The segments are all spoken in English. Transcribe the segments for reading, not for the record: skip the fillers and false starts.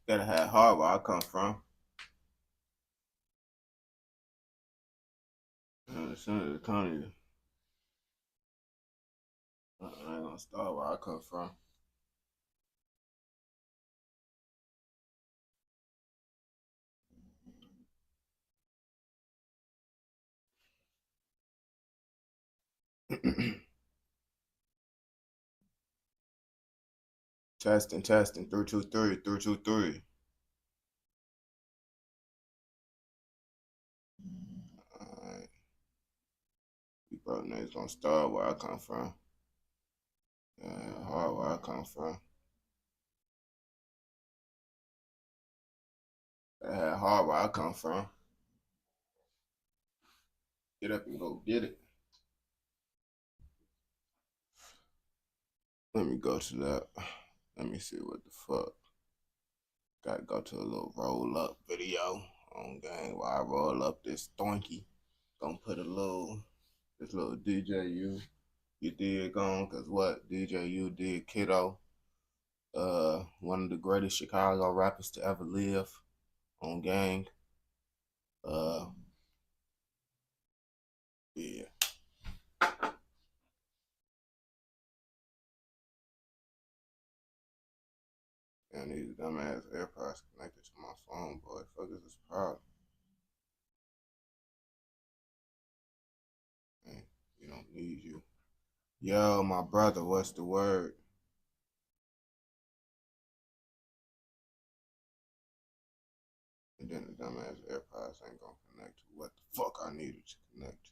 Gotta have heart where I come from. Senator Tony, I ain't gonna start where I come from. Testing, testing, 323, 323. Alright, you bro niggas gonna start where I come from. Hard where I come from. Hard where I come from. Get up and go get it. Let me go to that. Let me see what the fuck. Gotta go to a little roll up video on game while I roll up this donkey. Gonna put this little DJU you did on, cause what DJU did, kiddo. One of the greatest Chicago rappers to ever live on gang. Yeah. And these dumbass AirPods connected to my phone, boy. Fuck is this problem? Man, you don't need you. Yo, my brother, what's the word? And then the dumbass AirPods ain't gonna connect to what the fuck I needed to connect to.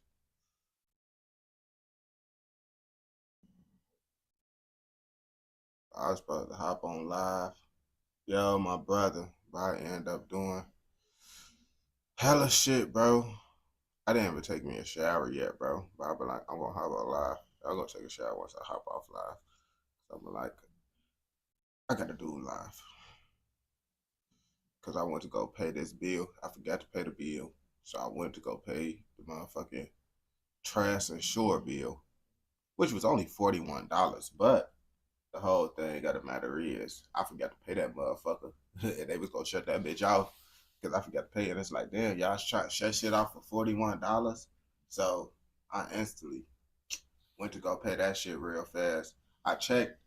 I was supposed to hop on live. Yo, my brother, but I end up doing hella shit, bro. I didn't even take me a shower yet, bro. But I be like, I'm gonna hop on live. I'm gonna take a shower once I hop off live. So I'm like, I gotta do live. Cause I went to go pay this bill. I forgot to pay the bill. So I went to go pay the motherfucking trash and shore bill, which was only $41. But the whole thing got to matter is I forgot to pay that motherfucker. And they was gonna shut that bitch off because I forgot to pay it. And it's like, damn, y'all trying to shut shit off for $41. So I instantly went to go pay that shit real fast. I checked,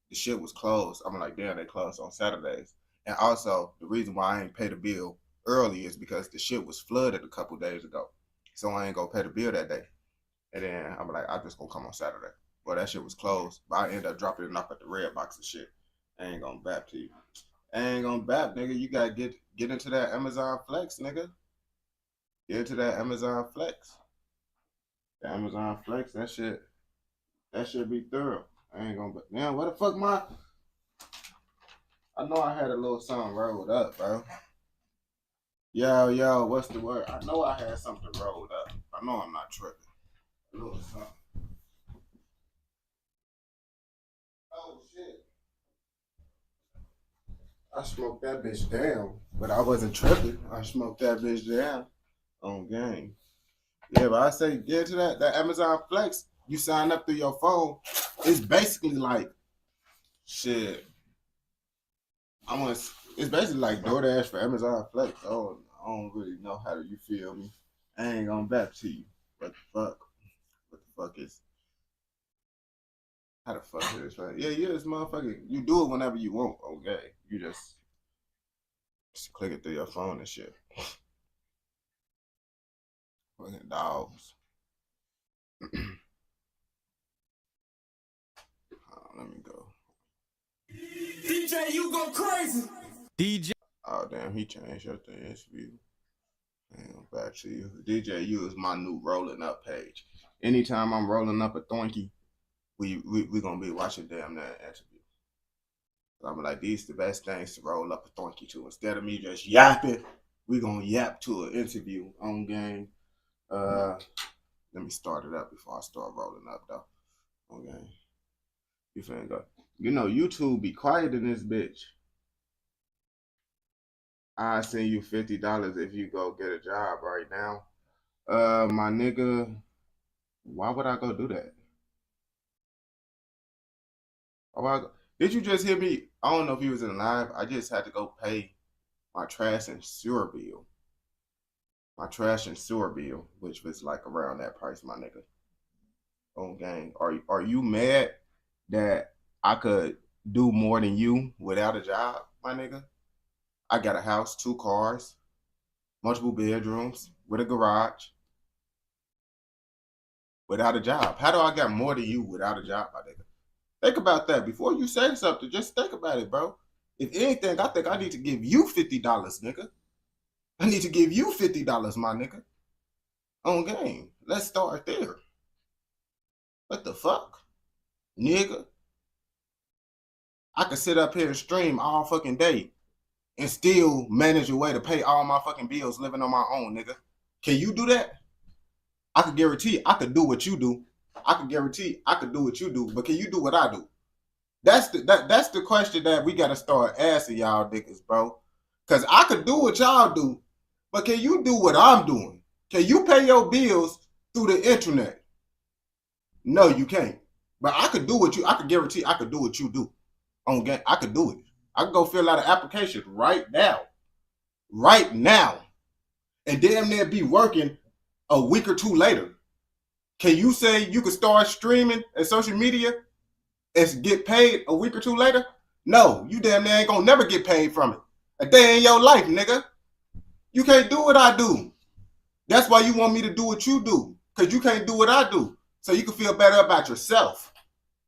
the shit was closed. I'm like, damn, they closed on Saturdays. And also, the reason why I ain't pay the bill early is because the shit was flooded a couple days ago. So I ain't gonna pay the bill that day. And then I'm like, I'm just gonna come on Saturday. Well, that shit was closed. But I ended up dropping it off at the red box and shit. I ain't gonna bap to you. I ain't gonna bap, nigga. You gotta get into that Amazon Flex, nigga. Get into that Amazon Flex. The Amazon Flex, that shit be thorough. I ain't gonna. Man, what the fuck, my? I know I had a little something rolled up, bro. Yo, what's the word? I know I had something rolled up. I know I'm not tripping. A little something. Oh shit! I smoked that bitch down, but I wasn't tripping. I smoked that bitch down on game. Yeah, but I say get to that Amazon Flex. You sign up through your phone. It's basically like shit. I want. It's basically like DoorDash for Amazon Flex. I don't really know how to. You feel me? I ain't gonna back to you. What the fuck? What the fuck is? How the fuck is this? Right? Yeah, this motherfucker. You do it whenever you want. Okay, you just click it through your phone and shit. Fucking dogs. Let me go. DJ, you go crazy. DJ. Oh damn, he changed your thing. It's view. Damn, back to you. DJU is my new rolling up page. Anytime I'm rolling up a thonky, we gonna be watching damn that interview. I'm like, these the best things to roll up a thonky to. Instead of me just yapping, we gonna yap to an interview on game. Uh, let me start it up before I start rolling up though. Okay, you finna go. You know, YouTube be quiet in this bitch. I send you $50 if you go get a job right now. My nigga, why would I go do that? Why would I go? Did you just hear me? I don't know if you was in live. I just had to go pay my trash and sewer bill. My trash and sewer bill, which was like around that price, my nigga. On gang. Are you mad that I could do more than you without a job, my nigga? I got a house, 2 cars, multiple bedrooms, with a garage, without a job. How do I got more than you without a job, my nigga? Think about that. Before you say something, just think about it, bro. If anything, I think I need to give you $50, nigga. I need to give you $50, my nigga. On game. Let's start there. What the fuck? Nigga. I could sit up here and stream all fucking day and still manage a way to pay all my fucking bills living on my own, nigga. Can you do that? I could guarantee I could do what you do. I could guarantee I could do what you do, but can you do what I do? That's the question that we gotta start asking y'all niggas, bro. Cause I could do what y'all do, but can you do what I'm doing? Can you pay your bills through the internet? No, you can't. But I could do what you. I could guarantee I could do what you do. On game, I could do it. I could go fill out an application right now, and damn near be working a week or two later. Can you say you could start streaming and social media and get paid a week or two later? No, you damn near ain't gonna never get paid from it. A day in your life, nigga. You can't do what I do. That's why you want me to do what you do, because you can't do what I do. So you can feel better about yourself.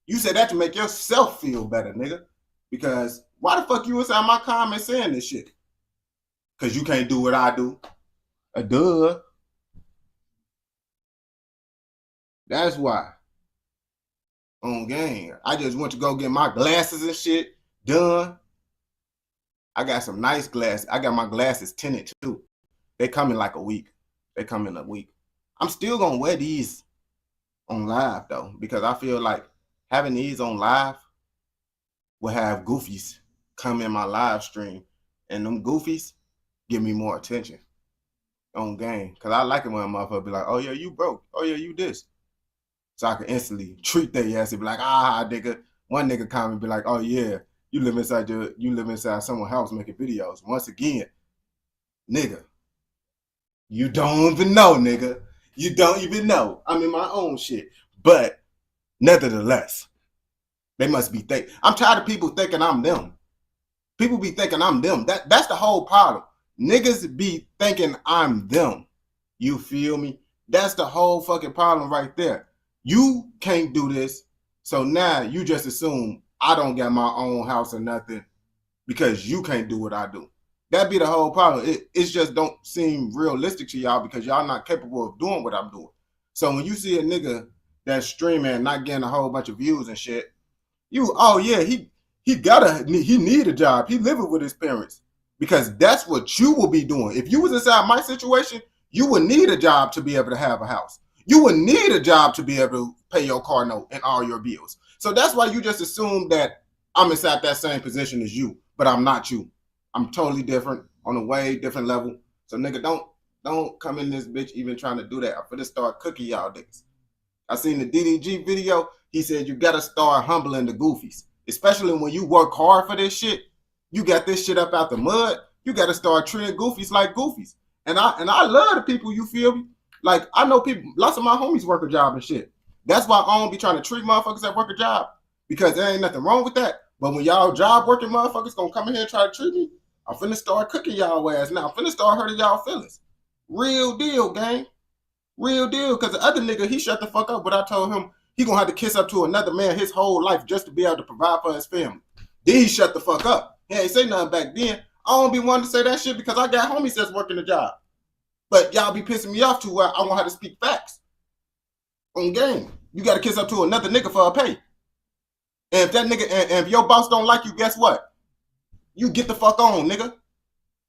You said that to make yourself feel better, nigga. Because why the fuck you inside my comments saying this shit? Because you can't do what I do. Duh. That's why. On game. I just went to go get my glasses and shit done. I got some nice glasses. I got my glasses tinted too. They come in like a week. I'm still gonna wear these on live though, because I feel like having these on live will have goofies come in my live stream, and them goofies give me more attention on game. Because I like it when a motherfucker be like, oh yeah, you broke. Oh yeah, you this. So I can instantly treat their ass and be like, nigga. One nigga comment be like, oh yeah, you live inside someone's house making videos. Once again, nigga, you don't even know, nigga. You don't even know. I'm in my own shit. But nevertheless, they must be I'm tired of people thinking I'm them. People be thinking I'm them. That's the whole problem. Niggas be thinking I'm them. You feel me? That's the whole fucking problem right there. You can't do this, so now you just assume I don't got my own house or nothing because you can't do what I do. That be the whole problem. It just don't seem realistic to y'all because y'all not capable of doing what I'm doing. So when you see a nigga that's streaming and not getting a whole bunch of views and shit, he need a job. He living with his parents because that's what you will be doing. If you was inside my situation, you would need a job to be able to have a house. You would need a job to be able to pay your car note and all your bills. So that's why you just assume that I'm inside that same position as you, but I'm not you. I'm totally different on a way different level. So nigga, don't come in this bitch even trying to do that. I'm finna start cooking y'all niggas. I seen the DDG video. He said you gotta start humbling the goofies, especially when you work hard for this shit. You got this shit up out the mud. You gotta start treating goofies like goofies. And I love the people, you feel me? Like I know people, lots of my homies work a job and shit. That's why I don't be trying to treat motherfuckers that work a job, because there ain't nothing wrong with that. But when y'all job working motherfuckers gonna come in here and try to treat me, I'm finna start cooking y'all ass now. I'm finna start hurting y'all feelings. Real deal, gang. Real deal. Because the other nigga, he shut the fuck up, but I told him he gonna have to kiss up to another man his whole life just to be able to provide for his family. Then he shut the fuck up. He ain't say nothing back then. I don't be wanting to say that shit because I got homies that's working the job. But y'all be pissing me off to where I won't have to speak facts. On game. You gotta kiss up to another nigga for a pay. And if that nigga, and if your boss don't like you, guess what? You get the fuck on, nigga.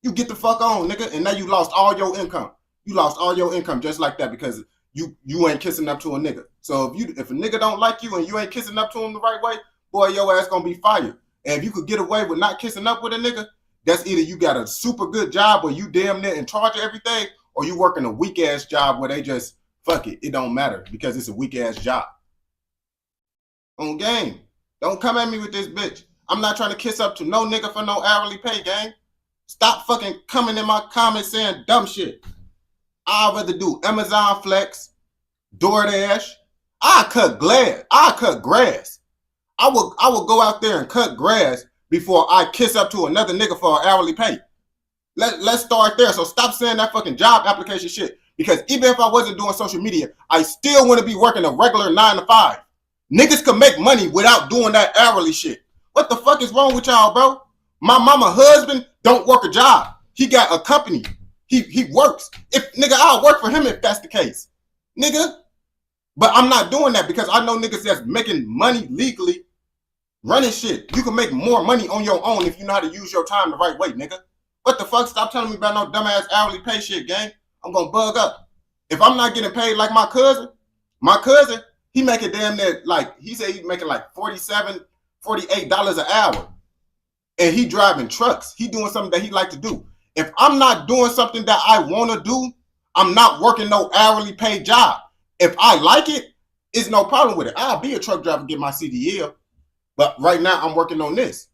You get the fuck on, nigga. And now you lost all your income. You lost all your income just like that because you ain't kissing up to a nigga. So if a nigga don't like you and you ain't kissing up to him the right way, boy, your ass gonna be fired. And if you could get away with not kissing up with a nigga, that's either you got a super good job where you damn near in charge of everything, or you working a weak ass job where they just fuck it. It don't matter because it's a weak ass job. On game. Don't come at me with this bitch. I'm not trying to kiss up to no nigga for no hourly pay, gang. Stop fucking coming in my comments saying dumb shit. I'd rather do Amazon Flex, DoorDash. I cut grass. I would go out there and cut grass before I kiss up to another nigga for an hourly pay. Let's start there. So stop saying that fucking job application shit. Because even if I wasn't doing social media, I still want to be working a regular 9 to 5. Niggas can make money without doing that hourly shit. What the fuck is wrong with y'all, bro? My mama husband don't work a job. He got a company. He works. If nigga, I'll work for him if that's the case. Nigga. But I'm not doing that because I know niggas that's making money legally running shit. You can make more money on your own if you know how to use your time the right way, nigga. What the fuck? Stop telling me about no dumbass hourly pay shit, gang. I'm gonna bug up. If I'm not getting paid like my cousin, he making damn near, like, he said he's making like $47, $48 an hour. And he driving trucks. He doing something that he like to do. If I'm not doing something that I want to do, I'm not working no hourly paid job. If I like it, it's no problem with it. I'll be a truck driver, get my CDL. But right now, I'm working on this.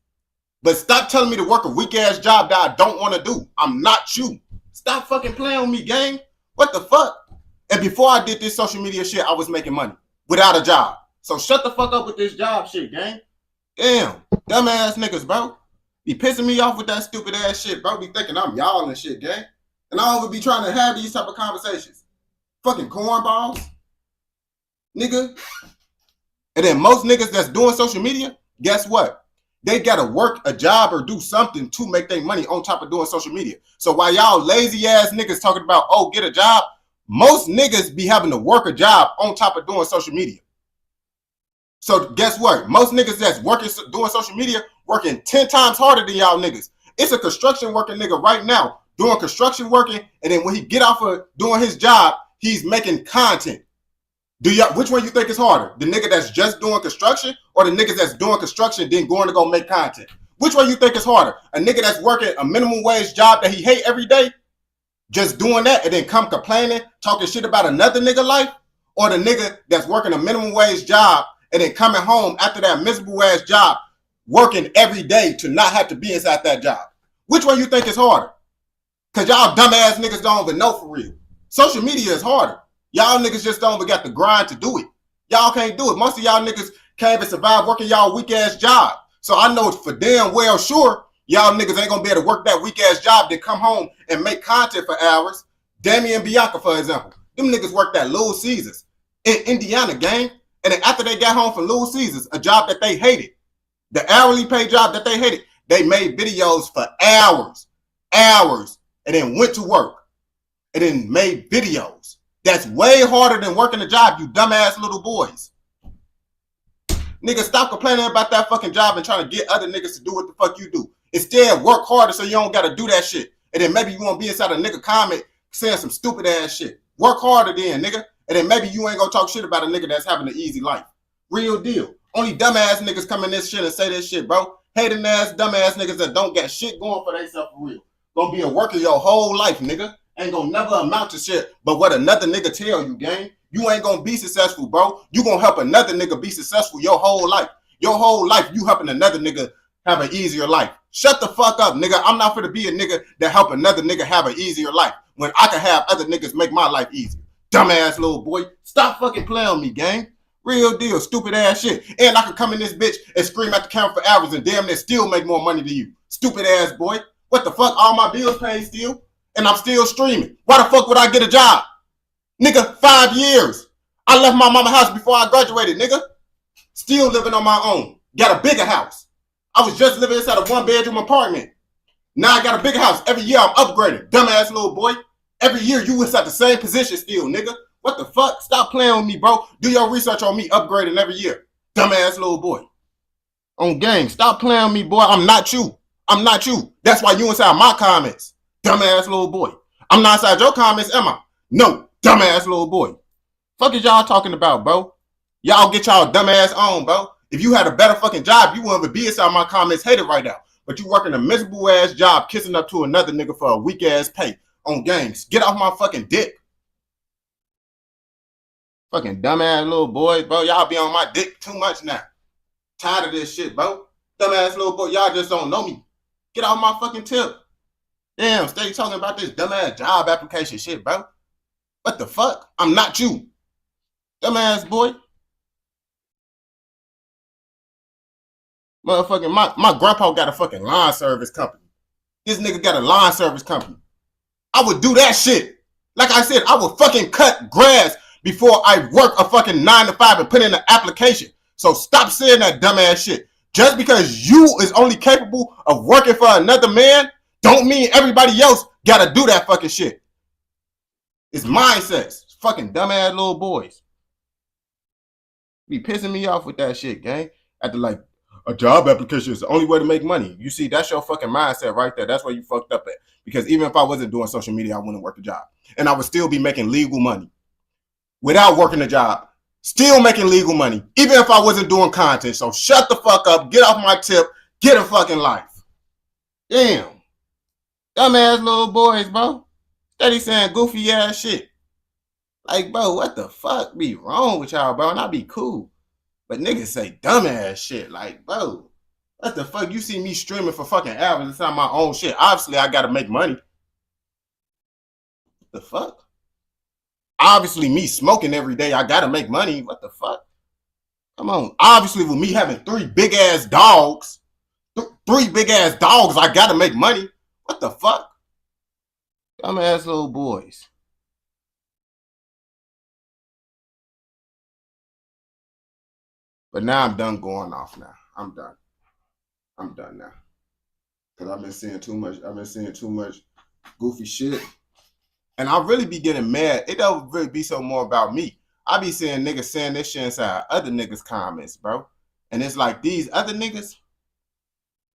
But stop telling me to work a weak-ass job that I don't want to do. I'm not you. Stop fucking playing with me, gang. What the fuck? And before I did this social media shit, I was making money without a job. So shut the fuck up with this job shit, gang. Damn. Dumbass niggas, bro. Be pissing me off with that stupid ass shit, bro. Be thinking I'm y'all and shit, gang. And I always be trying to have these type of conversations. Fucking cornballs. Nigga. And then most niggas that's doing social media, guess what? They gotta work a job or do something to make their money on top of doing social media. So while y'all lazy ass niggas talking about, oh, get a job, most niggas be having to work a job on top of doing social media. So guess what? Most niggas that's working, doing social media, working 10 times harder than y'all niggas. It's a construction working nigga right now doing construction working, and then when he get off of doing his job, he's making content. Which one you think is harder? The nigga that's just doing construction or the niggas that's doing construction then going to go make content? Which one you think is harder? A nigga that's working a minimum wage job that he hate every day, just doing that and then come complaining, talking shit about another nigga life? Or the nigga that's working a minimum wage job and then coming home after that miserable ass job, working every day to not have to be inside that job? Which one you think is harder? Because y'all dumbass niggas don't even know for real. Social media is harder. Y'all niggas just don't even got the grind to do it. Y'all can't do it. Most of y'all niggas can't even survive working y'all weak-ass job. So I know for damn well sure y'all niggas ain't gonna be able to work that weak-ass job, then come home and make content for hours. Damien and Bianca, for example. Them niggas worked at Little Caesars in Indiana, gang. And then after they got home from Little Caesars, a job that they hated, the hourly paid job that they hated, they made videos for hours, and then went to work and then made videos. That's way harder than working a job, you dumbass little boys. Nigga, stop complaining about that fucking job and trying to get other niggas to do what the fuck you do. Instead, work harder so you don't gotta do that shit. And then maybe you won't be inside a nigga comment saying some stupid ass shit. Work harder then, nigga. And then maybe you ain't gonna talk shit about a nigga that's having an easy life. Real deal. Only dumbass niggas come in this shit and say this shit, bro. Hating ass, dumbass niggas that don't got shit going for themselves for real. Gonna be a worker your whole life, nigga. Ain't gonna never amount to shit but what another nigga tell you, gang. You ain't gonna be successful, bro. You gonna help another nigga be successful your whole life. Your whole life, you helping another nigga have an easier life. Shut the fuck up, nigga. I'm not for to be a nigga that help another nigga have an easier life when I can have other niggas make my life easier. Dumbass little boy. Stop fucking playing with me, gang. Real deal, stupid ass shit. And I can come in this bitch and scream at the camera for hours and damn near still make more money than you. Stupid ass boy. What the fuck? All my bills paid still? And I'm still streaming. Why the fuck would I get a job? Nigga, 5 years. I left my mama's house before I graduated, nigga. Still living on my own. Got a bigger house. I was just living inside a 1-bedroom apartment. Now I got a bigger house. Every year I'm upgrading. Dumbass little boy. Every year you inside the same position still, nigga. What the fuck? Stop playing with me, bro. Do your research on me upgrading every year. Dumbass little boy. On gang. Stop playing with me, boy. I'm not you. I'm not you. That's why you inside my comments. Dumbass little boy. I'm not inside your comments, am I? No, dumbass little boy. Fuck is y'all talking about, bro? Y'all get y'all dumbass on, bro. If you had a better fucking job, you wouldn't even be inside my comments hated right now. But you working a miserable ass job kissing up to another nigga for a weak ass pay on gangs. Get off my fucking dick. Fucking dumbass little boy, bro. Y'all be on my dick too much now. Tired of this shit, bro. Dumbass little boy, y'all just don't know me. Get off my fucking tip. Damn, stay talking about this dumbass job application shit, bro. What the fuck? I'm not you. Dumbass boy. Motherfucking, my grandpa got a fucking lawn service company. This nigga got a lawn service company. I would do that shit. Like I said, I would fucking cut grass before I work a fucking 9 to 5 and put in an application. So stop saying that dumbass shit. Just because you is only capable of working for another man, don't mean everybody else gotta do that fucking shit. It's mindsets. It's fucking dumbass little boys. Be pissing me off with that shit, gang. After like, a job application is the only way to make money. You see, that's your fucking mindset right there. That's where you fucked up at. Because even if I wasn't doing social media, I wouldn't work a job. And I would still be making legal money without working a job. Still making legal money, even if I wasn't doing content. So shut the fuck up, get off my tip, get a fucking life. Damn. Dumbass little boys, bro. Steady saying goofy ass shit. Like, bro, what the fuck be wrong with y'all, bro? And I be cool. But niggas say dumbass shit. Like, bro, what the fuck? You see me streaming for fucking hours. It's not my own shit. Obviously, I gotta make money. What the fuck? Obviously, me smoking every day, I gotta make money. What the fuck? Come on. Obviously, with me having 3 big ass dogs, I gotta make money. What the fuck? Dumbass little boys. But now I'm done going off now. I'm done. I'm done now. Cause I've been seeing too much goofy shit. And I really be getting mad. It don't really be so more about me. I be seeing niggas saying this shit inside other niggas' comments, bro. And it's like these other niggas,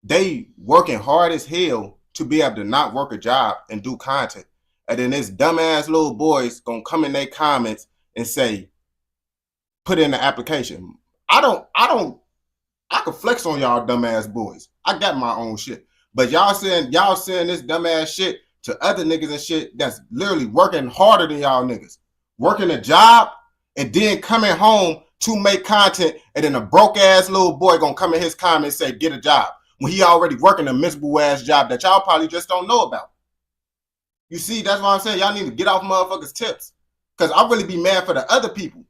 they working hard as hell to be able to not work a job and do content. And then this dumbass little boys gonna come in their comments and say, put in the application. I could flex on y'all dumbass boys. I got my own shit. But y'all saying this dumbass shit to other niggas and shit that's literally working harder than y'all niggas. Working a job and then coming home to make content, and then a broke ass little boy gonna come in his comments and say, get a job. When he already working a miserable ass job that y'all probably just don't know about. You see, that's why I'm saying y'all need to get off motherfuckers' tips. Cause I really be mad for the other people.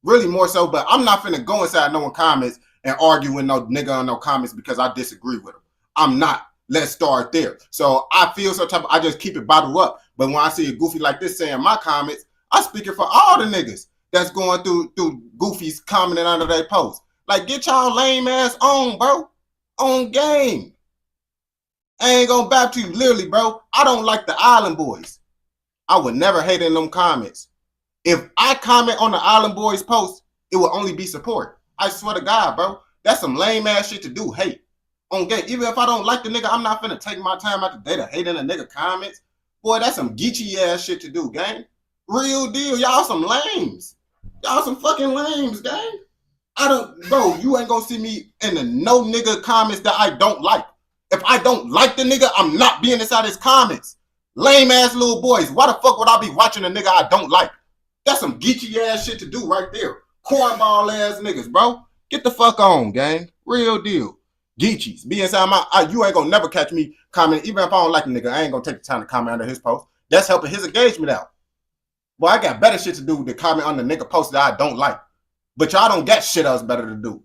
Really more so, but I'm not finna go inside no one comments and argue with no nigga on no comments because I disagree with him. I'm not. Let's start there. So I feel some type of, I just keep it bottled up. But when I see a goofy like this saying my comments, I speak it for all the niggas that's going through goofies commenting under their posts. Like, get y'all lame ass on, bro. On game. I ain't gonna bap to you, literally, bro. I don't like the Island Boys. I would never hate in them comments. If I comment on the Island Boys post, it will only be support. I swear to God, bro. That's some lame ass shit to do. Hate. On game. Even if I don't like the nigga, I'm not finna take my time out the day to hate in a nigga comments. Boy, that's some geeky ass shit to do, gang. Real deal. Y'all some lames. Y'all some fucking lames, gang. Bro, you ain't gonna see me in the no nigga comments that I don't like. If I don't like the nigga, I'm not being inside his comments. Lame ass little boys. Why the fuck would I be watching a nigga I don't like? That's some geeky ass shit to do right there. Cornball ass niggas, bro. Get the fuck on, gang. Real deal. Geechies. Be inside you ain't gonna never catch me commenting. Even if I don't like a nigga, I ain't gonna take the time to comment under his post. That's helping his engagement out. Boy, I got better shit to do than comment on the nigga post that I don't like. But y'all don't got shit else better to do.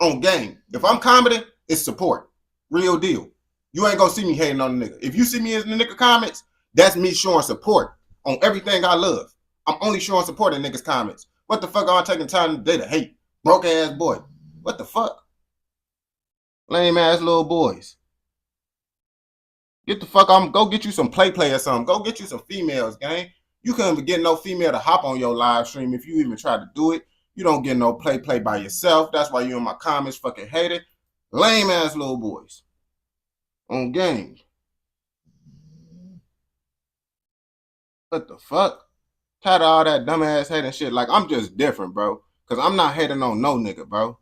On game. If I'm commenting, it's support. Real deal. You ain't gonna see me hating on the nigga. If you see me in the nigga comments, that's me showing support on everything I love. I'm only showing support in niggas' comments. What the fuck are I taking time today to hate? Broke ass boy. What the fuck? Lame ass little boys. Get the fuck on. Go get you some play or something. Go get you some females, gang. You couldn't even get no female to hop on your live stream if you even try to do it. You don't get no play by yourself. That's why you in my comments fucking hate it. Lame ass little boys. On game. What the fuck? Tired of all that dumbass hating shit. Like, I'm just different, bro. Because I'm not hating on no nigga, bro.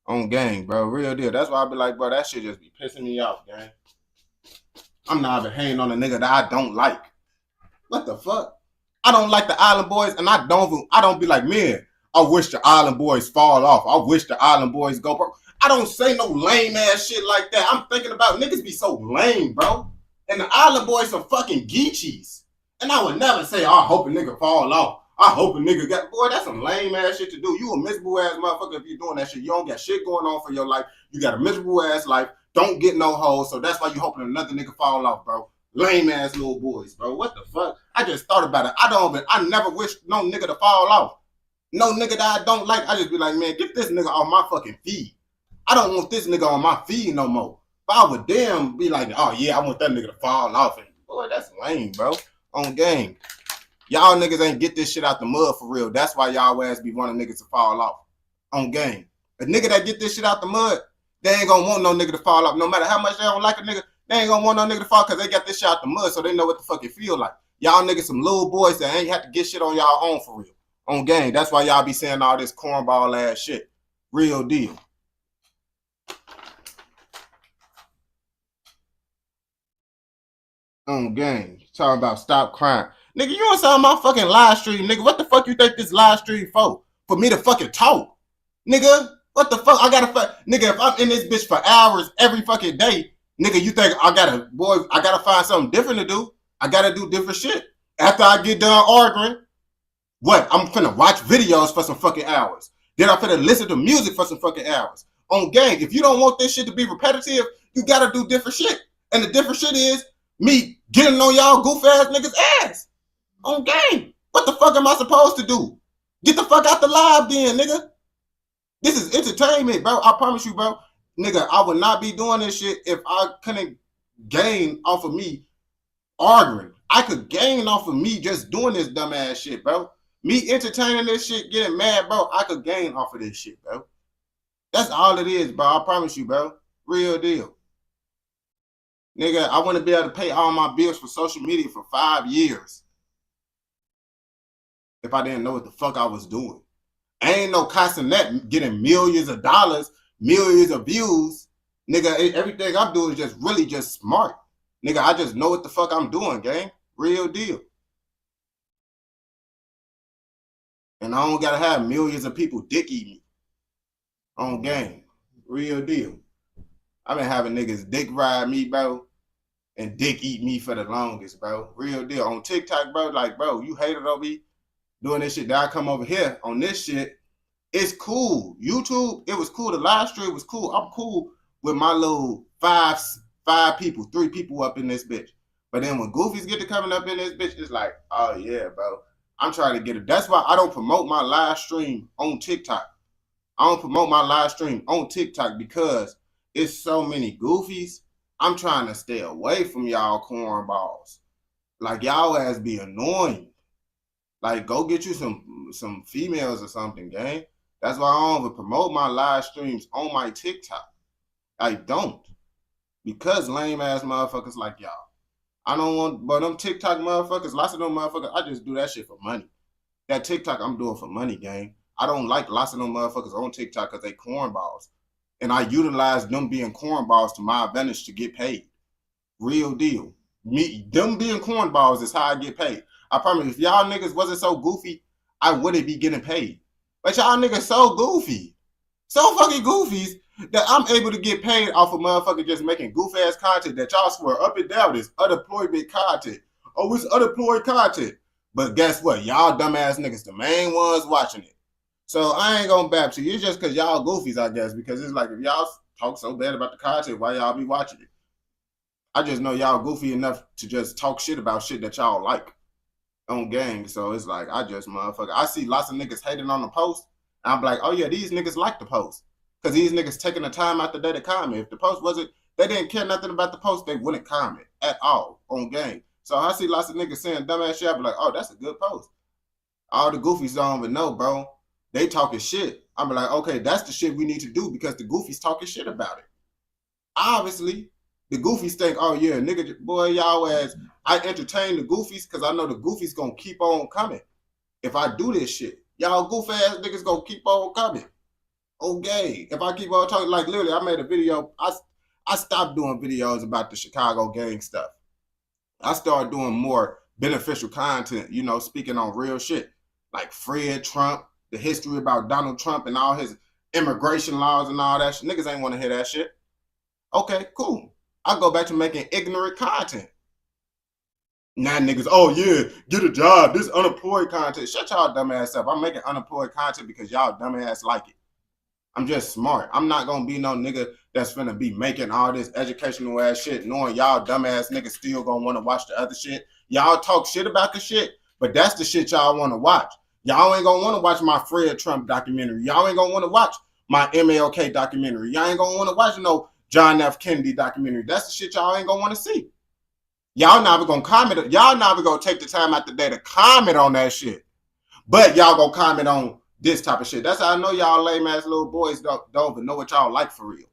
On gang, bro. Real deal. That's why I be like, bro, that shit just be pissing me off, gang. I'm not even hating on a nigga that I don't like. What the fuck? I don't like the Island Boys, and I don't be like, man, I wish the Island Boys fall off. I wish the Island Boys go broke. I don't say no lame ass shit like that. I'm thinking about niggas be so lame, bro. And the Island Boys are fucking geechies. And I would never say, I hope a nigga fall off. I hope a nigga got, boy, that's some lame ass shit to do. You a miserable ass motherfucker if you doing that shit. You don't got shit going on for your life. You got a miserable ass life. Don't get no hoes. So that's why you hoping another nigga fall off, bro. Lame ass little boys, bro. What the fuck? I just thought about it. I never wish no nigga to fall off. No nigga that I don't like, I just be like, man, get this nigga off my fucking feed. I don't want this nigga on my feed no more. If I would damn be like, oh yeah, I want that nigga to fall off. And boy, that's lame, bro. On game. Y'all niggas ain't get this shit out the mud for real. That's why y'all ass be wanting niggas to fall off. On game. A nigga that get this shit out the mud, they ain't gonna want no nigga to fall off. No matter how much they don't like a nigga, they ain't gonna want no nigga to fall because they got this shit out the mud so they know what the fuck it feel like. Y'all niggas some little boys that ain't have to get shit on y'all own for real. On game. That's why y'all be saying all this cornball ass shit. Real deal. On game. Talking about stop crying. Nigga, you don't saw my fucking live stream, nigga. What the fuck you think this live stream for? For me to fucking talk? Nigga, what the fuck? I gotta fuck. Nigga, if I'm in this bitch for hours every fucking day, nigga, you think I gotta find something different to do? I gotta do different shit. After I get done arguing, what? I'm finna watch videos for some fucking hours. Then I'm finna listen to music for some fucking hours. On game, if you don't want this shit to be repetitive, you gotta do different shit. And the different shit is me getting on y'all goof ass niggas ass. On game. What the fuck am I supposed to do? Get the fuck out the live then, nigga. This is entertainment, bro. I promise you, bro. Nigga, I would not be doing this shit if I couldn't gain off of me arguing. I could gain off of me just doing this dumb ass shit, bro. Me entertaining this shit, getting mad, bro. I could gain off of this shit, bro. That's all it is, bro. I promise you, bro. Real deal. Nigga, I want to be able to pay all my bills for social media for 5 years. If I didn't know what the fuck I was doing. Ain't no coincidental getting millions of dollars, millions of views. Nigga, everything I'm doing is just really just smart. Nigga, I just know what the fuck I'm doing, gang. Real deal. And I don't gotta have millions of people dick eat me. On game. Real deal. I've been having niggas dick ride me, bro. And dick eat me for the longest, bro. Real deal. On TikTok, bro, like, bro, you hated on me doing this shit. Then I come over here on this shit. It's cool. YouTube, it was cool. The live stream was cool. I'm cool with my little five people, 3 people up in this bitch. But then when goofies get to coming up in this bitch, it's like, oh yeah, bro. I'm trying to get it. That's why I don't promote my live stream on TikTok. I don't promote my live stream on TikTok because it's so many goofies. I'm trying to stay away from y'all cornballs. Like, y'all ass be annoying. Like, go get you some females or something, gang. That's why I don't even promote my live streams on my TikTok. I don't. Because lame ass motherfuckers like y'all. I don't want, but them TikTok motherfuckers, lots of them motherfuckers, I just do that shit for money. That TikTok I'm doing for money, gang. I don't like lots of them motherfuckers on TikTok because they cornballs. And I utilize them being cornballs to my advantage to get paid. Real deal. Them being cornballs is how I get paid. I promise, if y'all niggas wasn't so goofy, I wouldn't be getting paid. But y'all niggas so goofy. So fucking goofies that I'm able to get paid off of motherfuckers just making goof ass content that y'all swear up and down is unemployment content. Oh, it's unemployed content. But guess what? Y'all dumbass niggas, the main ones watching it. So I ain't gonna bap to you. It's just because y'all goofies, I guess, because it's like if y'all talk so bad about the content, why y'all be watching it? I just know y'all goofy enough to just talk shit about shit that y'all like on gang. So it's like, I just motherfucker. I see lots of niggas hating on the post. And I'm like, oh yeah, these niggas like the post. Because these niggas taking the time out the day to comment. If the post wasn't, they didn't care nothing about the post, they wouldn't comment at all on gang. So I see lots of niggas saying dumbass shit. I be like, oh, that's a good post. All the goofies don't even know, bro. They talking shit. I'm like, okay, that's the shit we need to do because the goofies talking shit about it. Obviously, the goofies think, oh yeah, nigga, boy, y'all ass. I entertain the goofies because I know the goofies gonna keep on coming. If I do this shit, y'all goof ass niggas gonna keep on coming. Okay, if I keep on talking, like literally, I made a video. I stopped doing videos about the Chicago gang stuff. I started doing more beneficial content, you know, speaking on real shit like Fred Trump, the history about Donald Trump and all his immigration laws and all that shit. Niggas ain't want to hear that shit. Okay, cool. I'll go back to making ignorant content. Now niggas, oh yeah, get a job. This unemployed content. Shut y'all dumb ass up. I'm making unemployed content because y'all dumb ass like it. I'm just smart. I'm not gonna be no nigga that's finna be making all this educational ass shit, knowing y'all dumb ass niggas still gonna wanna watch the other shit. Y'all talk shit about the shit, but that's the shit y'all wanna watch. Y'all ain't gonna wanna watch my Fred Trump documentary. Y'all ain't gonna wanna watch my MLK documentary. Y'all ain't gonna wanna watch no John F. Kennedy documentary. That's the shit y'all ain't gonna wanna see. Y'all never gonna comment. Y'all never gonna take the time out the day to comment on that shit. But y'all gonna comment on this type of shit. That's how I know y'all lame ass little boys don't even know what y'all like for real.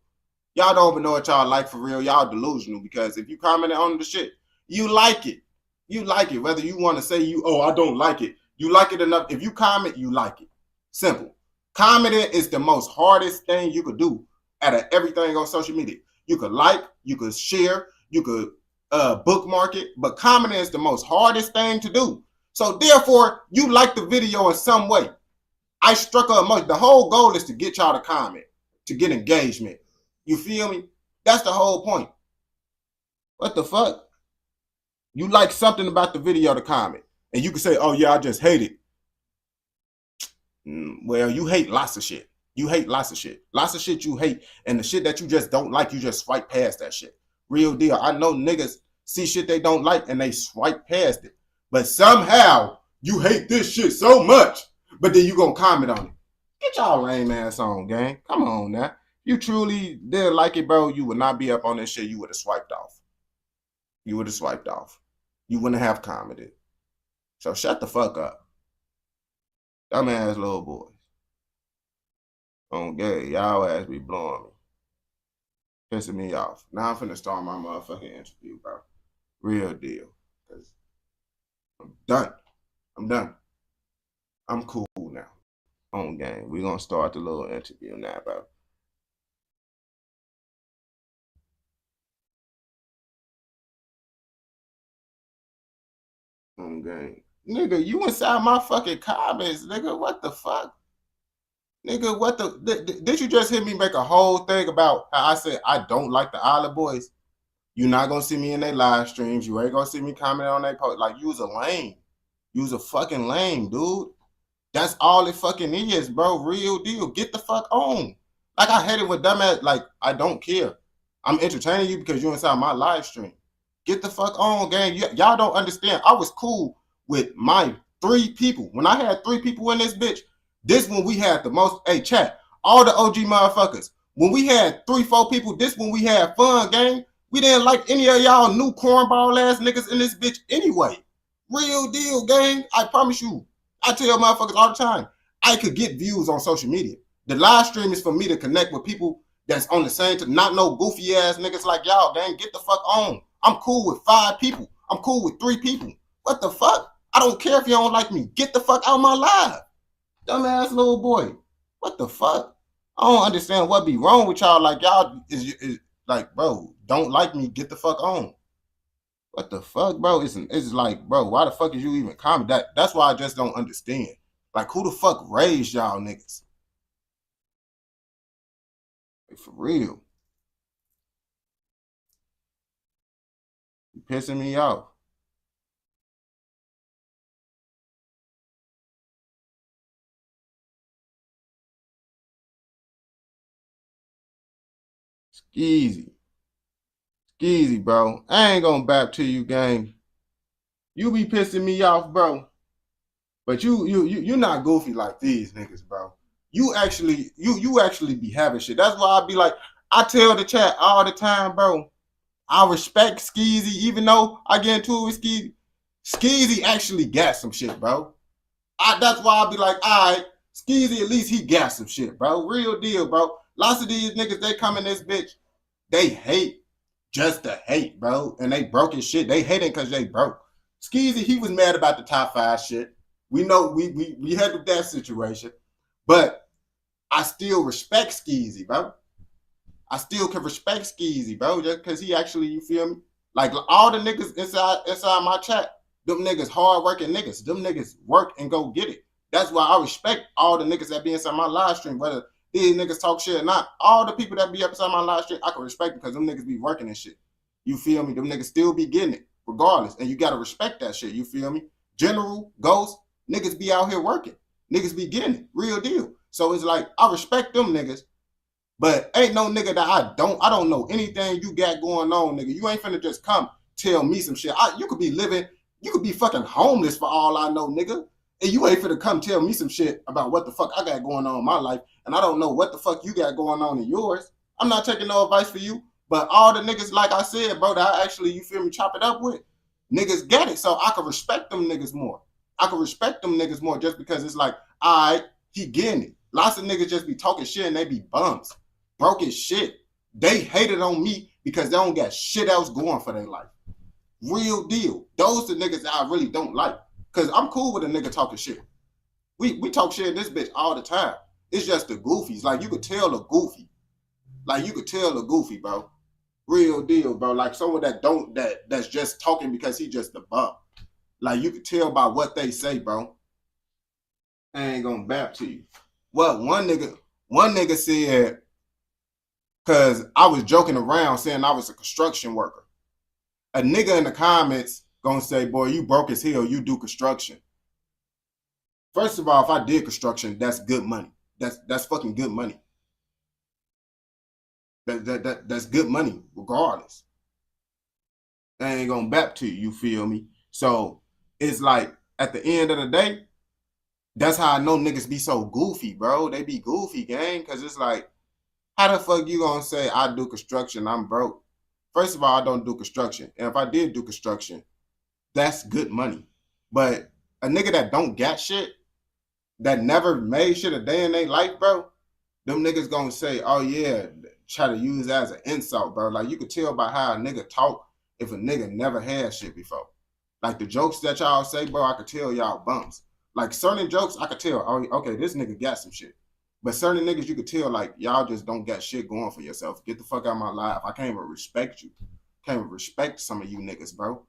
Y'all don't even know what y'all like for real. Y'all delusional because if you comment on the shit, you like it. You like it. Whether you want to say I don't like it. You like it enough. If you comment, you like it. Simple. Commenting is the most hardest thing you could do out of everything on social media. You could like, you could share, you could bookmark it, but commenting is the most hardest thing to do. So therefore, you like the video in some way. I struck a emotion. The whole goal is to get y'all to comment, to get engagement. You feel me? That's the whole point. What the fuck? You like something about the video to comment. And you can say, oh yeah, I just hate it. Well, you hate lots of shit. You hate lots of shit. Lots of shit you hate. And the shit that you just don't like, you just swipe past that shit. Real deal. I know niggas see shit they don't like and they swipe past it. But somehow you hate this shit so much, but then you gonna comment on it. Get y'all lame ass on, gang. Come on now. You truly didn't like it, bro, you would not be up on this shit. You would have swiped off. You would have swiped off. You wouldn't have commented. So shut the fuck up. Dumbass little boys. On gay, y'all ass be blowing me. Pissing me off. Now I'm finna start my motherfucking interview, bro. Real deal. Cause I'm done. I'm done. I'm cool now. On game. We're gonna start the little interview now, bro. On game. Nigga, you inside my fucking comments, nigga. What the fuck? Nigga, what the did you just hear me make a whole thing about how I said I don't like the Island Boys? You're not gonna see me in their live streams. You ain't gonna see me comment on their post. Like, you was a lame. You was a fucking lame, dude. That's all it fucking is, bro. Real deal. Get the fuck on. Like, I hate it with dumbass. Like, I don't care. I'm entertaining you because you're inside my live stream. Get the fuck on, gang. Y'all don't understand. I was cool with my 3 people. When I had 3 people in this bitch, this one we had the most. Hey, chat. All the OG motherfuckers. When we had 3, 4 people, this one we had fun, gang. We didn't like any of y'all new cornball ass niggas in this bitch anyway. Real deal, gang. I promise you. I tell motherfuckers all the time, I could get views on social media. The live stream is for me to connect with people that's on the same, to not no goofy ass niggas like y'all, gang. Get the fuck on. I'm cool with 5 people. I'm cool with 3 people. What the fuck? I don't care if you don't like me. Get the fuck out of my live. Dumbass little boy. What the fuck? I don't understand what be wrong with y'all. Like, y'all is like, bro, don't like me. Get the fuck on. What the fuck, bro? It's like, bro, why the fuck is you even comment? That's why I just don't understand. Like, who the fuck raised y'all niggas? Like, for real. You pissing me off. Skeezy. Skeezy, bro. I ain't gonna bap to you, gang. You be pissing me off, bro. But you're not goofy like these niggas, bro. You actually be having shit. That's why I be like, I tell the chat all the time, bro. I respect Skeezy, even though I get into it with Skeezy. Skeezy actually got some shit, bro. That's why I be like, all right, Skeezy, at least he got some shit, bro. Real deal, bro. Lots of these niggas, they come in this bitch, they hate just to hate, bro. And they broke his shit. They hating because they broke. Skeezy, he was mad about the top 5 shit. We know we had that situation. But I still respect Skeezy, bro. I still can respect Skeezy, bro, just because he actually, you feel me? Like, all the niggas inside my chat, them niggas hard-working niggas. Them niggas work and go get it. That's why I respect all the niggas that be inside my live stream, whether These niggas talk shit. Not all the people that be up inside my live stream, I can respect because them niggas be working and shit. You feel me? Them niggas still be getting it regardless. And you gotta respect that shit. You feel me? General, Ghost, niggas be out here working. Niggas be getting it. Real deal. So it's like, I respect them niggas. But ain't no nigga that I don't know anything you got going on, nigga. You ain't finna just come tell me some shit. You could be living, you could be fucking homeless for all I know, nigga. And you ain't finna come tell me some shit about what the fuck I got going on in my life. And I don't know what the fuck you got going on in yours. I'm not taking no advice for you. But all the niggas, like I said, bro, that I actually, you feel me, chop it up with, niggas get it. So I can respect them niggas more. I can respect them niggas more just because it's like, all right, he getting it. Lots of niggas just be talking shit and they be bums. Broke as shit. They hated on me because they don't got shit else going for their life. Real deal. Those the niggas that I really don't like. Cause I'm cool with a nigga talking shit. We talk shit in this bitch all the time. It's just the goofies. Like you could tell the goofy. Like you could tell the goofy, bro. Real deal, bro. Like someone that's just talking because he just a bum. Like you could tell by what they say, bro. I ain't gonna bap to you. Well, one nigga said, because I was joking around saying I was a construction worker. A nigga in the comments gonna say, boy, you broke as hell, you do construction. First of all, if I did construction, that's good money. That's fucking good money. That's good money, regardless. I ain't gonna bap to you, you feel me? So it's like at the end of the day, that's how I know niggas be so goofy, bro. They be goofy, gang, because it's like, how the fuck you gonna say I do construction, I'm broke? First of all, I don't do construction. And if I did do construction, that's good money. But a nigga that don't got shit, that never made shit a day in their life, bro, them niggas gonna say, oh yeah, try to use that as an insult, bro. Like you could tell by how a nigga talk if a nigga never had shit before. Like the jokes that y'all say, bro, I could tell y'all bumps. Like certain jokes, I could tell, oh, okay, this nigga got some shit. But certain niggas, you could tell, like, y'all just don't got shit going for yourself. Get the fuck out of my life. I can't even respect you. Can't even respect some of you niggas, bro.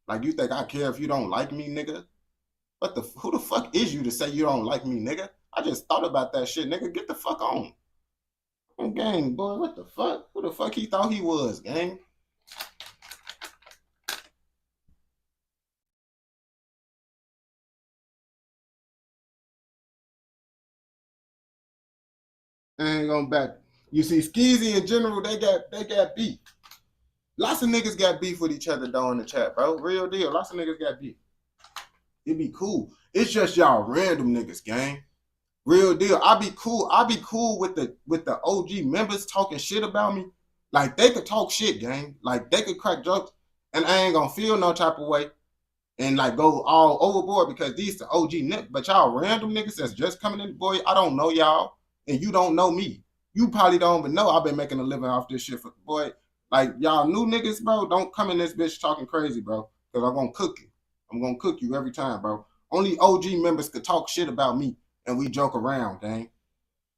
Like, you think I care if you don't like me, nigga? Who the fuck is you to say you don't like me, nigga? I just thought about that shit, nigga. Get the fuck on. Gang, boy, what the fuck? Who the fuck he thought he was, gang? I ain't gonna back. You see, Skeezy in general, they got beef. Lots of niggas got beef with each other though in the chat, bro. Real deal. Lots of niggas got beef. It'd be cool. It's just y'all random niggas, gang. Real deal. I be cool with the OG members talking shit about me. Like they could talk shit, gang. Like they could crack jokes, and I ain't gonna feel no type of way and like go all overboard because these the OG niggas. But y'all random niggas that's just coming in, boy. I don't know y'all, and you don't know me. You probably don't even know I've been making a living off this shit for boy. Like y'all new niggas, bro. Don't come in this bitch talking crazy, bro. Cause I'm gonna cook you. I'm gonna cook you every time, bro. Only OG members could talk shit about me, and we joke around, gang.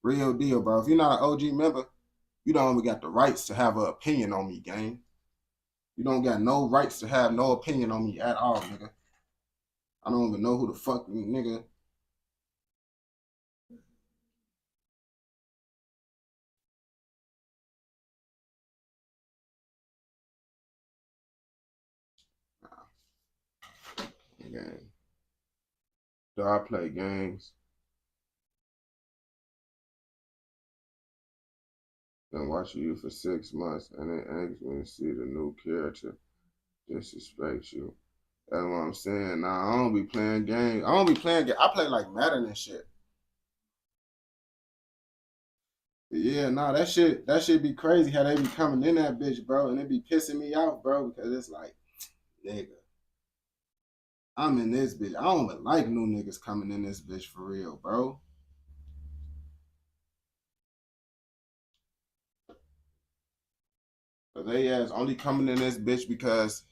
Real deal, bro. If you're not an OG member, you don't even got the rights to have an opinion on me, gang. You don't got no rights to have no opinion on me at all, nigga. I don't even know who the fuck, nigga. Gang. Do I play games? Been watching you for 6 months, and it angers me to see the new character disrespect you. That's what I'm saying. Nah, I don't be playing games. I don't be playing games. I play like Madden and shit. Yeah, nah, that shit be crazy how they be coming in that bitch, bro, and it be pissing me off, bro, because it's like, nigga, I'm in this bitch. I don't even like new niggas coming in this bitch for real, bro. But they ass only coming in this bitch because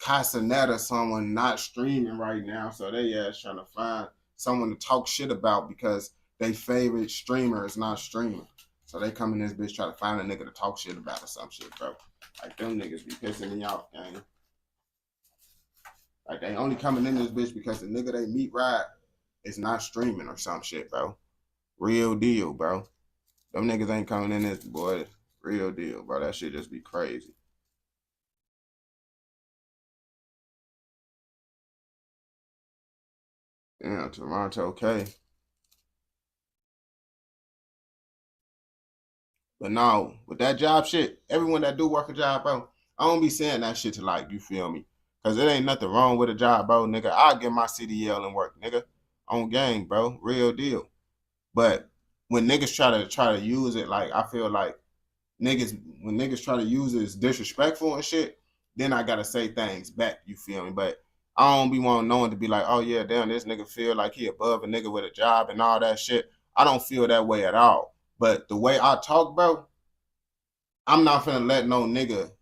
Casanetta someone not streaming right now, so they ass trying to find someone to talk shit about because they favorite streamer is not streaming. So they come in this bitch try to find a nigga to talk shit about or some shit, bro. Like them niggas be pissing me off, gang. Like they only coming in this bitch because the nigga they meet ride is not streaming or some shit, bro. Real deal, bro. Them niggas ain't coming in this, boy. Real deal, bro. That shit just be crazy. Damn, Toronto, okay. But no, with that job shit, everyone that do work a job, bro, I don't be saying that shit to like, you feel me? Cause it ain't nothing wrong with a job, bro, nigga. I'll get my CDL and work, nigga. On gang, bro. Real deal. But when niggas try to use it, like I feel like when niggas try to use it as disrespectful and shit, then I gotta say things back, you feel me? But I don't be wanting no one to be like, oh yeah, damn, this nigga feel like he above a nigga with a job and all that shit. I don't feel that way at all. But the way I talk, bro, I'm not finna let no nigga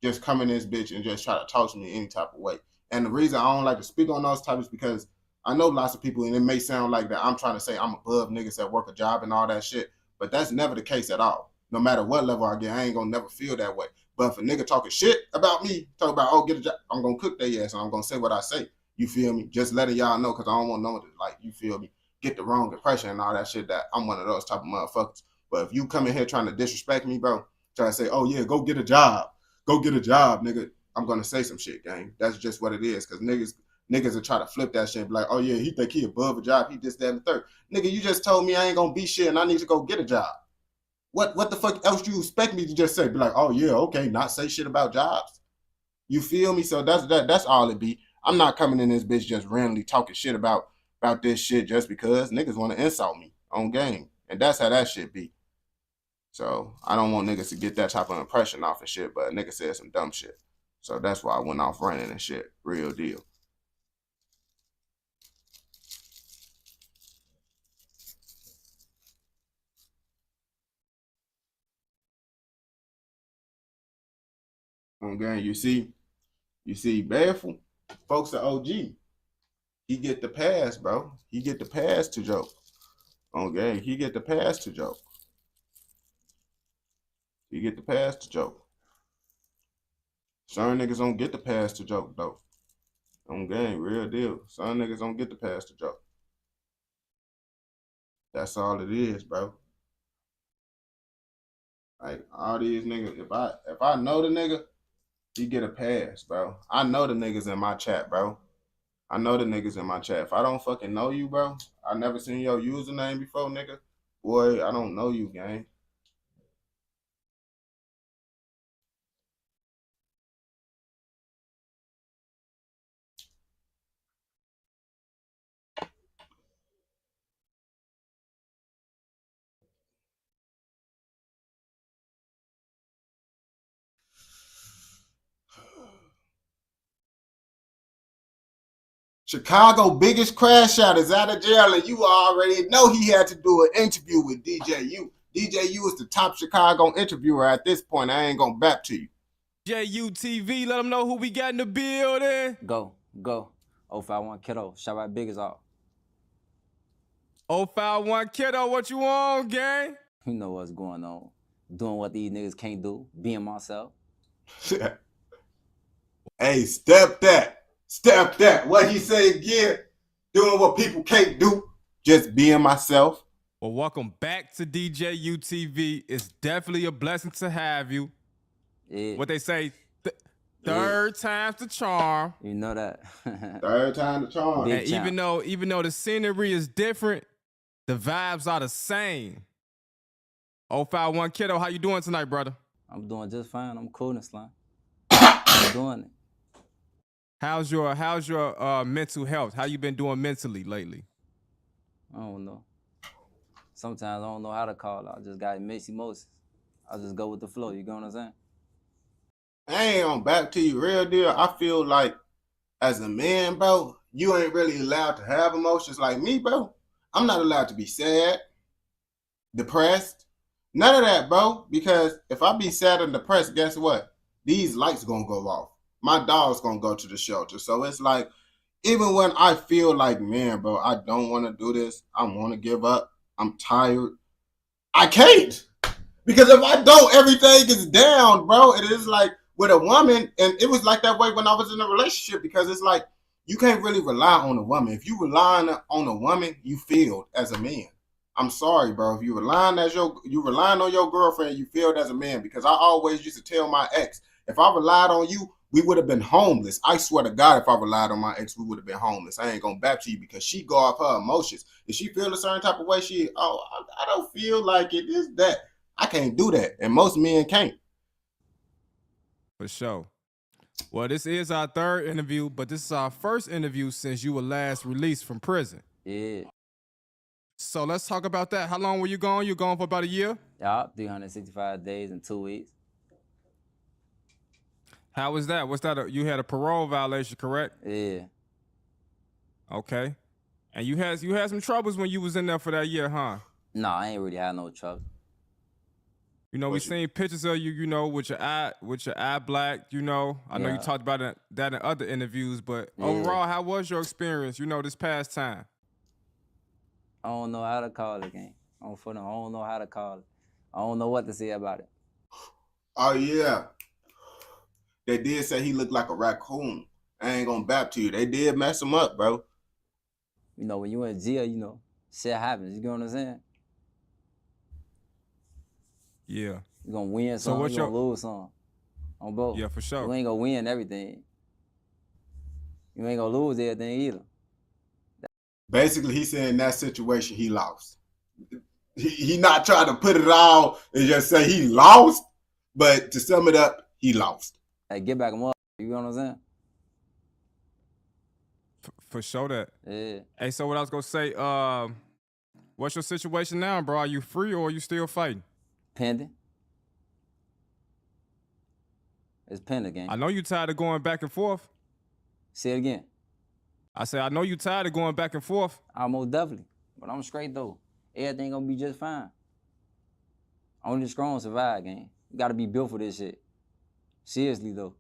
just come in this bitch and just try to talk to me any type of way. And the reason I don't like to speak on those types is because I know lots of people, and it may sound like that I'm trying to say I'm above niggas that work a job and all that shit, but that's never the case at all. No matter what level I get, I ain't gonna never feel that way. But if a nigga talking shit about me, talk about, oh, get a job, I'm gonna cook their ass and I'm gonna say what I say. You feel me? Just letting y'all know, because I don't want no one to, like, you feel me, get the wrong impression and all that shit that I'm one of those type of motherfuckers. But if you come in here trying to disrespect me, bro, try to say, oh yeah, go get a job. Go get a job, nigga. I'm gonna say some shit, gang. That's just what it is. Cause niggas will try to flip that shit and be like, oh yeah, he think he above a job, he this, that, and the third. Nigga, you just told me I ain't gonna be shit and I need to go get a job. What the fuck else you expect me to just say? Be like, oh yeah, okay, not say shit about jobs. You feel me? So that's all it be. I'm not coming in this bitch just randomly talking shit about this shit just because niggas want to insult me on game. And that's how that shit be. So I don't want niggas to get that type of impression off and shit, but nigga said some dumb shit. So that's why I went off running and shit. Real deal. Okay, you see, Baleful, folks at OG, he get the pass, bro. He get the pass to joke. Okay, he get the pass to joke. He get the pass to joke. Certain niggas don't get the pass to joke though. On game, real deal. Some niggas don't get the pass to joke. That's all it is, bro. Like all these niggas, if I know the nigga, he get a pass, bro. I know the niggas in my chat, bro. I know the niggas in my chat. If I don't fucking know you, bro, I never seen your username before, nigga. Boy, I don't know you, gang. Chicago biggest crash out is out of jail, and you already know he had to do an interview with DJU. DJU is the top Chicago interviewer at this point. I ain't gonna back to you. JUTV, let them know who we got in the building. Go. 051 Kiddo. Shout out biggest.All. 051 Kiddo, what you on, gang? You know what's going on. Doing what these niggas can't do. Being myself. Hey, step that. Step that. What he say again? Doing what people can't do. Just being myself. Well, welcome back to DJUTV. It's definitely a blessing to have you. Yeah. What they say, third time's the charm. You know that. Third time the charm. And even though the scenery is different, the vibes are the same. 051 Kiddo, how you doing tonight, brother? I'm doing just fine. I'm cool and slime. I'm doing it. How's your mental health? How you been doing mentally lately? I don't know. Sometimes I don't know how to call it. I just got mixed emotions. I just go with the flow. You know what I'm saying? I ain't on back to you, real deal. I feel like as a man, bro, you ain't really allowed to have emotions like me, bro. I'm not allowed to be sad, depressed, none of that, bro. Because if I be sad and depressed, guess what? These lights gonna go off. My dog's gonna go to the shelter. So it's like, even when I feel like, man, bro, I don't want to do this. I want to give up. I'm tired. I can't. Because if I don't, everything is down, bro. It is like with a woman, and it was like that way when I was in a relationship, because it's like, you can't really rely on a woman. If you rely on a woman, you failed as a man. I'm sorry, bro. If you relying on your girlfriend, you failed as a man. Because I always used to tell my ex, if I relied on you, we would have been homeless. I swear to God, if I relied on my ex, we would have been homeless. I ain't gonna back to you because she go off her emotions. If she feel a certain type of way, I don't feel like it is that. I can't do that, and most men can't. For sure. Well, this is our third interview, but this is our first interview since you were last released from prison. Yeah. So let's talk about that. How long were you gone? You gone for about a year? Yeah, 365 days and 2 weeks. How was that? Was that you had a parole violation, correct? Yeah. Okay. And you had some troubles when you was in there for that year, huh? No, I ain't really had no trouble. You know, we seen pictures of you, you know, with your eye black, you know. I know you talked about that in other interviews, but overall, how was your experience, you know, this past time? I don't know how to call it, gang. I don't know how to call it. I don't know what to say about it. Oh yeah. They did say he looked like a raccoon. I ain't gonna bap to you. They did mess him up, bro. You know, when you in jail, you know, shit happens. You get what I'm saying? Yeah. You gonna win some, you gonna lose some. On both. Yeah, for sure. You ain't gonna win everything. You ain't gonna lose everything either. Basically, he said in that situation he lost. He not trying to put it all and just say he lost, but to sum it up, he lost. Hey, get back him up. You know what I'm saying? For sure that. Yeah. Hey, so what I was gonna say, what's your situation now, bro? Are you free or are you still fighting? Pending. It's pending, gang. I know you tired of going back and forth. Say it again. I said, I know you tired of going back and forth. Most definitely. But I'm straight, though. Everything gonna be just fine. Only the strong survive, gang. You gotta be built for this shit. Seriously, though.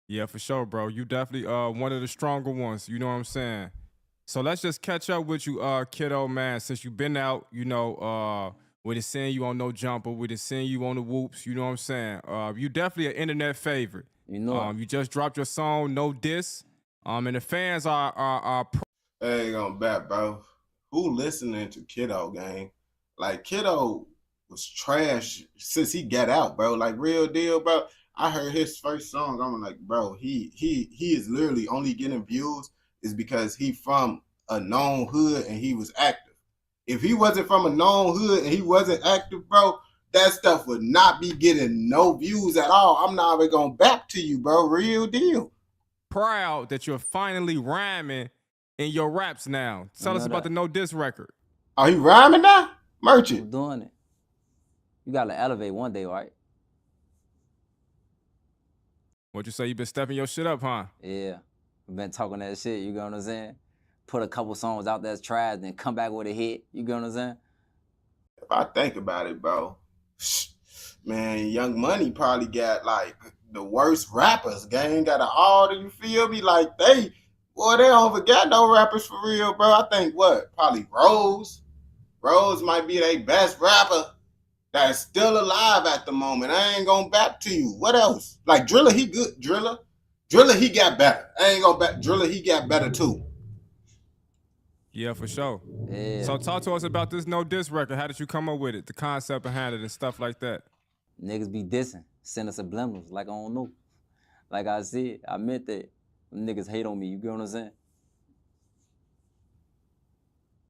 Yeah, for sure, bro. You definitely one of the stronger ones. You know what I'm saying? So let's just catch up with you, kiddo, man. Since you've been out, you know, we done seen you on No Jumper, we done seen you on the Whoops. You know what I'm saying? You definitely an internet favorite. You know. You just dropped your song, No Diss. And the fans are. I ain't gonna bet, bro. Who listening to Kiddo, gang? Like Kiddo was trash since he got out, bro. Like real deal, bro. I heard his first song. I'm like, bro, he is literally only getting views is because he from a known hood and he was active. If he wasn't from a known hood and he wasn't active, bro, that stuff would not be getting no views at all. I'm not even gonna back to you, bro. Real deal. Proud that you're finally rhyming in your raps now. Tell us about the No Diss record. Are you rhyming now? Merchant. I'm doing it. You gotta elevate one day, right? What you say? You been stepping your shit up, huh? Yeah. I've been talking that shit, you know what I'm saying? Put a couple songs out that's trash, then come back with a hit, you know what I'm saying? If I think about it, bro, man, Young Money probably got like the worst rappers. Gang got all, you feel me? Like they don't forget no rappers for real, bro. I think probably Rose. Rose might be their best rapper that's still alive at the moment. I ain't gonna back to you. What else? Like Driller, he good. Driller, he got better. I ain't gonna back Driller, he got better too. Yeah, for sure. Yeah. So talk to us about this No Diss record. How did you come up with it? The concept behind it and stuff like that. Niggas be dissing, sending subliminals like I don't know. Like I said, I meant that. Niggas hate on me, you get what I'm saying?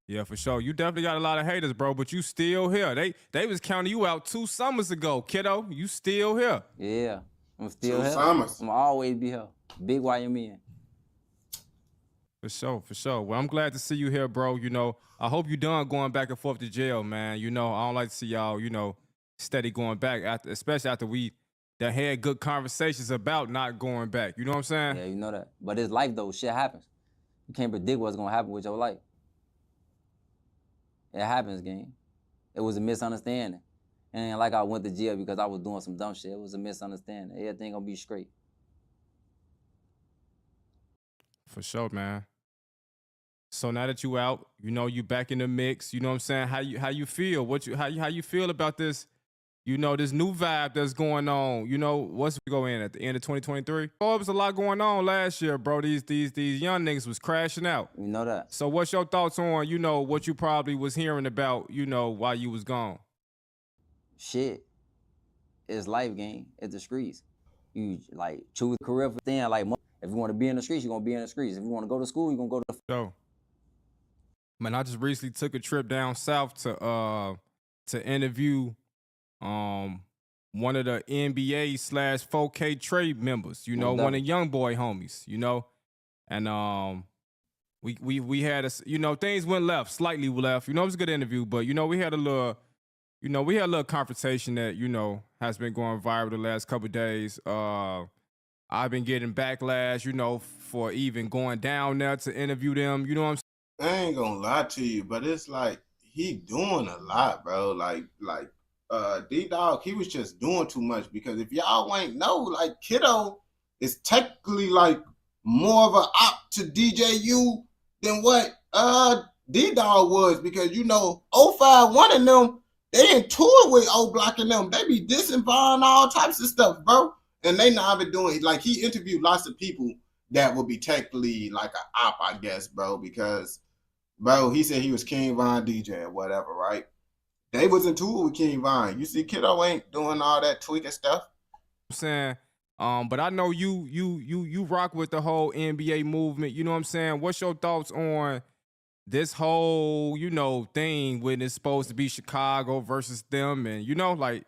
Yeah, for sure. You definitely got a lot of haters, bro, but you still here. They was counting you out 2 summers ago, kiddo. You still here. Yeah, I'm still 2 here. summers. I'm always be here. Big YMN. For sure. Well, I'm glad to see you here, bro. You know, I hope you done going back and forth to jail, man. You know, I don't like to see y'all, you know, steady going back, especially after we had good conversations about not going back. You know what I'm saying? Yeah, you know that. But it's life, though. Shit happens. You can't predict what's going to happen with your life. It happens, gang. It was a misunderstanding. And like I went to jail because I was doing some dumb shit. It was a misunderstanding. Everything gonna be straight. For sure, man. So now that you out, you know, you back in the mix. You know what I'm saying? How you feel? How you feel about this you know, this new vibe that's going on. You know, what's we go in at the end of 2023? Oh, it was a lot going on last year, bro. These young niggas was crashing out. You know that. So what's your thoughts on, you know, what you probably was hearing about, you know, while you was gone? Shit. It's life, gang. It's the streets. You like choose a career for thing. Like, if you want to be in the streets, you're gonna be in the streets. If you want to go to school, you're gonna go to the. So, man, I just recently took a trip down south to interview one of the NBA / 4K trade members, you know, one of young boy homies, you know, and we had a, you know, things went left, slightly left, you know, it was a good interview, but you know, we had a little confrontation that, you know, has been going viral the last couple of days. I've been getting backlash, you know, for even going down there to interview them, you know what I'm saying? I ain't gonna lie to you, but it's like he doing a lot, bro. D-Dog, he was just doing too much, because if y'all ain't know, like, Kiddo is technically like more of an op to DJU than what D-Dog was, because, you know, 051 and them, they in tour with O-Block and them. They be dissing Vaughn, all types of stuff, bro. And they not even doing, like, he interviewed lots of people that would be technically like an op, I guess, bro, because, bro, he said he was King Von DJ or whatever, right? They was in tour with King Von. You see, Kiddo ain't doing all that tweaking stuff. I'm saying, but I know you rock with the whole NBA movement. You know what I'm saying? What's your thoughts on this whole, you know, thing when it's supposed to be Chicago versus them, and you know, like,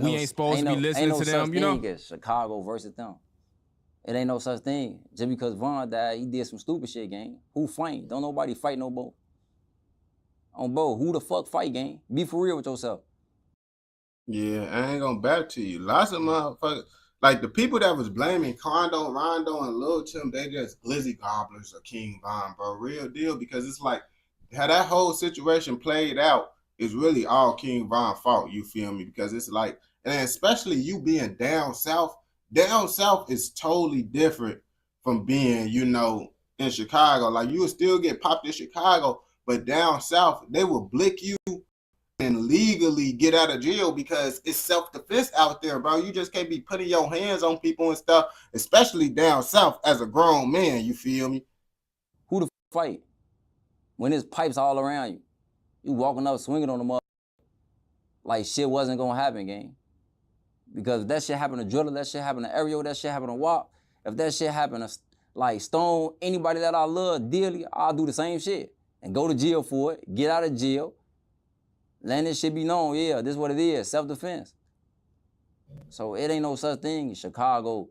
we ain't supposed to be listening to them, you know? As Chicago versus them. It ain't no such thing. Just because Von died, he did some stupid shit, gang. Who fight? Don't nobody fight no more. On Bo, who the fuck fight, gang? Be for real with yourself. Yeah, I ain't gonna back to you. Lots of motherfuckers, like the people that was blaming Kondo, Rondo, and Lil Tim, they just glizzy gobblers of King Von, bro. Real deal, because it's like how that whole situation played out is really all King Von fault. You feel me? Because it's like, and especially you being down south. Down south is totally different from being, you know, in Chicago. Like, you will still get popped in Chicago, but down south, they will blick you and legally get out of jail because it's self-defense out there, bro. You just can't be putting your hands on people and stuff, especially down south as a grown man, you feel me? Who the fight? When there's pipes all around you, you walking up swinging on them up like shit wasn't gonna happen, gang. Because if that shit happened to Driller, that shit happened to Ariel, that shit happened to Wop, if that shit happened to like Stone, anybody that I love dearly, I'll do the same shit and go to jail for it, get out of jail, let this shit be known, yeah, this is what it is, self-defense. So it ain't no such thing as Chicago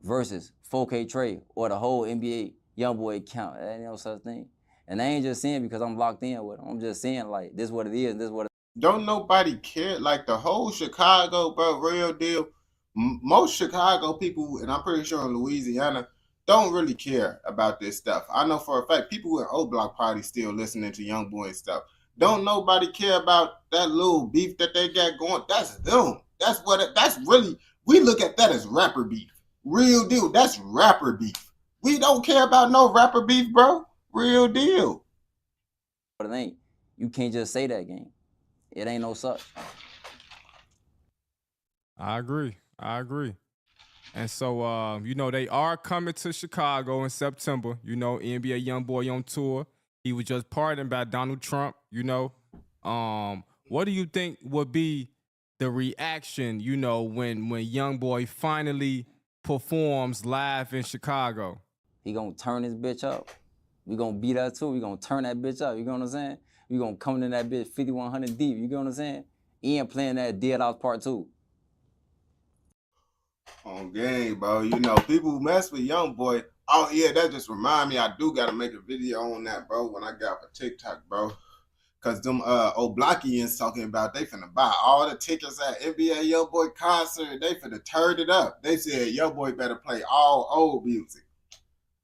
versus 4K Trey or the whole NBA YoungBoy count. It ain't no such thing. And I ain't just saying because I'm locked in with them. I'm just saying, like, this is what it is, and this is what it is. Don't nobody care. Like, the whole Chicago, bro, real deal. Most Chicago people, and I'm pretty sure in Louisiana, don't really care about this stuff. I know for a fact people in O-Block party still listening to YoungBoy stuff. Don't nobody care about that little beef that they got going. That's them. That's really, we look at that as rapper beef. Real deal. That's rapper beef. We don't care about no rapper beef, bro. Real deal. But it ain't. You can't just say that, gang. It ain't no such. I agree. And so, you know, they are coming to Chicago in September. You know, NBA YoungBoy on tour. He was just pardoned by Donald Trump, you know. What do you think would be the reaction, you know, when YoungBoy finally performs live in Chicago? He gonna turn his bitch up. We gonna beat her too. We gonna turn that bitch up. You know what I'm saying? We gonna come in that bitch 5100 deep. You know what I'm saying? Ian playing that Dead House Part 2. On game, bro. You know, people who mess with YoungBoy. Oh yeah, that just remind me. I do gotta make a video on that, bro. When I got for TikTok, bro. Cause them Oblockians talking about they finna buy all the tickets at NBA YoungBoy concert. They finna turn it up. They said YoungBoy better play all old music.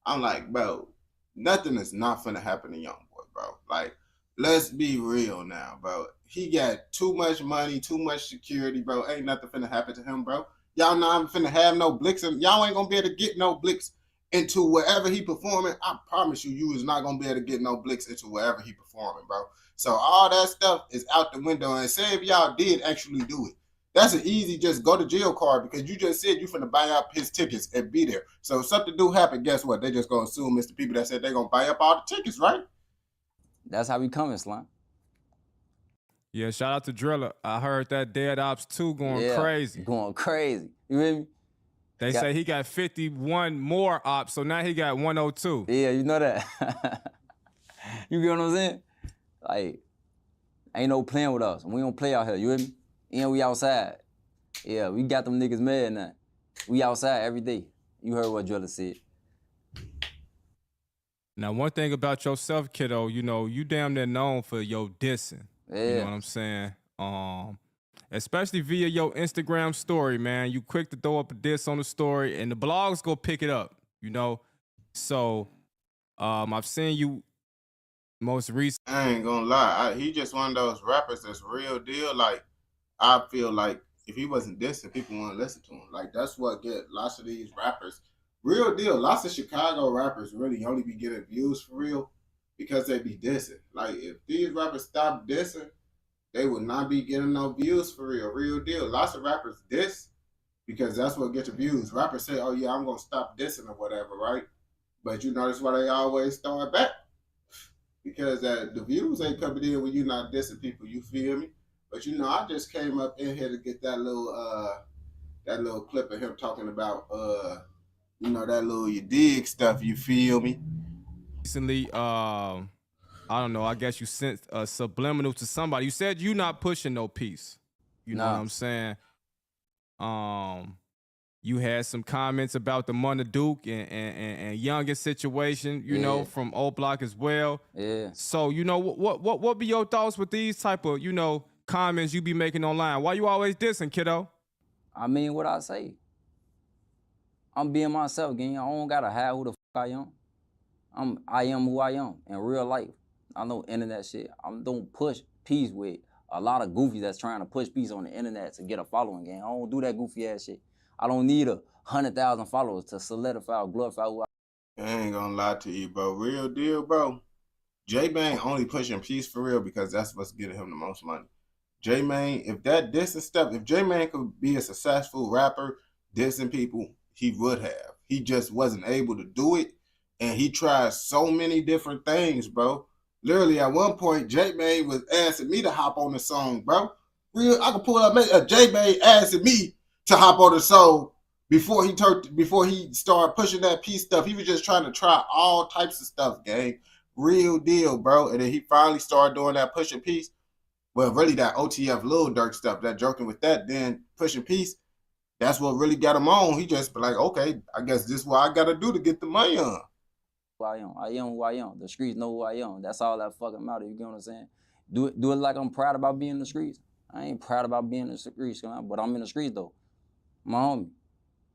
I'm like, bro, nothing is not finna happen to YoungBoy, bro. Like, let's be real now, bro. He got too much money, too much security, bro. Ain't nothing finna happen to him, bro. Y'all not finna have no blicks, and y'all ain't gonna be able to get no blicks into wherever he performing, I promise you, you is not gonna be able to get no blicks into wherever he performing, bro. So all that stuff is out the window. And say if y'all did actually do it, that's an easy just go to jail card because you just said you finna buy up his tickets and be there. So if something do happen, guess what? They just gonna assume it's the people that said they gonna buy up all the tickets, right? That's how we coming, Slime. Yeah, shout out to Driller. I heard that Dead Ops 2 going crazy. Going crazy. You hear me? They say he got 51 more ops, so now he got 102. Yeah, you know that. You get what I'm saying? Like, ain't no playing with us. We don't play out here, you hear me? And we outside. Yeah, we got them niggas mad now. We outside every day. You heard what Driller said. Now, one thing about yourself, kiddo, you know, you damn near known for your dissing. Yeah. You know what I'm saying? Especially via your Instagram story, man. You quick to throw up a diss on the story, and the blogs go pick it up, you know? So, I've seen you most recent. I ain't gonna lie. He just one of those rappers that's real deal. Like, I feel like if he wasn't dissing, people wouldn't listen to him. Like, that's what get lots of these rappers real deal. Lots of Chicago rappers really only be getting views for real because they be dissing. Like, if these rappers stopped dissing, they would not be getting no views for real. Real deal. Lots of rappers diss because that's what gets the views. Rappers say, oh yeah, I'm gonna stop dissing or whatever, right? But you notice why they always start back? Because the views ain't coming in when you're not dissing people, you feel me? But you know, I just came up in here to get that little clip of him talking about you know, that little you dig stuff, you feel me? Recently, I don't know, I guess you sent a subliminal to somebody. You said you not pushing no peace. You know what I'm saying? You had some comments about the Mona Duke and Youngest situation, you know, from Old Block as well. Yeah. So, you know, what be your thoughts with these type of, you know, comments you be making online? Why you always dissing, kiddo? I mean what I say. I'm being myself, gang. I don't gotta hide who the fuck I am. I am who I am in real life. I know internet shit. I don't push peace with a lot of goofies that's trying to push peace on the internet to get a following, gang. I don't do that goofy ass shit. I don't need 100,000 followers to solidify or glorify who I ain't gonna lie to you, bro. Real deal, bro. J-Bane only pushing peace for real because that's what's getting him the most money. J-Mane, if that dissing stuff, if J-Mane could be a successful rapper dissing people, he would have. He just wasn't able to do it, and he tried so many different things, bro. Literally, at one point, J-Mane was asking me to hop on the song, bro. Real, I could pull up J-Mane asking me to hop on the song before he started pushing that peace stuff. He was just trying to try all types of stuff, gang. Real deal, bro. And then he finally started doing that pushing peace. Well, really that OTF Lil Durk stuff, that joking with that, then pushing peace. That's what really got him on. He just be like, okay, I guess this is what I got to do to get the money on. I am. I am who I am. The streets know who I am. That's all that fucking matter. You get what I'm saying? Do it like I'm proud about being in the streets. I ain't proud about being in the streets, but I'm in the streets though. My homie,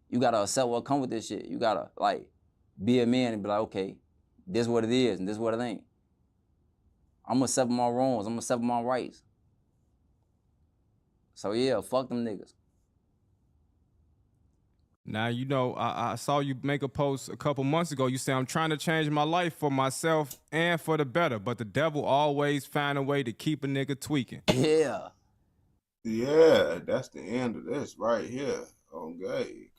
you gotta accept what come with this shit. You gotta like be a man and be like, okay, this what it is and this what it ain't. I'm gonna accept my wrongs. I'm gonna accept my rights. So yeah, fuck them niggas. Now, you know, I saw you make a post a couple months ago. You say, I'm trying to change my life for myself and for the better, but the devil always find a way to keep a nigga tweaking. Yeah. Yeah, that's the end of this right here. Okay.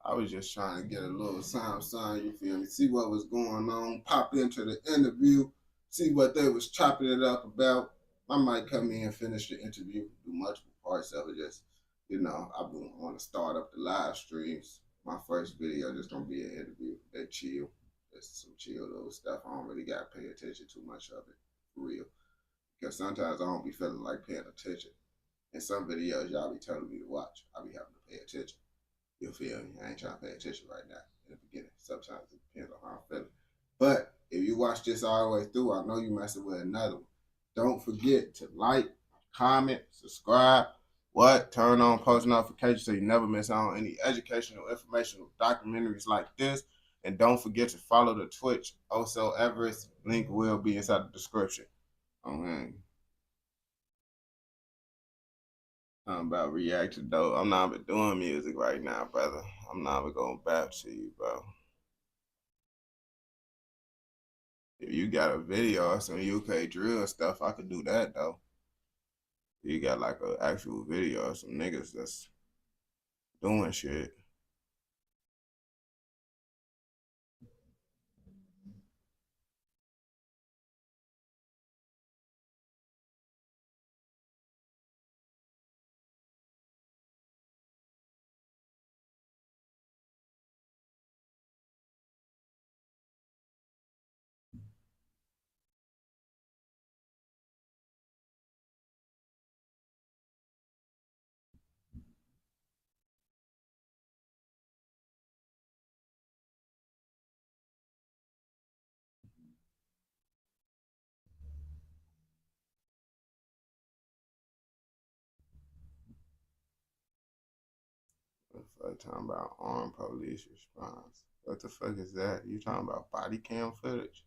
I was just trying to get a little sign, you feel me? See what was going on, pop into the interview, see what they was chopping it up about. I might come in and finish the interview, do multiple parts of it, just, you know, I want to start up the live streams. My first video just gonna be an interview. They chill. Just some chill little stuff. I don't really gotta pay attention too much of it, for real. Because sometimes I don't be feeling like paying attention. In some videos, y'all be telling me to watch. I be having to pay attention. You feel me? I ain't trying to pay attention right now in the beginning. Sometimes it depends on how I'm feeling. But if you watch this all the way through, I know you messing with another one. Don't forget to like, comment, subscribe, turn on post notifications so you never miss out on any educational, informational documentaries like this. And don't forget to follow the Twitch, osoavarice. Link will be inside the description. Okay. I'm about reacting though. I'm not even doing music right now, brother. I'm not even going back to you, bro. If you got a video or some UK drill stuff, I could do that though. You got like an actual video of some niggas that's doing shit. What the fuck talking about armed police response? What the fuck is that? You talking about body cam footage?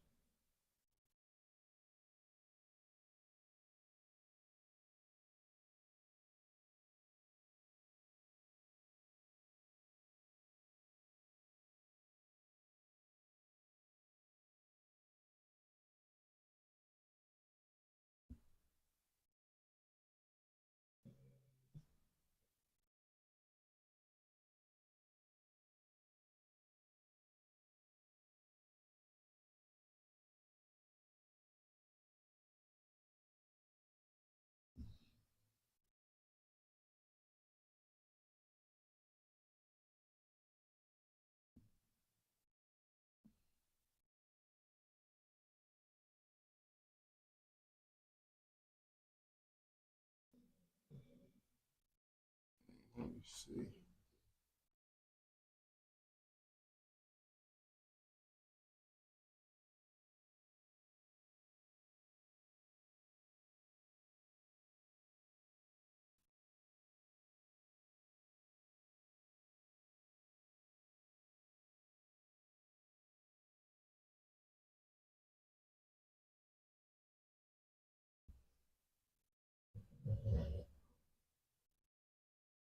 Let me see.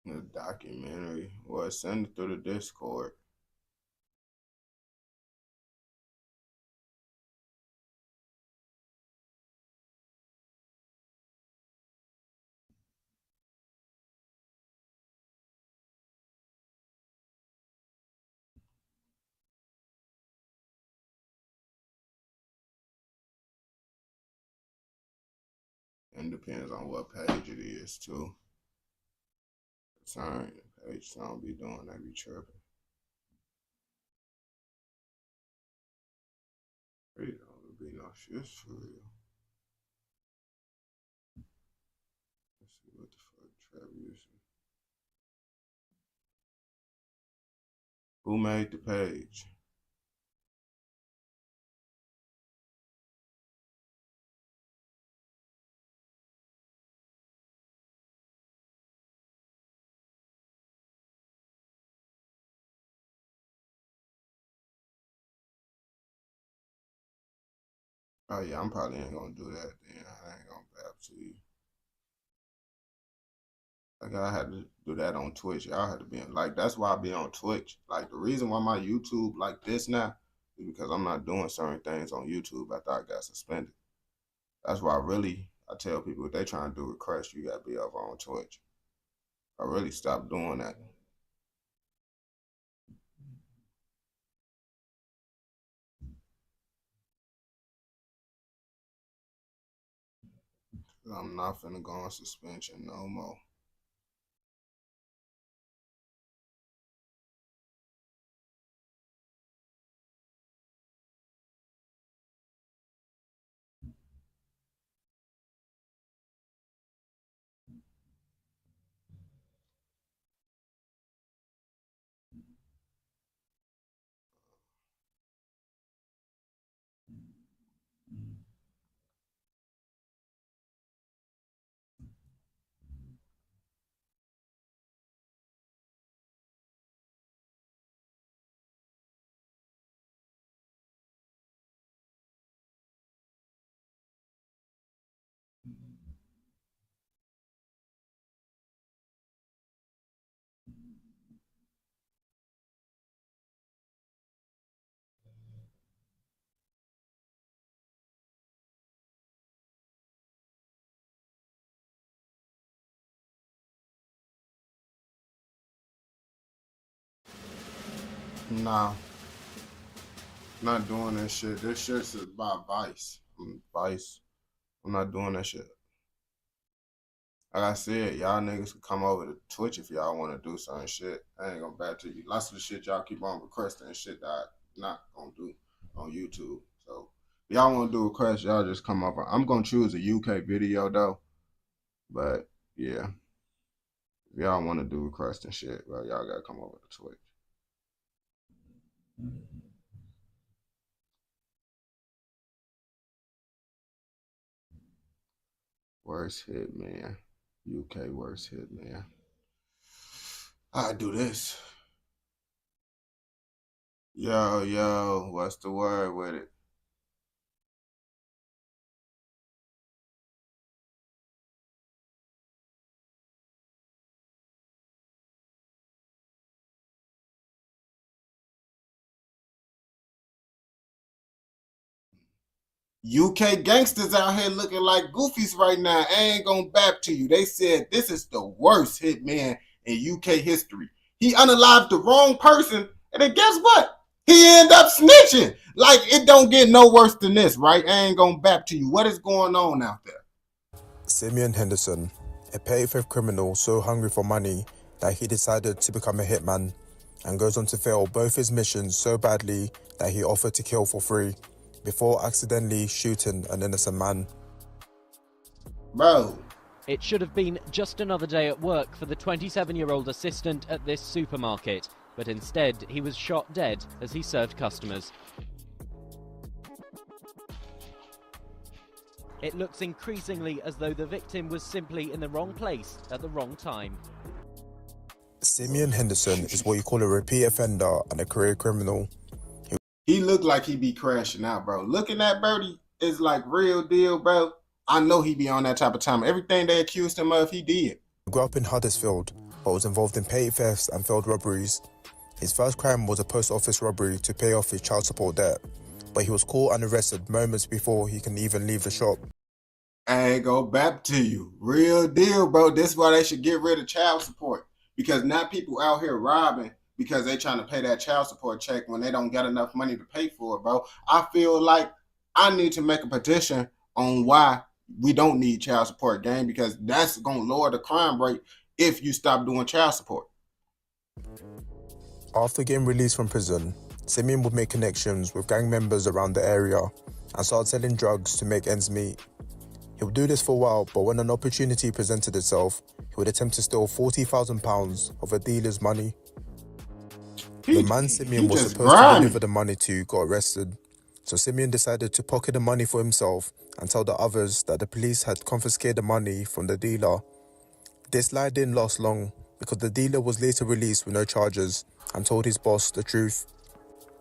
The documentary. Well, send it through the Discord. And depends on what page it is too. Sorry, the page don't be doing, they be tripping. There don't be no shit for real. Let's see what the fuck Travis. Who made the page? Oh yeah, I'm probably ain't gonna do that then. I ain't gonna bap to you. Like I had to do that on Twitch. Y'all had to be like that's why I be on Twitch. Like the reason why my YouTube like this now is because I'm not doing certain things on YouTube after I got suspended. That's why I tell people if they trying to do requests, you gotta be over on Twitch. I really stopped doing that. I'm not finna go on suspension no more. Nah, not doing that shit. This shit's about vice. Vice. I'm not doing that shit. Like I said, y'all niggas can come over to Twitch if y'all want to do some shit. I ain't gonna back to you. Lots of the shit y'all keep on requesting and shit that I'm not gonna do on YouTube. So if y'all want to do requests, y'all just come over. I'm gonna choose a UK video though. But yeah, if y'all want to do requests and shit, well, y'all gotta come over to Twitch. Worst hit, man. UK worst hit, man. I do this. Yo, what's the word with it? UK gangsters out here looking like goofies right now. I ain't gonna bap to you. They said this is the worst hitman in UK history. He unalived the wrong person, and then guess what? He ended up snitching. Like, it don't get no worse than this, right? I ain't gonna bap to you. What is going on out there? Simeon Henderson, a petty theft criminal so hungry for money that he decided to become a hitman, and goes on to fail both his missions so badly that he offered to kill for free before accidentally shooting an innocent man. Bro. It should have been just another day at work for the 27-year-old assistant at this supermarket, but instead he was shot dead as he served customers. It looks increasingly as though the victim was simply in the wrong place at the wrong time. Simeon Henderson is what you call a repeat offender and a career criminal. He looked like he be crashing out, bro. Looking at Birdie is like real deal, bro. I know he be on that type of time. Everything they accused him of, he did. He grew up in Huddersfield, but was involved in petty thefts and failed robberies. His first crime was a post office robbery to pay off his child support debt, but he was caught and arrested moments before he can even leave the shop. I ain't go back to you. Real deal, bro. This is why they should get rid of child support. Because now people out here robbing because they trying to pay that child support check when they don't get enough money to pay for it, bro. I feel like I need to make a petition on why we don't need child support, gang, because that's going to lower the crime rate if you stop doing child support. After getting released from prison, Simeon would make connections with gang members around the area and start selling drugs to make ends meet. He would do this for a while, but when an opportunity presented itself, he would attempt to steal £40,000 of a dealer's money. The man Simeon was supposed to deliver the money to got arrested, so Simeon decided to pocket the money for himself and tell the others that the police had confiscated the money from the dealer. This lie didn't last long because the dealer was later released with no charges and told his boss the truth.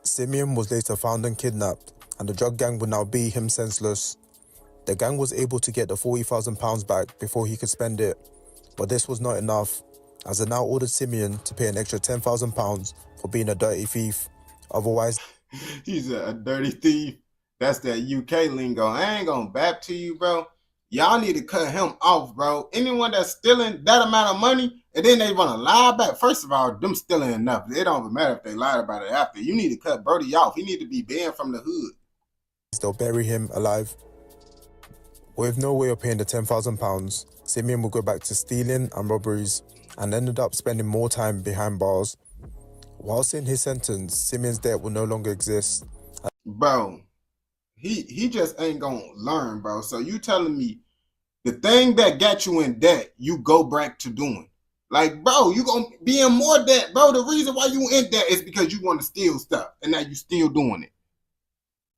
Simeon was later found and kidnapped, and the drug gang would now beat him senseless. The gang was able to get the £40,000 back before he could spend it, but this was not enough, as they now ordered Simeon to pay an extra £10,000 for being a dirty thief. Otherwise, he's a dirty thief. That's that UK lingo. I ain't gonna bap to you, bro. Y'all need to cut him off, bro. Anyone that's stealing that amount of money and then they want to lie back, first of all, them stealing enough. It don't even matter if they lied about it after. You need to cut Birdie off. He need to be banned from the hood. they'll bury him alive. With no way of paying the £10,000, Simeon would go back to stealing and robberies and ended up spending more time behind bars. Whilst in his sentence, Simeon's debt will no longer exist. Bro, he just ain't gonna learn, bro. So you telling me the thing that got you in debt, you go back to doing. Like, bro, you gonna be in more debt, bro. The reason why you in debt is because you want to steal stuff, and now you still doing it.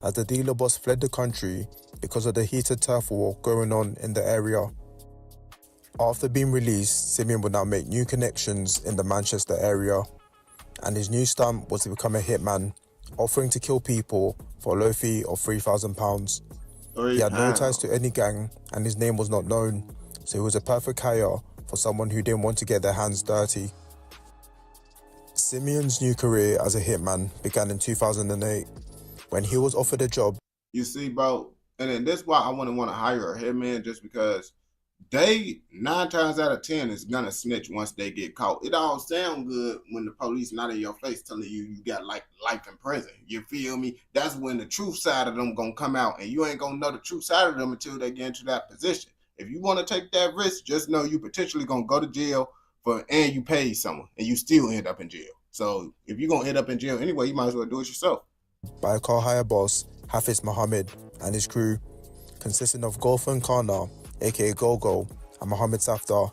As the dealer boss fled the country because of the heated turf war going on in the area. After being released, Simeon would now make new connections in the Manchester area, and his new stunt was to become a hitman, offering to kill people for a low fee of £3,000. He had no ties to any gang, and his name was not known, so he was a perfect hire for someone who didn't want to get their hands dirty. Simeon's new career as a hitman began in 2008, when he was offered a job. You see, bro, and then that's why I wouldn't want to hire a hitman, just because they 9 times out of 10 is gonna snitch once they get caught. It all sound good when the police not in your face telling you got like life in prison. You feel me? That's when the truth side of them gonna come out, and you ain't gonna know the truth side of them until they get into that position. If you want to take that risk, just know you potentially gonna go to jail and you paid someone, and you still end up in jail. So if you're gonna end up in jail anyway, you might as well do it yourself. By a car hire boss, Hafiz Mohammed, and his crew, consisting of Golfan Kana, aka Gogo, and Mohammed Safdar,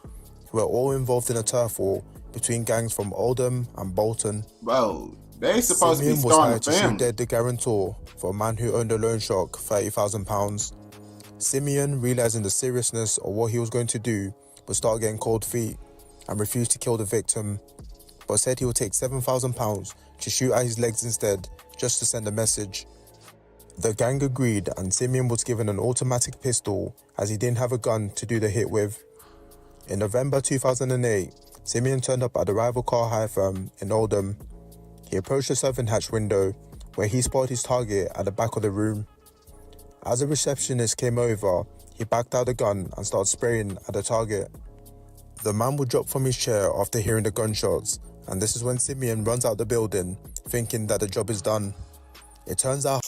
who were all involved in a turf war between gangs from Oldham and Bolton. Bro, they supposed Simeon to be was starting a hired to shoot family. dead the guarantor for a man who owned a loan shark £30,000. Simeon, realizing the seriousness of what he was going to do, would start getting cold feet and refused to kill the victim, but said he would take £7,000 to shoot at his legs instead, just to send a message. The gang agreed, and Simeon was given an automatic pistol as he didn't have a gun to do the hit with. In November 2008, Simeon turned up at a rival car hire firm in Oldham. He approached the serving hatch window, where he spotted his target at the back of the room. As a receptionist came over, he backed out the gun and started spraying at the target. The man would drop from his chair after hearing the gunshots, and this is when Simeon runs out the building, thinking that the job is done. It turns out,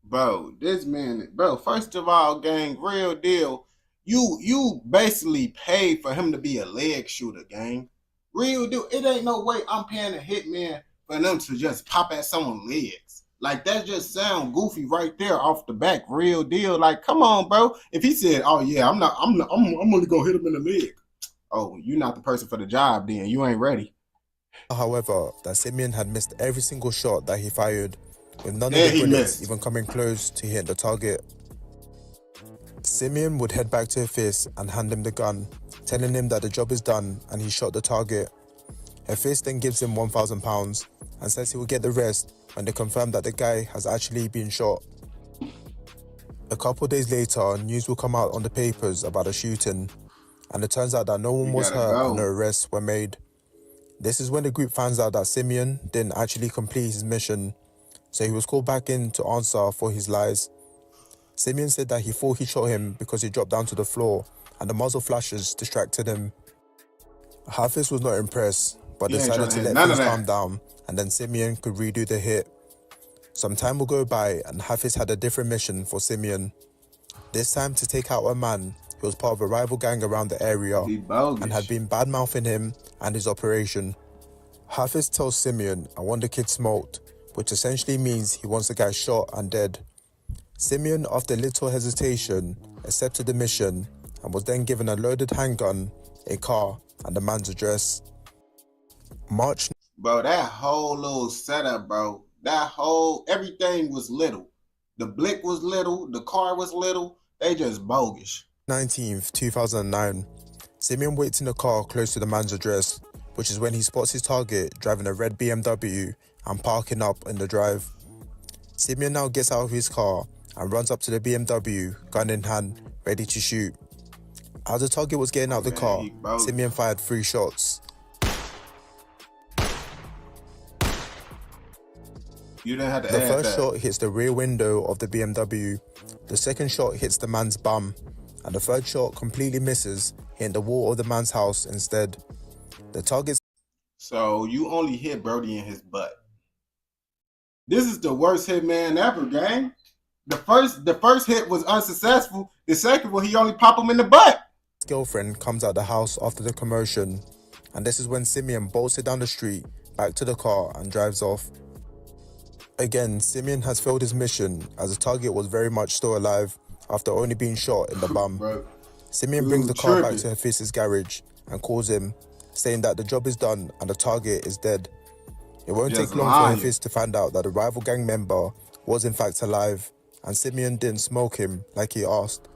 Bro, this man, bro, first of all, gang, real deal. You basically paid for him to be a leg shooter, gang. Real deal. It ain't no way I'm paying a hitman for them to just pop at someone's legs. Like, that just sound goofy right there off the back. Real deal. Like, come on, bro. If he said, "Oh yeah, I'm only gonna hit him in the leg," oh, you're not the person for the job. Then you ain't ready. however, that Simeon had missed every single shot that he fired, with none Yeah, of the he bullets missed. even coming close to hit the target. Simeon would head back to Hafiz and hand him the gun, telling him that the job is done and he shot the target. Hafiz then gives him £1,000 and says he will get the rest when they confirm that the guy has actually been shot. A couple days later, news will come out on the papers about a shooting, and it turns out that no one You was gotta hurt go. and no arrests were made. This is when the group finds out that Simeon didn't actually complete his mission, so he was called back in to answer for his lies. Simeon said that he thought he shot him because he dropped down to the floor and the muzzle flashes distracted him. Hafiz was not impressed, but He ain't decided tryna to hit let none of things that. calm down, and then Simeon could redo the hit. Some time will go by and Hafiz had a different mission for Simeon, this time to take out a man who was part of a rival gang around the area Be bogus. and had been bad-mouthing him and his operation. Hafiz tells Simeon, "I want the kid smoked," which essentially means he wants the guy shot and dead. Simeon, after little hesitation, accepted the mission and was then given a loaded handgun, a car, and the man's address. March Bro, that whole little setup, bro, everything was little. The blick was little, the car was little, they just bogus. 19th, 2009, Simeon waits in a car close to the man's address, which is when he spots his target driving a red BMW and parking up in the drive. Simeon now gets out of his car and runs up to the BMW, gun in hand, ready to shoot. As the target was getting out the Man, car, he bogus. Simeon fired 3 shots. You didn't have to The add first that. shot hits the rear window of the BMW, the second shot hits the man's bum, and the third shot completely misses, hitting the wall of the man's house instead. The target So you only hit Brody in his butt. This is the worst hitman ever, gang. The first hit was unsuccessful. The second one, he only popped him in the butt. girlfriend comes out the house after the commotion, and this is when Simeon bolts it down the street, back to the car, and drives off. Again, Simeon has failed his mission, as the target was very much still alive after only being shot in the bum. Bro, Simeon Dude, brings the car back tripping. to Hafiz's garage and calls him, saying that the job is done and the target is dead. It won't Just take long lying. for Hafiz to find out that the rival gang member was in fact alive, and Simeon didn't smoke him like he asked.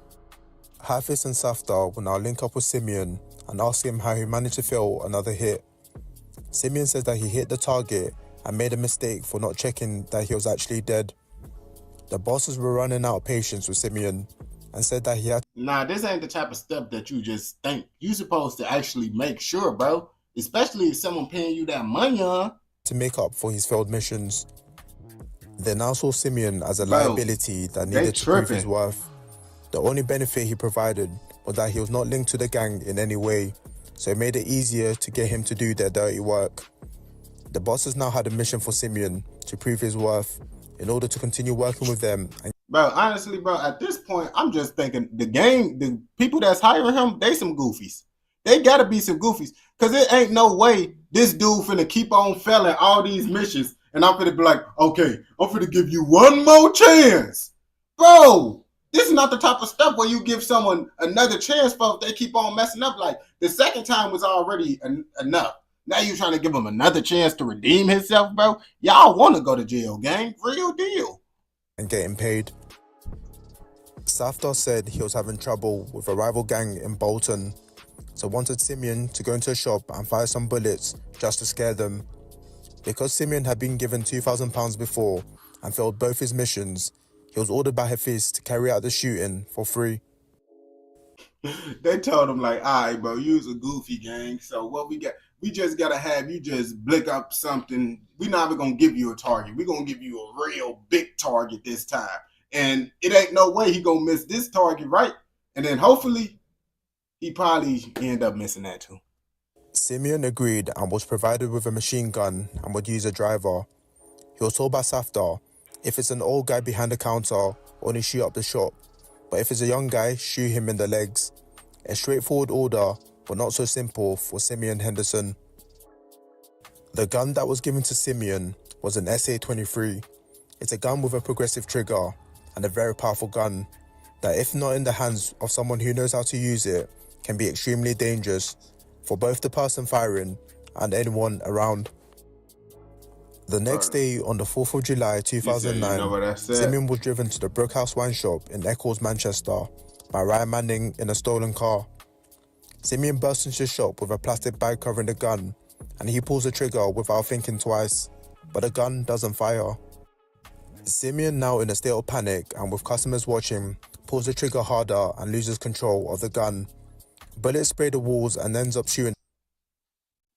Hafiz and Safdar will now link up with Simeon and ask him how he managed to fail another hit. Simeon says that he hit the target and made a mistake for not checking that he was actually dead. The bosses were running out of patience with Simeon and said that he had nah, this ain't the type of stuff that you just think. You supposed to actually make sure, bro. Especially if someone paying you that money on. to make up for his failed missions. They now saw Simeon as a Bro, liability that they needed to prove his tripping. worth. The only benefit he provided was that he was not linked to the gang in any way, so it made it easier to get him to do their dirty work. The bosses now had a mission for Simeon to prove his worth in order to continue working with them. Bro, honestly, bro, at this point, I'm just thinking the people that's hiring him, they some goofies. They gotta be some goofies. Cause it ain't no way this dude finna keep on failing all these missions and I'm finna be like, okay, I'm finna give you one more chance. Bro, this is not the type of stuff where you give someone another chance for if they keep on messing up. Like, the second time was already enough. Now you trying to give him another chance to redeem himself, bro? Y'all want to go to jail, gang. Real deal. And getting paid. Safdar said he was having trouble with a rival gang in Bolton, so wanted Simeon to go into a shop and fire some bullets just to scare them. Because Simeon had been given £2,000 before and failed both his missions, he was ordered by Hafiz to carry out the shooting for free. They told him like, all right, bro, you's a goofy gang. So what we got, we just got to have you just blick up something. We're not even going to give you a target. We're going to give you a real big target this time. And it ain't no way he going to miss this target, right? And then hopefully he probably end up missing that too. Simeon agreed and was provided with a machine gun and would use a driver. He was told by Safdar, if it's an old guy behind the counter, only shoot up the shop. But if it's a young guy, shoot him in the legs. A straightforward order, but not so simple for Simeon Henderson. The gun that was given to Simeon was an SA-23. It's a gun with a progressive trigger and a very powerful gun that, if not in the hands of someone who knows how to use it, can be extremely dangerous for both the person firing and anyone around. The next day, on the 4th of July 2009, Simeon was driven to the Brookhouse wine shop in Eccles, Manchester, by Ryan Manning in a stolen car. Simeon bursts into the shop with a plastic bag covering the gun, and he pulls the trigger without thinking twice, but the gun doesn't fire. Simeon, now in a state of panic and with customers watching, pulls the trigger harder and loses control of the gun. Bullets spray the walls and ends up shooting.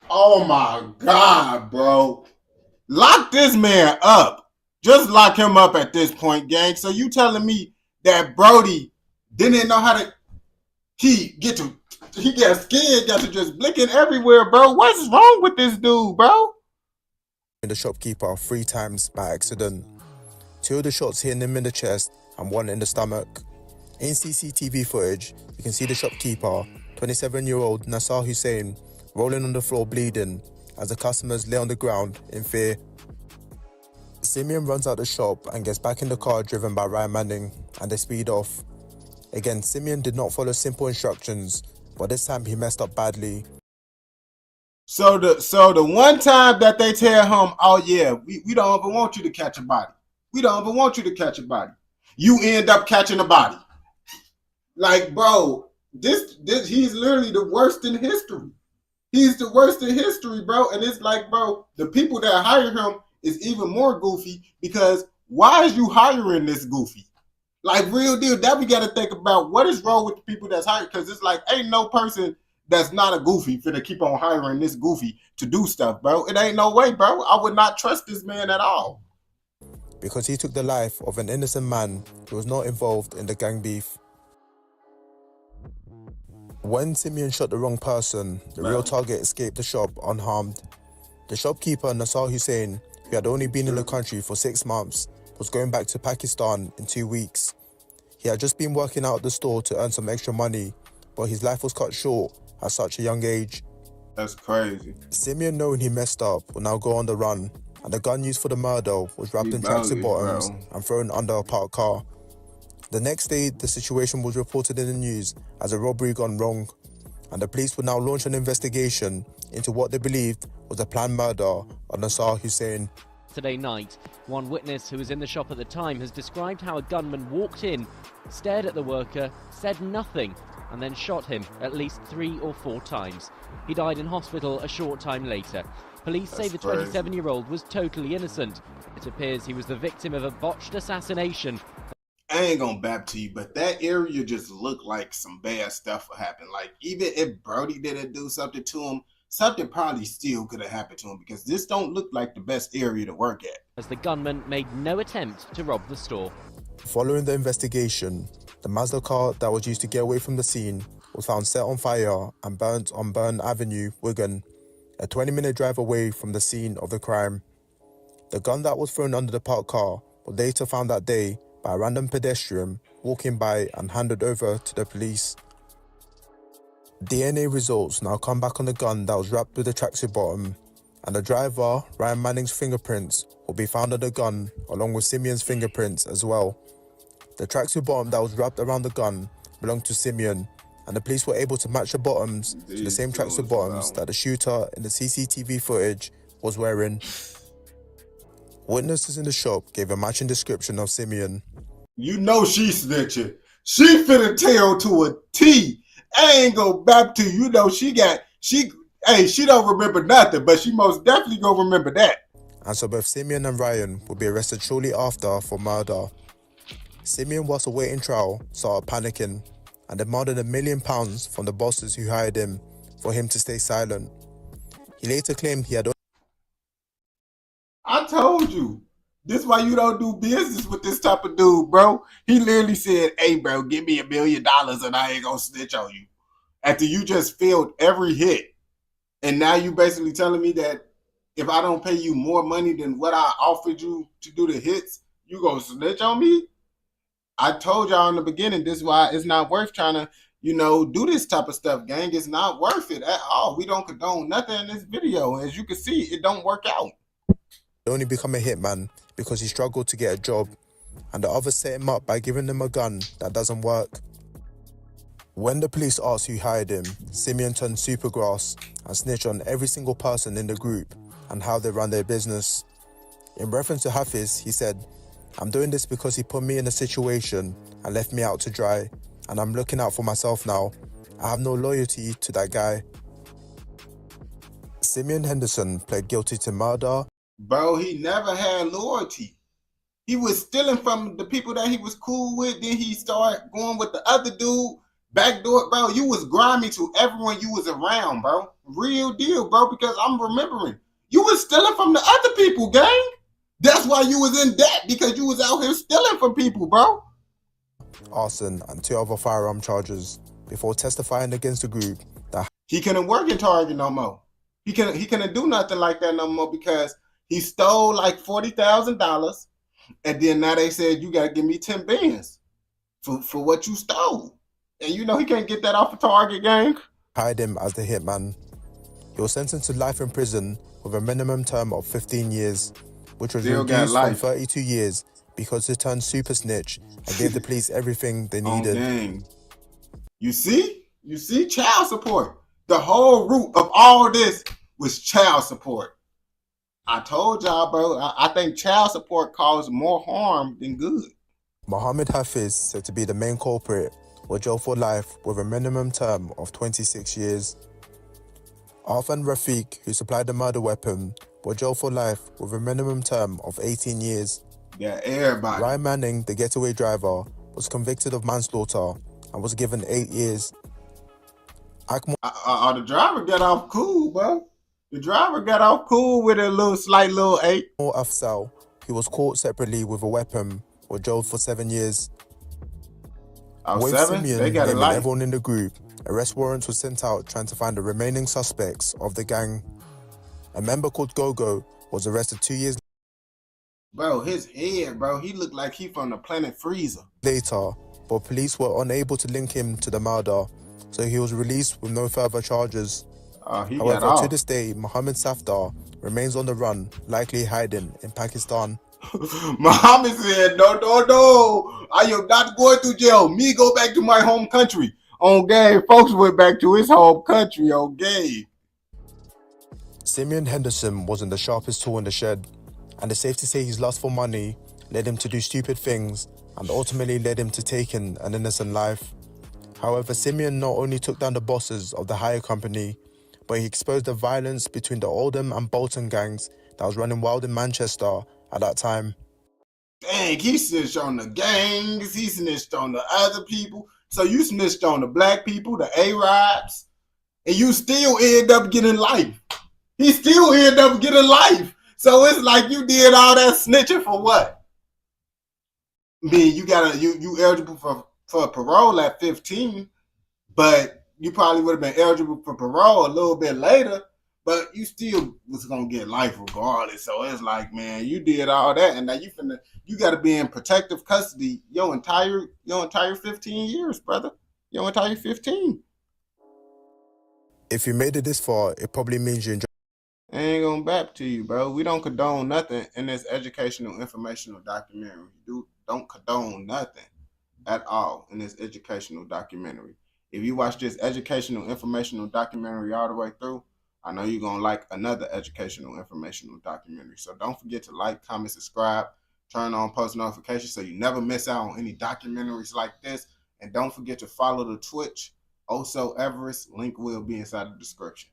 Oh my God, bro. Lock this man up. Just lock him up at this point, gang. So you telling me that Brody didn't know how to he got scared, got to just blinking everywhere, bro. What's wrong with this dude, bro? The shopkeeper 3 times by accident. 2 of the shots hitting him in the chest and 1 in the stomach. In CCTV footage, you can see the shopkeeper, 27-year-old Nasser Hussein, rolling on the floor bleeding as the customers lay on the ground in fear. Simeon runs out the shop and gets back in the car driven by Ryan Manning, and they speed off. Again, Simeon did not follow simple instructions, but this time he messed up badly. So the one time that they tell him, oh yeah, we don't even want you to catch a body. We don't even want you to catch a body. You end up catching a body. Like, bro, this he's literally the worst in history. He's the worst in history, bro. And it's like, bro, the people that hire him is even more goofy, because why is you hiring this goofy? Like, real deal, that we got to think about what is wrong with the people that's hired, because it's like, ain't no person that's not a goofy finna keep on hiring this goofy to do stuff, bro. It ain't no way, bro. I would not trust this man at all. Because he took the life of an innocent man who was not involved in the gang beef. When Simeon shot the wrong person, the real target escaped the shop unharmed. The shopkeeper, Nasser Hussein, who had only been in the country for 6 months, was going back to Pakistan in 2 weeks. He had just been working out at the store to earn some extra money, but his life was cut short at such a young age. That's crazy. Simeon, knowing he messed up, will now go on the run, and the gun used for the murder was wrapped in tracksuit bottoms and thrown under a parked car. The next day, the situation was reported in the news as a robbery gone wrong, and the police would now launch an investigation into what they believed was a planned murder of Nasser Hussein. Today night, one witness who was in the shop at the time has described how a gunman walked in, stared at the worker, said nothing, and then shot him at least 3 or 4 times. He died in hospital a short time later. Police say the 27-year-old was totally innocent. It appears he was the victim of a botched assassination. I ain't gonna bap to you, but that area just looked like some bad stuff would happen. Like, even if Brody didn't do something to him, something probably still could have happened to him, because this don't look like the best area to work at. As the gunman made no attempt to rob the store. Following the investigation, the Mazda car that was used to get away from the scene was found set on fire and burnt on Burn Avenue, Wigan, a 20-minute drive away from the scene of the crime. The gun that was thrown under the parked car was later found that day by a random pedestrian walking by and handed over to the police. DNA results now come back on the gun that was wrapped with the tracksuit bottom, and the driver, Ryan Manning's fingerprints, will be found on the gun along with Simeon's fingerprints as well. The tracksuit bottom that was wrapped around the gun belonged to Simeon, and the police were able to match the bottoms to the same tracksuit bottoms that the shooter in the CCTV footage was wearing. Witnesses in the shop gave a matching description of Simeon. You know she snitching. She finna tell to a T. I ain't go back to you. You know she don't remember nothing, but she most definitely gonna remember that. And so both Simeon and Ryan will be arrested shortly after for murder. Simeon, whilst awaiting trial, started panicking and demanded £1 million from the bosses who hired him for him to stay silent. He later claimed he had... I told you. This why you don't do business with this type of dude, bro. He literally said, hey, bro, give me $1 million and I ain't gonna snitch on you. After you just failed every hit. And now you basically telling me that if I don't pay you more money than what I offered you to do the hits, you gonna snitch on me? I told y'all in the beginning, this is why it's not worth trying to, do this type of stuff, gang. It's not worth it at all. We don't condone nothing in this video. As you can see, it don't work out. Only become a hitman because he struggled to get a job, and the others set him up by giving him a gun that doesn't work. When the police asked who hired him, Simeon turned supergrass and snitched on every single person in the group and how they ran their business. In reference to Hafiz, he said, I'm doing this because he put me in a situation and left me out to dry, and I'm looking out for myself now. I have no loyalty to that guy. Simeon Henderson pled guilty to murder. Bro, he never had loyalty. He was stealing from the people that he was cool with. Then he started going with the other dude. Backdoor, bro, you was grimy to everyone you was around, bro. Real deal, bro, because I'm remembering. You was stealing from the other people, gang. That's why you was in debt, because you was out here stealing from people, bro. Arson and 2 other firearm charges before testifying against the group that he couldn't work in Target no more. He couldn't do nothing like that no more because he stole like $40,000, and then now they said you gotta give me 10 bands for what you stole, and he can't get that off of Target, gang. hired him as the hitman. He was sentenced to life in prison with a minimum term of 15 years, which was Still got reduced from life. 32 years because he turned super snitch and gave the police everything they needed. Gang. You see, child support. The whole root of all this was child support. I told y'all, bro, I think child support caused more harm than good. Mohammed Hafiz, said to be the main culprit, was jailed for life with a minimum term of 26 years. Arthur and Rafiq, who supplied the murder weapon, were jailed for life with a minimum term of 18 years. Yeah, everybody. Ryan Manning, the getaway driver, was convicted of manslaughter and was given 8 years. The driver got off cool, bro. The driver got off cool with a slight little 8. Afzal, who was caught separately with a weapon, was jailed for 7 years. With 7? Simeon They got a naming life. everyone in the group, arrest warrants were sent out trying to find the remaining suspects of the gang. A member called Gogo was arrested 2 years Bro, his head, bro, he looked like he from the planet Freezer. later, but police were unable to link him to the murder, so he was released with no further charges. He got However, off. to this day, Mohammed Safdar remains on the run, likely hiding in Pakistan. Muhammad said, no, I am not going to jail. Me go back to my home country. On game, folks went back to his home country on game. Simeon Henderson wasn't the sharpest tool in the shed, and it's safe to say his lust for money led him to do stupid things and ultimately led him to taking an innocent life. However, Simeon not only took down the bosses of the hire company, but he exposed the violence between the Oldham and Bolton gangs that was running wild in Manchester at that time. Dang, he snitched on the gangs, he snitched on the other people. So you snitched on the black people, the Arabs, and you still end up getting life. He still end up getting life. So it's like you did all that snitching for what? I mean, you eligible for parole at 15, but you probably would have been eligible for parole a little bit later, but you still was gonna get life regardless. So it's like, man, you did all that, and now you got to be in protective custody your entire 15 years, brother. Your entire 15. If you made it this far, it probably means you enjoy. I ain't gonna back to you, bro. We don't condone nothing in this educational informational documentary. Don't condone nothing at all in this educational documentary. If you watch this educational informational documentary all the way through, I know you're gonna like another educational informational documentary. So don't forget to like, comment, subscribe, turn on post notifications so you never miss out on any documentaries like this. And don't forget to follow the Twitch, osoavarice. Link will be inside the description.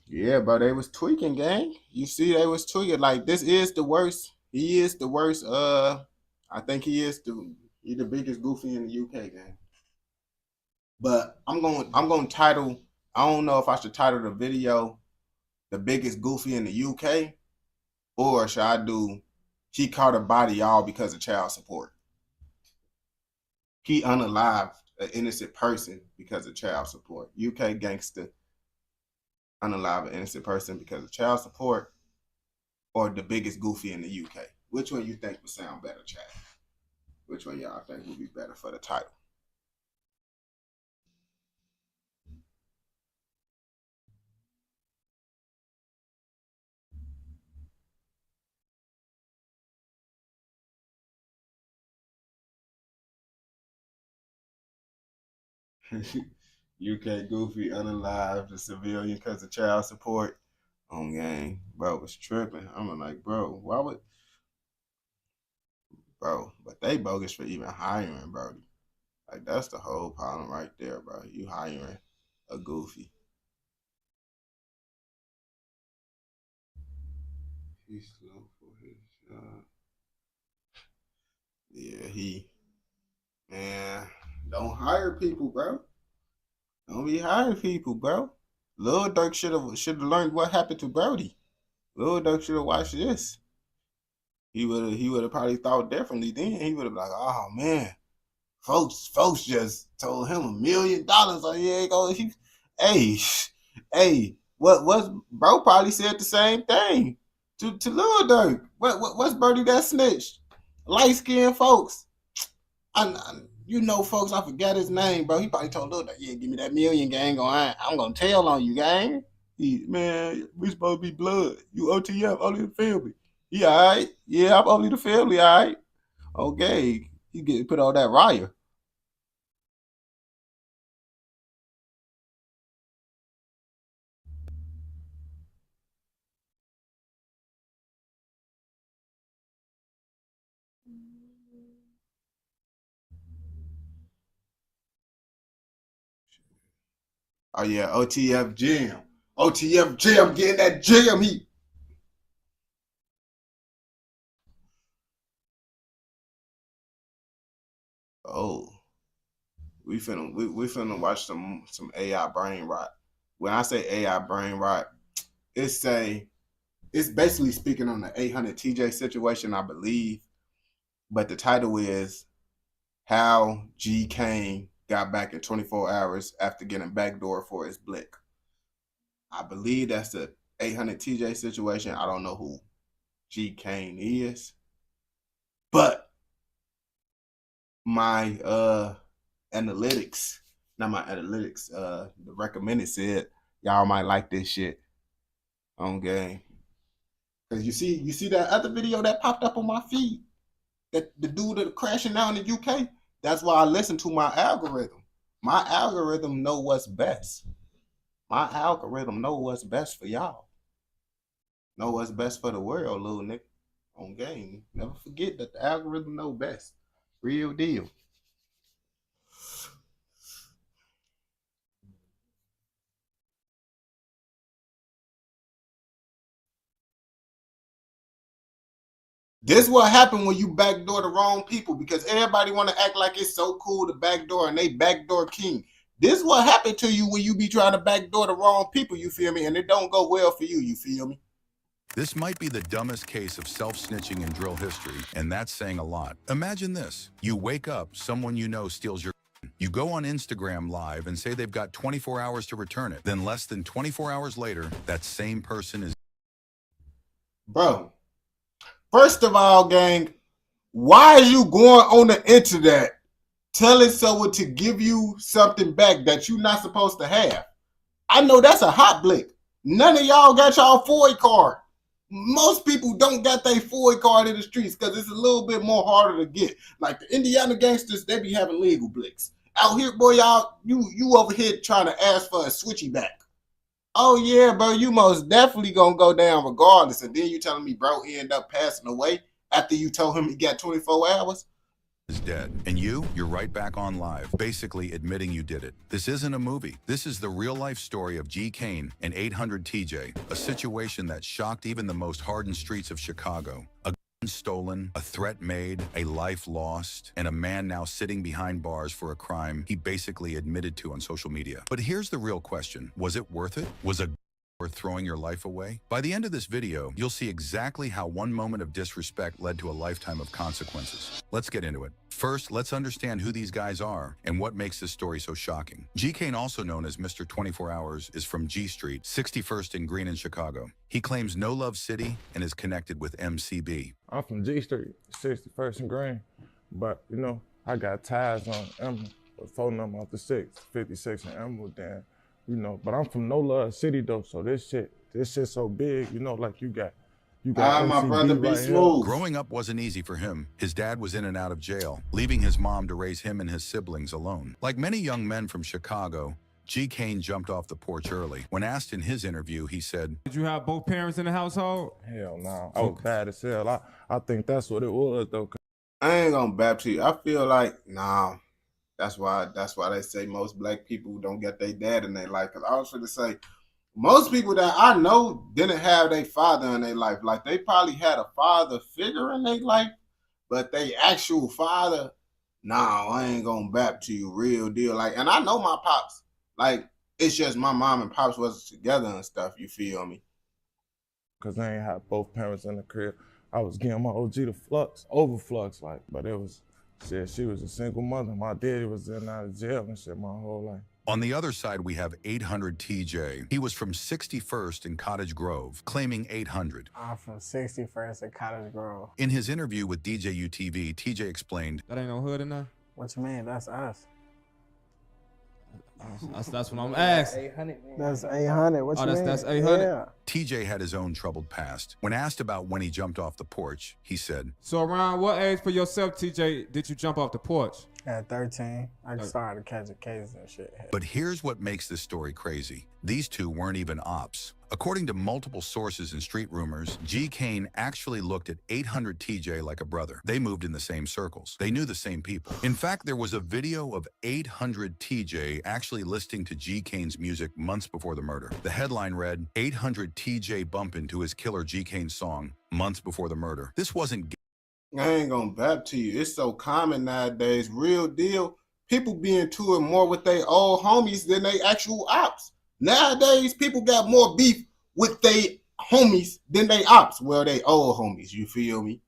Yeah, bro, they was tweaking, gang. You see, they was tweaking. Like, this is the worst. He is the worst. I think he's the biggest goofy in the UK, gang. But I'm going to title. I don't know if I should title the video "The Biggest Goofy in the UK" or should I do "He Caught a Body All Because of Child Support." He unalived an innocent person because of child support. UK gangster unalive an innocent person because of child support, or the biggest goofy in the UK. Which one you think would sound better, Chad? Which one y'all think would be better for the title? UK goofy unalive the civilian because of child support. On gang, bro, was tripping. I'm like, bro, why would, bro? But they bogus for even hiring, bro. Like, that's the whole problem right there, bro. You hiring a goofy. He's slow for his job. Yeah, man, don't hire people, bro. Don't be hiring people, bro. Lil Durk should have learned what happened to Brody. Lil Durk should have watched this. He would have probably thought differently then. He would have been like, oh man, folks just told him $1 million. So he ain't go. Hey, what's bro probably said the same thing to Lil Durk. What's Brody that snitched? Light skinned folks. Folks, I forgot his name, bro. He probably told Lil Durk, yeah, give me that $1 million, gang. I'm gonna tell on you, gang. Man, we supposed to be blood. You OTF, only the family. Yeah, all right. Yeah, I'm only the family, all right. Okay, you get put on that riot. Oh yeah, OTF Jam. OTF Jam getting that jam heat. Oh, we finna watch some AI brain rot. When I say AI brain rot, it's basically speaking on the 800 TJ situation, I believe. But the title is How G Kane Got Back in 24 Hours After Getting Backdoor for His Blick. I believe that's the 800 TJ situation. I don't know who G Kane is. But my analytics, the recommended said y'all might like this shit on game. Cause you see that other video that popped up on my feed, that the dude that crashing out in the UK. That's why I listen to my algorithm. My algorithm know what's best. My algorithm know what's best for y'all. Know what's best for the world, little nigga. On game. Never forget that the algorithm know best. Real deal. This what happened when you backdoor the wrong people, because everybody want to act like it's so cool to backdoor and they backdoor king. This what happened to you when you be trying to backdoor the wrong people, you feel me? And it don't go well for you, you feel me? This might be the dumbest case of self-snitching in drill history, and that's saying a lot. Imagine this. You wake up, someone you know steals your You go on Instagram Live and say they've got 24 hours to return it. Then less than 24 hours later, that same person is... Bro, first of all, gang, why are you going on the internet telling someone to give you something back that you're not supposed to have? I know that's a hot blick. None of y'all got y'all FOIA card. Most people don't got their FOIA card in the streets because it's a little bit more harder to get. Like the Indiana gangsters, they be having legal blicks. Out here, boy, y'all, you over here trying to ask for a switchy back. Oh yeah, bro, you most definitely gonna go down regardless. And then you telling me, bro, he ended up passing away after you told him he got 24 hours? dead. And you're right back on live, basically admitting you did it. This isn't a movie. This is the real-life story of G. Kane and 800 TJ, a situation that shocked even the most hardened streets of Chicago. A gun stolen, a threat made, a life lost, and a man now sitting behind bars for a crime he basically admitted to on social media. But here's the real question. Was it worth it? Was a worth throwing your life away? By the end of this video, you'll see exactly how one moment of disrespect led to a lifetime of consequences. Let's get into it. First, let's understand who these guys are and what makes this story so shocking. G. Kane, also known as Mr. 24 Hours, is from G Street, 61st and Green in Chicago. He claims no love city and is connected with MCB. I'm from G Street, 61st and Green, but you know, I got ties on Emerald, with phone number off the 56 and Emerald, then, you know, but I'm from No Love City though, so this shit so big, you know, like you got my MCB brother be right smooth. Growing up wasn't easy for him. His dad was in and out of jail, leaving his mom to raise him and his siblings alone. Like many young men from Chicago, G. Kane jumped off the porch early. When asked in his interview, he said, Did you have both parents in the household? Hell no, I was bad as hell. I think that's what it was though. I ain't gonna bap to you. I feel like, nah, that's why they say most black people don't get their dad in their life. Cause I was gonna say, most people that I know didn't have their father in their life. Like they probably had a father figure in their life, but they actual father, nah, I ain't gonna bap to you, real deal. Like, and I know my pops. Like, it's just my mom and pops wasn't together and stuff. You feel me? Cause I ain't had both parents in the crib. I was getting my OG the flux, over flux, like, but it was, shit, she was a single mother. My daddy was in and out of jail and shit my whole life. On the other side, we have 800 TJ. He was from 61st in Cottage Grove, claiming 800. I'm from 61st in Cottage Grove. In his interview with DJ UTV, TJ explained, That ain't no hood in there? What you mean? That's us. That's what I'm asking. That's 800. What you mean? That's 800? Yeah. TJ had his own troubled past. When asked about when he jumped off the porch, he said, So around what age for yourself, TJ, did you jump off the porch? At 13, I started catching cases and shit. but here's what makes this story crazy. These two weren't even ops. According to multiple sources and street rumors, G. Kane actually looked at 800 TJ like a brother. They moved in the same circles. They knew the same people. In fact, there was a video of 800 TJ actually listening to G. Kane's music months before the murder. The headline read, 800 TJ bump into his killer G. Kane song months before the murder. This wasn't I ain't gonna bap to you. It's so common nowadays, real deal. People be into it more with their old homies than they actual ops. Nowadays, people got more beef with they homies than they ops. Well, they old homies, you feel me?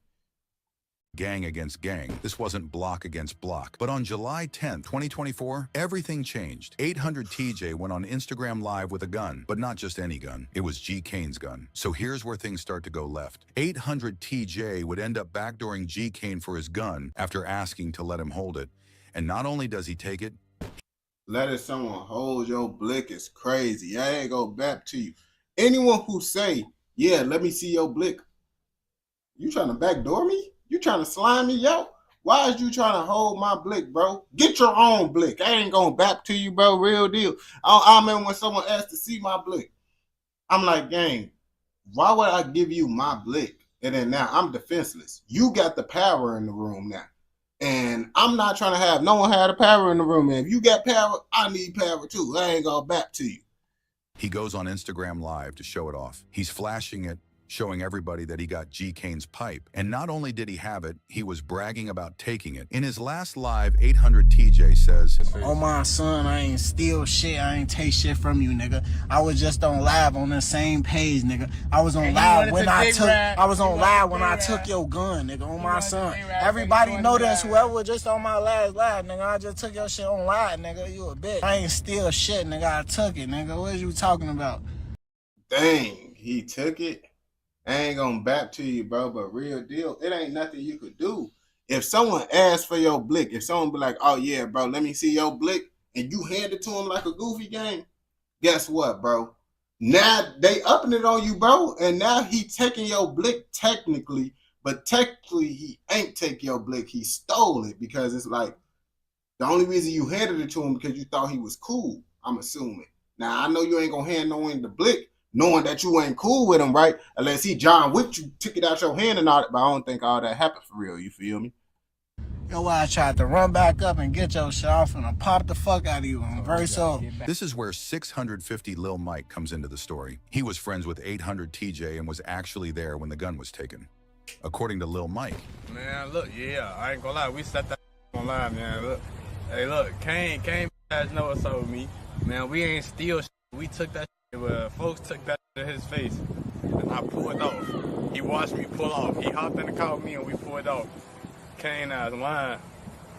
gang against gang. This wasn't block against block. But on July 10th, 2024, everything changed. 800 TJ went on Instagram Live with a gun, but not just any gun. It was G. Kane's gun. So here's where things start to go left. 800 TJ would end up backdooring G. Kane for his gun after asking to let him hold it. And not only does he take it, Letting someone hold your blick is crazy. I ain't gonna bap to you. Anyone who say, yeah, let me see your blick, you trying to backdoor me? You trying to slime me out? Why is you trying to hold my blick, bro? Get your own blick. I ain't gonna bap to you, bro. Real deal. I remember when someone asked to see my blick. I'm like, gang, why would I give you my blick? And then now I'm defenseless. You got the power in the room now. And I'm not trying to have no one have the power in the room. And if you got power, I need power too. I ain't gonna bap to you. he goes on Instagram Live to show it off. He's flashing it showing everybody that he got G. Kane's pipe. And not only did he have it, he was bragging about taking it. In his last live, 800 TJ says, "Oh my son, I ain't steal shit. I ain't take shit from you, nigga. I was just on live on the same page, nigga. I was on live when I took your gun, nigga. On my son. Everybody know this. Whoever was just on my last live, nigga. I just took your shit on live, nigga. You a bitch. I ain't steal shit, nigga. I took it, nigga. What are you talking about?" Dang, he took it. I ain't gonna back to you, bro, but real deal, it ain't nothing you could do. If someone asks for your blick, if someone be like, "Oh yeah, bro, let me see your blick," and you hand it to him like a goofy game, guess what, bro? Now they upping it on you, bro, and now he taking your blick technically, but technically he ain't take your blick. He stole it because it's like the only reason you handed it to him because you thought he was cool. I'm assuming. Now I know you ain't gonna hand no one the blick, knowing that you ain't cool with him, right? Unless he John Wick you, took it out your hand and all that. But I don't think all that happened for real. You feel me? Yo, I tried to run back up and get your shit off and I popped the fuck out of you. I'm very sorry. This is where 650 Lil Mike comes into the story. He was friends with 800 TJ and was actually there when the gun was taken. According to Lil Mike. Man, look, yeah, I ain't gonna lie. We set that online, man. Look, hey, look, Kane guys know what's up with me. Man, we ain't steal shit. We took that shit, but folks took that shit to his face. And I pulled off. He watched me pull off. He hopped in the car with me and we pulled off. Kane out of line.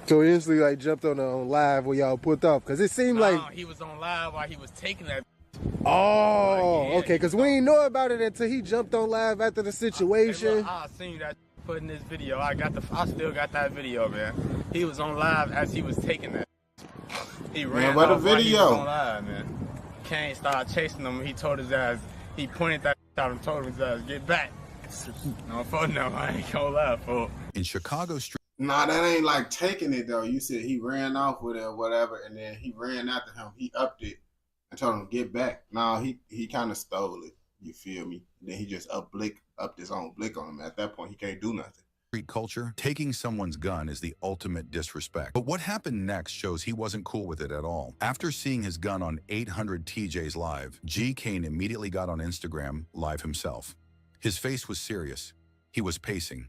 So he instantly like jumped on live where y'all put off, cause it seemed like he was on live while he was taking that. Oh, yeah, okay, cause we ain't know about it until he jumped on live after the situation. I seen that put in this video. I still got that video, man. He was on live as he was taking that. He ran what a off while he video. was on live, man. Kane started chasing him. He told his ass. He pointed that out and told his ass, "Get back." No, I ain't gonna lie, fool. In Chicago street. Nah, that ain't like taking it though. You said he ran off with it or whatever, and then he ran after him. He upped it and told him to get back. Nah, he kind of stole it. You feel me? Then he just upped his own blick on him. At that point, he can't do nothing. Street culture, taking someone's gun is the ultimate disrespect. But what happened next shows he wasn't cool with it at all. After seeing his gun on 800 TJ's live, G. Kane immediately got on Instagram live himself. His face was serious. He was pacing.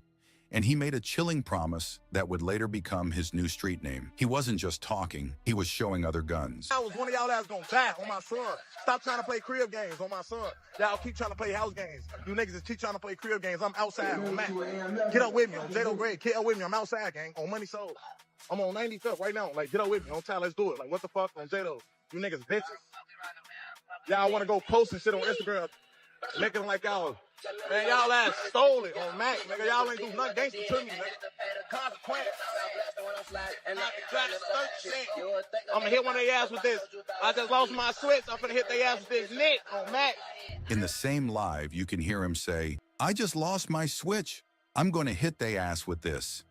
And he made a chilling promise that would later become his new street name. He wasn't just talking, he was showing other guns. I was one of y'all that's gonna die on my son. Stop trying to play crib games on my son. Y'all keep trying to play house games. You niggas just keep trying to play crib games. I'm outside on Mac. Get up with me on J.O. Greg. Get up with me. I'm outside, gang. On Money Soul. I'm on 95th right now. Like, get up with me. On time, let's do it. Like, what the fuck on J.O. You niggas bitches. Y'all wanna go post and shit on Instagram. Making like y'all. Man, y'all ass stole it on Mac, nigga. Y'all ain't do nothing gangster to me, nigga. Consequence. I'm gonna hit one of their ass with this. I just lost my switch. I'm gonna hit their ass with this Nick on Mac. In the same live, you can hear him say, "I just lost my switch. I'm gonna hit they ass with this."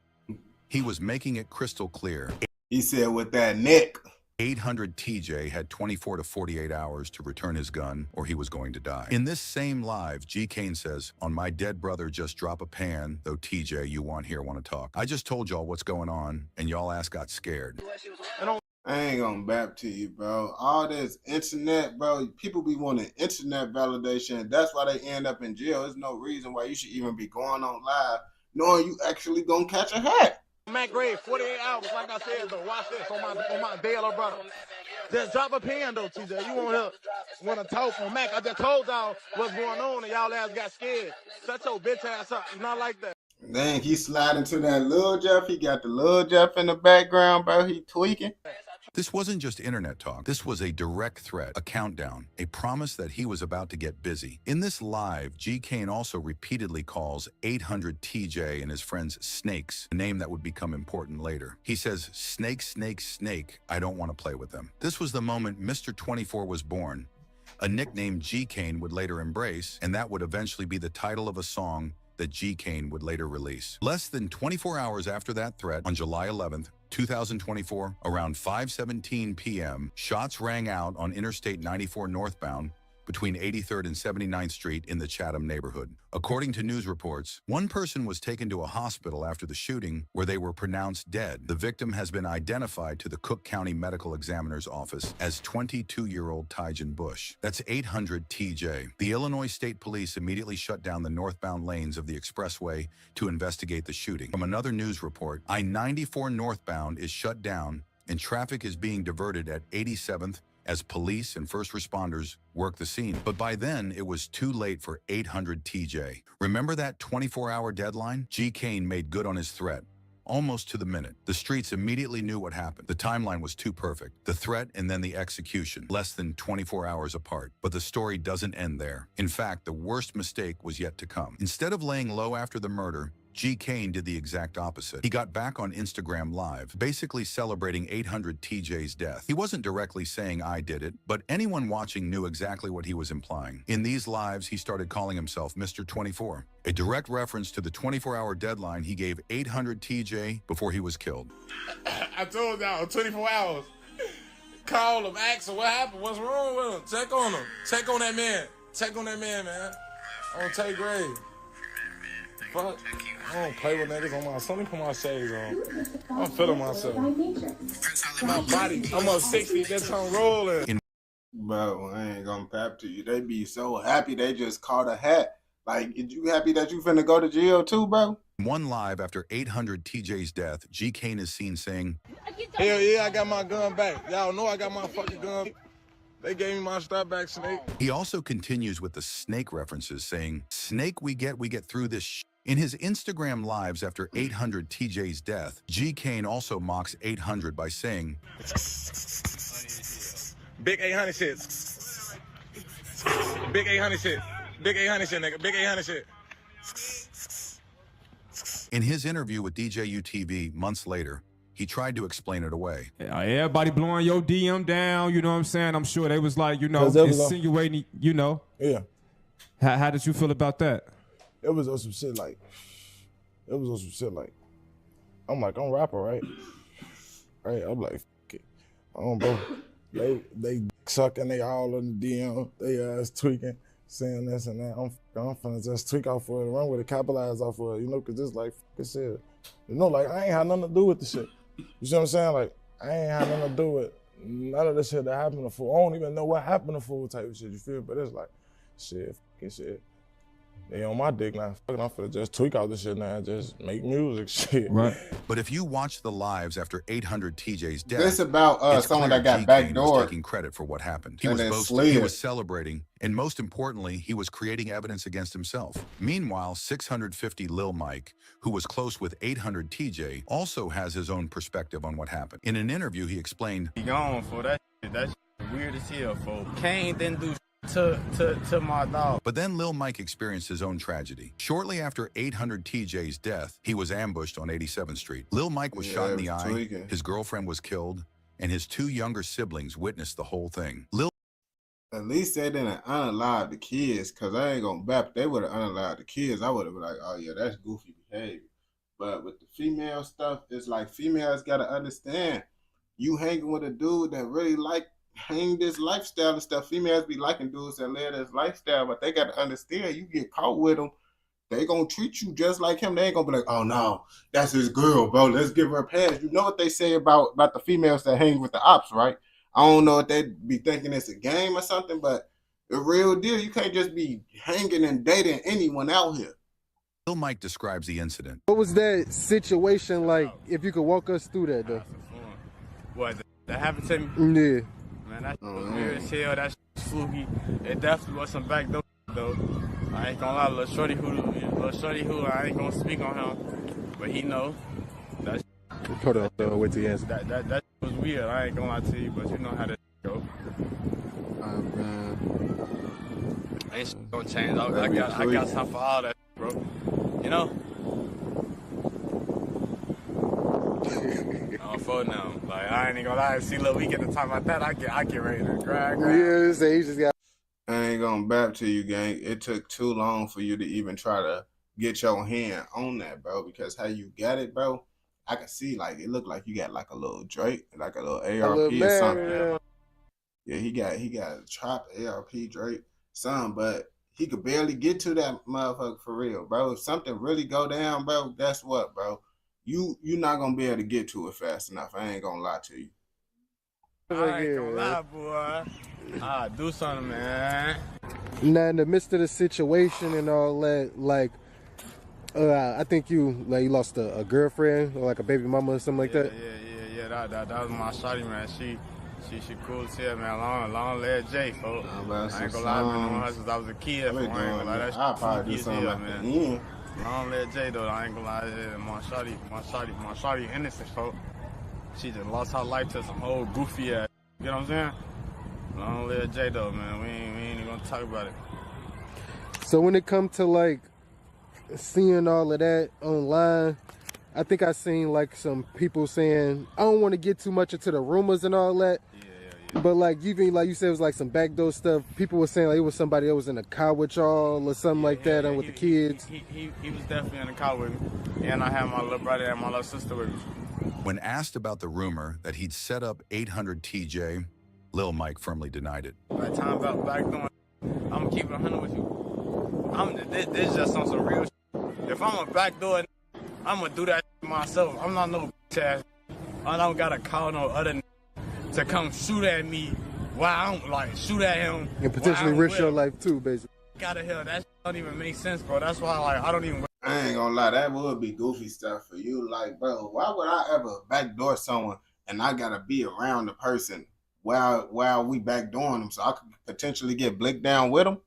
He was making it crystal clear. He said with that Nick. 800 TJ had 24 to 48 hours to return his gun or he was going to die. In this same live, G. Kane says, "On my dead brother, just drop a pan, though TJ, you want to talk. I just told y'all what's going on, and y'all ass got scared." I ain't gonna bap to you, bro. All this internet, bro, people be wanting internet validation. That's why they end up in jail. There's no reason why you should even be going on live knowing you actually gonna catch a hat. Mac Grave, 48 hours, like I said, though. Watch this on my Dale brother. Just drop a pen, though, TJ. You want to talk on Mac. I just told y'all what's going on, and y'all ass got scared. Shut your bitch ass up. It's not like that. Dang, he sliding to that Lil Jeff. He got the Lil Jeff in the background, bro. He tweaking. This wasn't just internet talk. This was a direct threat, a countdown, a promise that he was about to get busy. In this live, G. Kane also repeatedly calls 800 TJ and his friends snakes, a name that would become important later. He says, "Snake, snake, snake, I don't want to play with them." This was the moment Mr. 24 was born, a nickname G. Kane would later embrace, and that would eventually be the title of a song that G. Kane would later release. Less than 24 hours after that threat, on July 11th, 2024, around 5:17 p.m., shots rang out on Interstate 94 northbound between 83rd and 79th Street in the Chatham neighborhood. According to news reports, one person was taken to a hospital after the shooting where they were pronounced dead. The victim has been identified to the Cook County Medical Examiner's Office as 22-year-old Tyjan Bush. That's 800 TJ. The Illinois State Police immediately shut down the northbound lanes of the expressway to investigate the shooting. From another news report, I-94 northbound is shut down and traffic is being diverted at 87th as police and first responders work the scene. But by then, it was too late for 800 TJ. Remember that 24-hour deadline? G. Kane made good on his threat, almost to the minute. The streets immediately knew what happened. The timeline was too perfect. The threat and then the execution, less than 24 hours apart. But the story doesn't end there. In fact, the worst mistake was yet to come. Instead of laying low after the murder, G. Kane did the exact opposite. He got back on Instagram Live, basically celebrating 800 TJ's death. He wasn't directly saying I did it, but anyone watching knew exactly what he was implying. In these lives, he started calling himself Mr. 24, a direct reference to the 24-hour deadline he gave 800 TJ before he was killed. I told y'all, 24 hours. Call him, ask him what happened, what's wrong with him. Check on him. Check on that man. Check on that man, man. On Tay Grave. Fuck. I don't play with niggas on my. Let me put my shades on. I'm feeling myself. My body, I'm up 60, that's on rolling. Bro, I ain't gonna pap to you. They be so happy they just caught a hat. Like, is you happy that you finna go to jail too, bro? One live after 800 TJ's death, G. Kane is seen saying, Hell yeah, I got my gun back. Y'all know I got my fucking gun. They gave me my strap back, Snake. He also continues with the snake references, saying, Snake we get through this shit. In his Instagram lives after 800 TJ's death, G. Kane also mocks 800 by saying, Big 800 shit. Big 800 shit. Big 800 shit, nigga. Big 800 shit. In his interview with DJU-TV months later, he tried to explain it away. Everybody blowing your DM down, you know what I'm saying? I'm sure they was like, you know, insinuating, you know. Yeah. How did you feel about that? It was on some shit like, I'm like, I'm a rapper, right? Right, I'm like, fuck it. Bro, they sucking, they all in the DM, they ass tweaking, saying this and that. I'm finna just tweak off for it, run with it, capitalize off for it, you know, cause it's like, fucking shit. You know, like, I ain't had nothing to do with the shit. You see what I'm saying? Like, I ain't had nothing to do with none of the shit that happened to Fool. I don't even know what happened to Fool type of shit, you feel? But it's like, shit, fucking shit. They on my dick now. Fucking, I'm finna just tweak out this shit now and just make music, shit. Right. But if you watch the lives after 800 TJ's death, This about someone that got G. Kane was backdoored. taking credit for what happened. He And was then boasting, slid. he was celebrating, and most importantly, he was creating evidence against himself. Meanwhile, 650 Lil Mike, who was close with 800 TJ, also has his own perspective on what happened. In an interview, he explained, He gone for that shit. That shit weird as hell, folks. Kane didn't do to my dog. But then Lil Mike experienced his own tragedy. Shortly after 800 TJ's death, he was ambushed on 87th Street. Lil Mike was shot in the eye, tweaking. his girlfriend was killed, and his two younger siblings witnessed the whole thing. At least they didn't unalive the kids, because I ain't gonna bap. They would have unalived the kids. I would have been like, oh yeah, that's goofy behavior. But with the female stuff, it's like females gotta understand. You hanging with a dude that really hang this lifestyle and stuff. Females be liking dudes that live this lifestyle, but they gotta understand you get caught with them, they gonna treat you just like him. They ain't gonna be like, oh no, that's his girl, bro. Let's give her a pass. You know what they say about the females that hang with the ops, right? I don't know if they be thinking it's a game or something, but the real deal, you can't just be hanging and dating anyone out here. Lil Mike describes the incident. What was that situation like, if you could walk us through that, though? What, that happened to me? Yeah. Man, that shit was weird as hell. That shit was fluky. It definitely was some backdoor though. I ain't gonna lie, little shorty who, I ain't gonna speak on him, but he know. That Hold on, wait till you answer. that was weird. I ain't gonna lie to you, but you know how that go. Ain't shit gonna change. I got time for all that, bro. You know? For now, like I ain't even gonna lie. See, look, we get to talk about that. I get ready to cry. Yeah, say he just got. I ain't gonna bap to you, gang. It took too long for you to even try to get your hand on that, bro. Because how you got it, bro, I can see like it looked like you got like a little Drake, like a little ARP or something. Yeah, he got a trap ARP Drake. son, but he could barely get to that motherfucker for real, bro. If something really go down, bro, guess what, bro? You're not gonna be able to get to it fast enough. I ain't gonna lie to you. I ain't gonna lie, boy. Do something, man. Now, in the midst of the situation and all that, like, I think you lost a girlfriend or like a baby mama or something like that. Yeah. That was my shawty, man. She cool as hell, man. Long leg J, folks. I ain't gonna lie, I've been knowing her since I was a kid. I ain't gonna lie, I'll probably do something like man. Long leg J though, I ain't gonna lie. Yeah, my shawty innocent, folks. She just lost her life to some whole goofy ass. You know what I'm saying? Long leg J though, man. We ain't even gonna talk about it. So when it comes to like seeing all of that online, I think I seen like some people saying, I don't want to get too much into the rumors and all that. Yeah. But like even like you said, it was like some backdoor stuff. People were saying like it was somebody that was in a car with y'all or something like that, and with the kids. He was definitely in the car with me, and I had my little brother and my little sister with me. When asked about the rumor that he'd set up 800 TJ, Lil Mike firmly denied it. By the time about backdoor, I'm gonna keep it 100 with you. This just on some real shit. If I'm a backdoor, I'm gonna do that myself. I'm not no bitch ass. I don't gotta call no other to come shoot at me while I'm like shoot at him and potentially risk your life too, basically. Gotta hell, that don't even make sense, bro. That's why like I don't even. I ain't gonna lie, that would be goofy stuff for you. Like, bro, why would I ever backdoor someone and I gotta be around the person while we backdooring them so I could potentially get blicked down with them?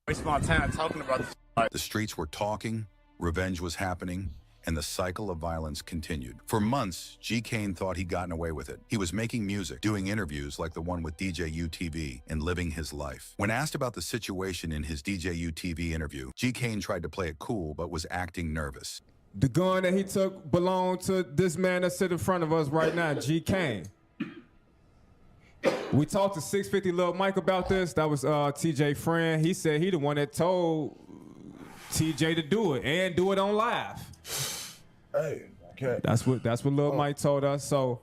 Waste my time talking about this. The streets were talking, revenge was happening, and the cycle of violence continued. For months, G. Kane thought he'd gotten away with it. He was making music, doing interviews like the one with DJ UTV, and living his life. When asked about the situation in his DJ UTV interview, G. Kane tried to play it cool, but was acting nervous. The gun that he took belonged to this man that's sitting in front of us right now, G. Kane. We talked to 650 Lil Mike about this. That was TJ friend. He said he the one that told TJ to do it and do it on live. Hey, okay. That's what Lil Mike told us. So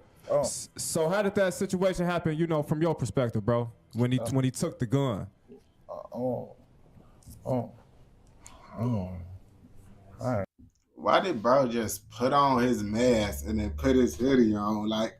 how did that situation happen, you know, from your perspective, bro? When he took the gun? Why did bro just put on his mask and then put his hoodie on? Like,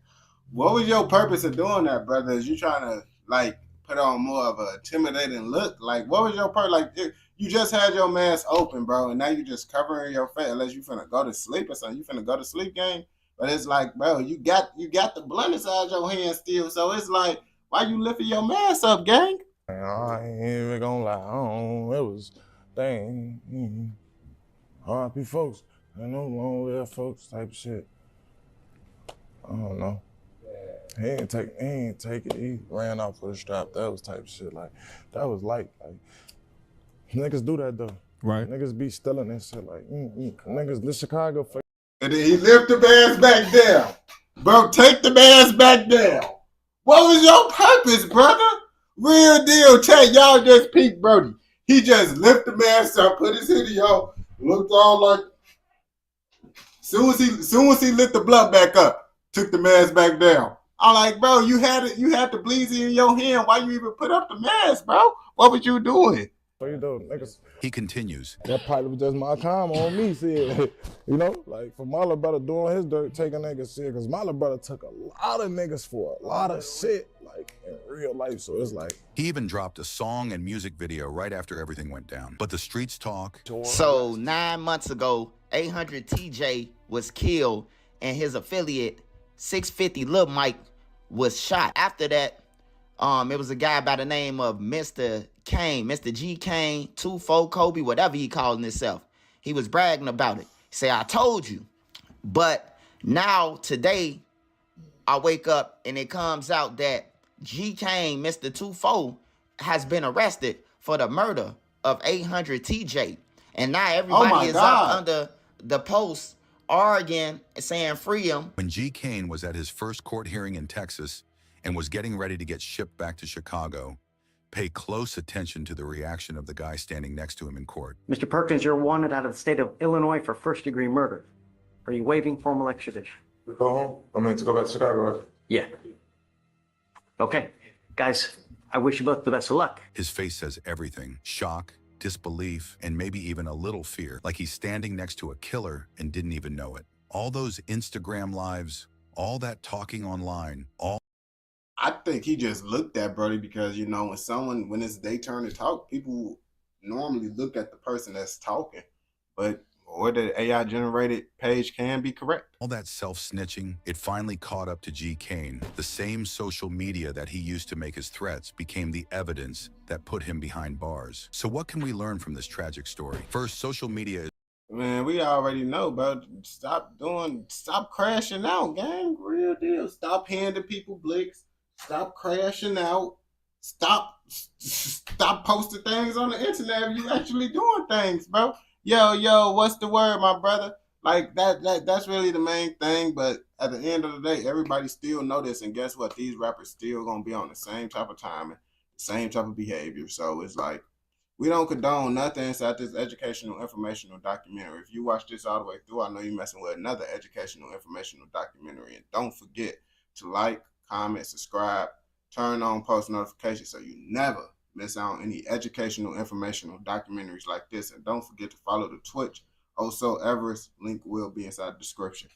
what was your purpose of doing that, brother? Is you trying to like put on more of a intimidating look? Like, what was your purpose? Like, you just had your mask open, bro, and now you just covering your face unless you finna go to sleep or something. You finna go to sleep, gang. But it's like, bro, you got the blunt inside your hand still. So it's like, why you lifting your mask up, gang? I ain't even gonna lie. It was dang. R.I.P. folks. I know long live folks type shit. I don't know. He ain't take it. He ran off with a strap. That was type shit. Like that was light. Like niggas do that though. Right. Niggas be stealing and shit. Like niggas, the Chicago. And then he lift the mask back down. Bro, take the mask back down. What was your purpose, brother? Real deal. Chat, y'all just peeked Brody. He just lift the mask up, put his hoodie on, looked all like. Soon as he lit the blunt back up, took the mask back down. I'm like, bro, you had the bleezy in your hand. Why you even put up the mask, bro? What was you doing? He continues. That probably was just my time on me, see. You know, like for my little brother doing his dirt, taking niggas shit, because my little brother took a lot of niggas for a lot of shit, like in real life. So it's like. He even dropped a song and music video right after everything went down. But the streets talk. So 9 months ago, 800 TJ was killed and his affiliate, 650 Lil Mike, was shot. After that, it was a guy by the name of Mr. Kane, Mr. G Kane, 24 Kobe, whatever he calling himself. He was bragging about it. He said, I told you. But now, today, I wake up and it comes out that G Kane, Mr. 24, has been arrested for the murder of 800 TJ. And now everybody is up under the post arguing, saying free him. When G Kane was at his first court hearing in Texas and was getting ready to get shipped back to Chicago, pay close attention to the reaction of the guy standing next to him in court. Mr. Perkins, you're wanted out of the state of Illinois for first-degree murder. Are you waiving formal extradition? Go home? I mean, to go back to Chicago. Yeah. Okay. Guys, I wish you both the best of luck. His face says everything. Shock, disbelief, and maybe even a little fear, like he's standing next to a killer and didn't even know it. All those Instagram lives, all that talking online, I think he just looked at Brody because, you know, when it's their turn to talk, people normally look at the person that's talking. But or the AI generated page can be correct. all that self-snitching, it finally caught up to G. Kane. The same social media that he used to make his threats became the evidence that put him behind bars. So what can we learn from this tragic story? First, social media is Man, we already know, bro. Stop crashing out, gang. Real deal. Stop handing people blicks. Stop crashing out. Stop posting things on the internet if you actually doing things, bro. Yo, what's the word, my brother? Like that's really the main thing. But at the end of the day, everybody still know this, and guess what? These rappers still gonna be on the same type of timing, the same type of behavior. So it's like we don't condone nothing inside this educational, informational documentary. If you watch this all the way through, I know you're messing with another educational, informational documentary. And don't forget to like, comment, subscribe, turn on post notifications so you never miss out on any educational, informational documentaries like this. And don't forget to follow the Twitch, osoavarice. Link will be inside the description.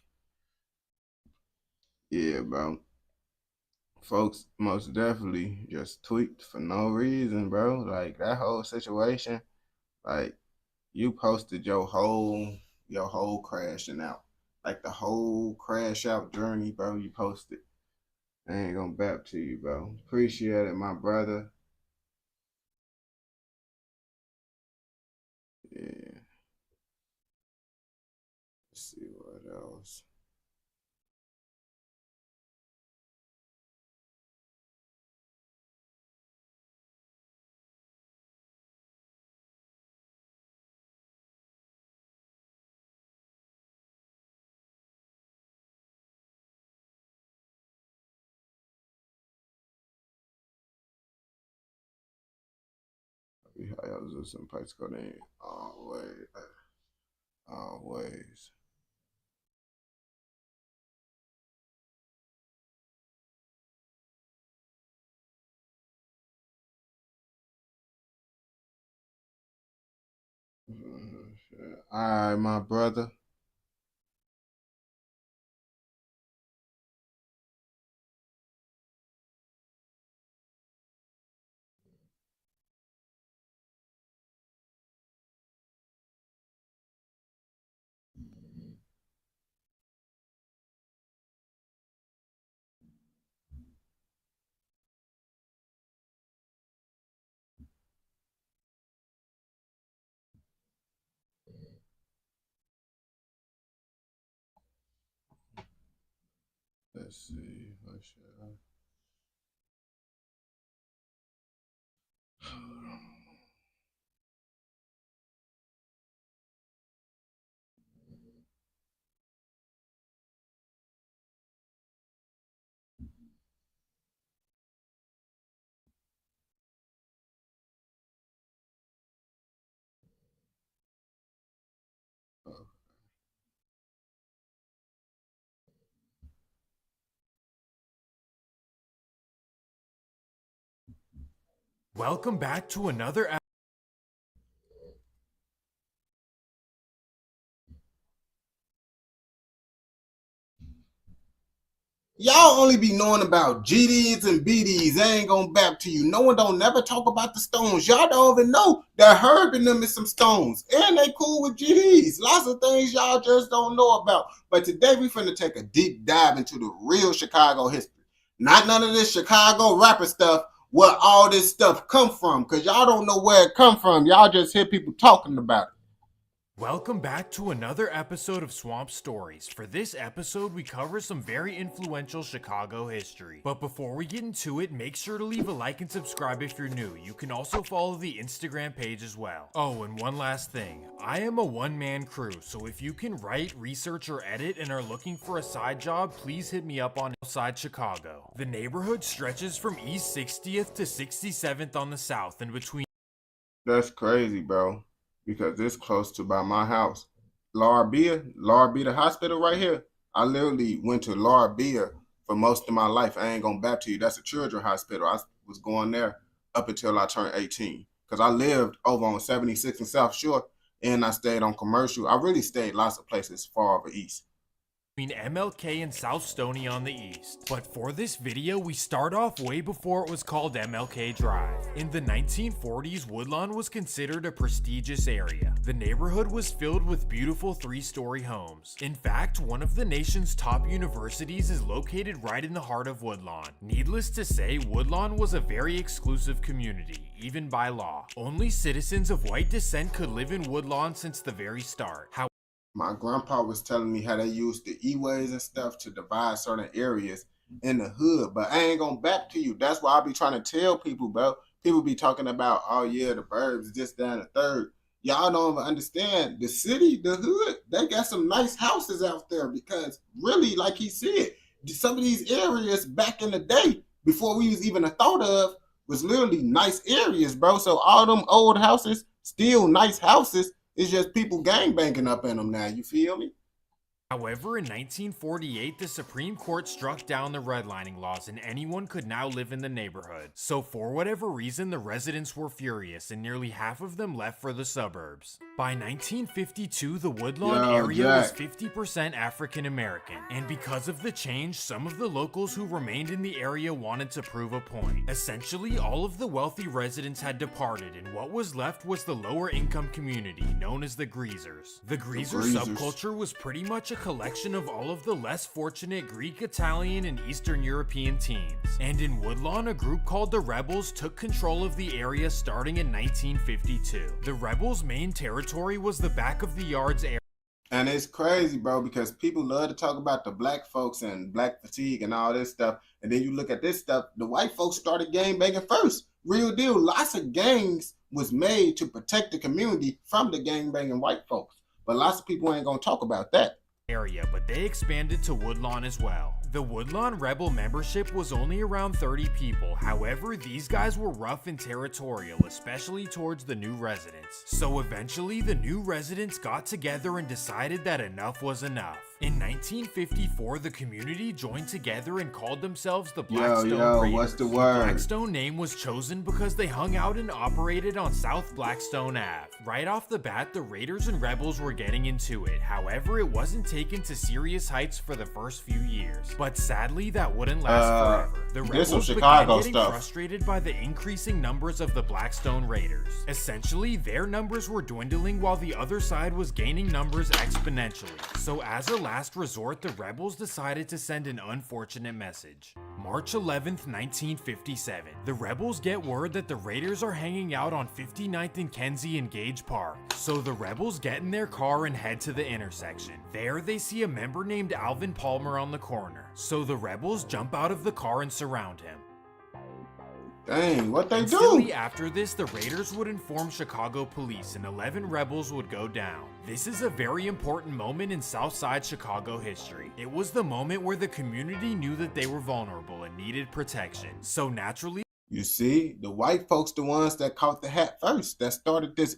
Yeah, bro. Folks most definitely just tweaked for no reason, bro. Like that whole situation, like you posted your whole crashing out. Like the whole crash out journey, bro, you posted. I ain't gonna bap to you, bro. Appreciate it, my brother. Yeah. Let's see what else. I was some place called in always. All right, my brother. Let's see. What should I? Welcome back to another Y'all only be knowing about GDs and BDs. I ain't gonna bap to you. No one don't never talk about the stones. Y'all don't even know that Herb and them is some stones. And they cool with GDs. Lots of things y'all just don't know about. But today we finna take a deep dive into the real Chicago history. Not none of this Chicago rapper stuff, where all this stuff come from. Cause y'all don't know where it come from. Y'all just hear people talking about it. Welcome back to another episode of Swamp Stories. For this episode, we cover some very influential Chicago history. But before we get into it, make sure to leave a like and subscribe if you're new. You can also follow the Instagram page as well. Oh, and one last thing. I am a one-man crew, so if you can write, research, or edit and are looking for a side job, please hit me up on outside Chicago. The neighborhood stretches from East 60th to 67th on the south and between. That's crazy, bro. Because it's close to by my house. Laura Bia the hospital right here. I literally went to Laura Bia for most of my life. I ain't gonna back to you. That's a children's hospital. I was going there up until I turned 18. Because I lived over on 76 and South Shore, and I stayed on Commercial. I really stayed lots of places far over east. Between MLK and South Stony on the east. But for this video, we start off way before it was called MLK Drive. In the 1940s, Woodlawn was considered a prestigious area. The neighborhood was filled with beautiful 3-story homes. In fact, one of the nation's top universities is located right in the heart of Woodlawn. Needless to say, Woodlawn was a very exclusive community, even by law. Only citizens of white descent could live in Woodlawn since the very start. My grandpa was telling me how they used the E-ways and stuff to divide certain areas in the hood, but I ain't gonna back to you. That's why I be trying to tell people, bro. People be talking about, oh yeah, the burbs, this, that, and the third. Y'all don't even understand. The city, the hood, they got some nice houses out there because really, like he said, some of these areas back in the day, before we was even a thought of, was literally nice areas, bro. So all them old houses, still nice houses, it's just people gangbanging up in them now, you feel me? However, in 1948, the Supreme Court struck down the redlining laws and anyone could now live in the neighborhood. So for whatever reason, the residents were furious and nearly half of them left for the suburbs. By 1952, the Woodlawn area was 50% African American, and because of the change, some of the locals who remained in the area wanted to prove a point. Essentially, all of the wealthy residents had departed, and what was left was the lower income community known as the Greasers. The Greaser subculture was pretty much a collection of all of the less fortunate Greek, Italian, and Eastern European teens. And in Woodlawn, a group called the Rebels took control of the area starting in 1952. The Rebels' main territory was the back of the yard's area. And it's crazy, bro, because people love to talk about the black folks and black fatigue and all this stuff. And then you look at this stuff, the white folks started gang banging first. Real deal. Lots of gangs was made to protect the community from the gang banging white folks. But lots of people ain't gonna talk about that. But they expanded to Woodlawn as well. The Woodlawn Rebel membership was only around 30 people. However, these guys were rough and territorial, especially towards the new residents. So eventually, the new residents got together and decided that enough was enough. In 1954, the community joined together and called themselves the Blackstone Raiders. What's the word? The Blackstone name was chosen because they hung out and operated on South Blackstone Ave. Right off the bat, the Raiders and Rebels were getting into it. However, it wasn't taken to serious heights for the first few years. But sadly, that wouldn't last forever. The Rebels began getting frustrated by the increasing numbers of the Blackstone Raiders. Essentially, their numbers were dwindling while the other side was gaining numbers exponentially. So as a last resort, the Rebels decided to send an unfortunate message. March 11th, 1957. The Rebels get word that the Raiders are hanging out on 59th and Kenzie in Gage Park. So the Rebels get in their car and head to the intersection. There, they see a member named Alvin Palmer on the corner. So the Rebels jump out of the car and surround him. Dang, what they Instantly do? After this, the Raiders would inform Chicago police and 11 rebels would go down. This is a very important moment in Southside Chicago history. It was the moment where the community knew that they were vulnerable and needed protection. So naturally, you see, the white folks, the ones that caught the hat first, that started this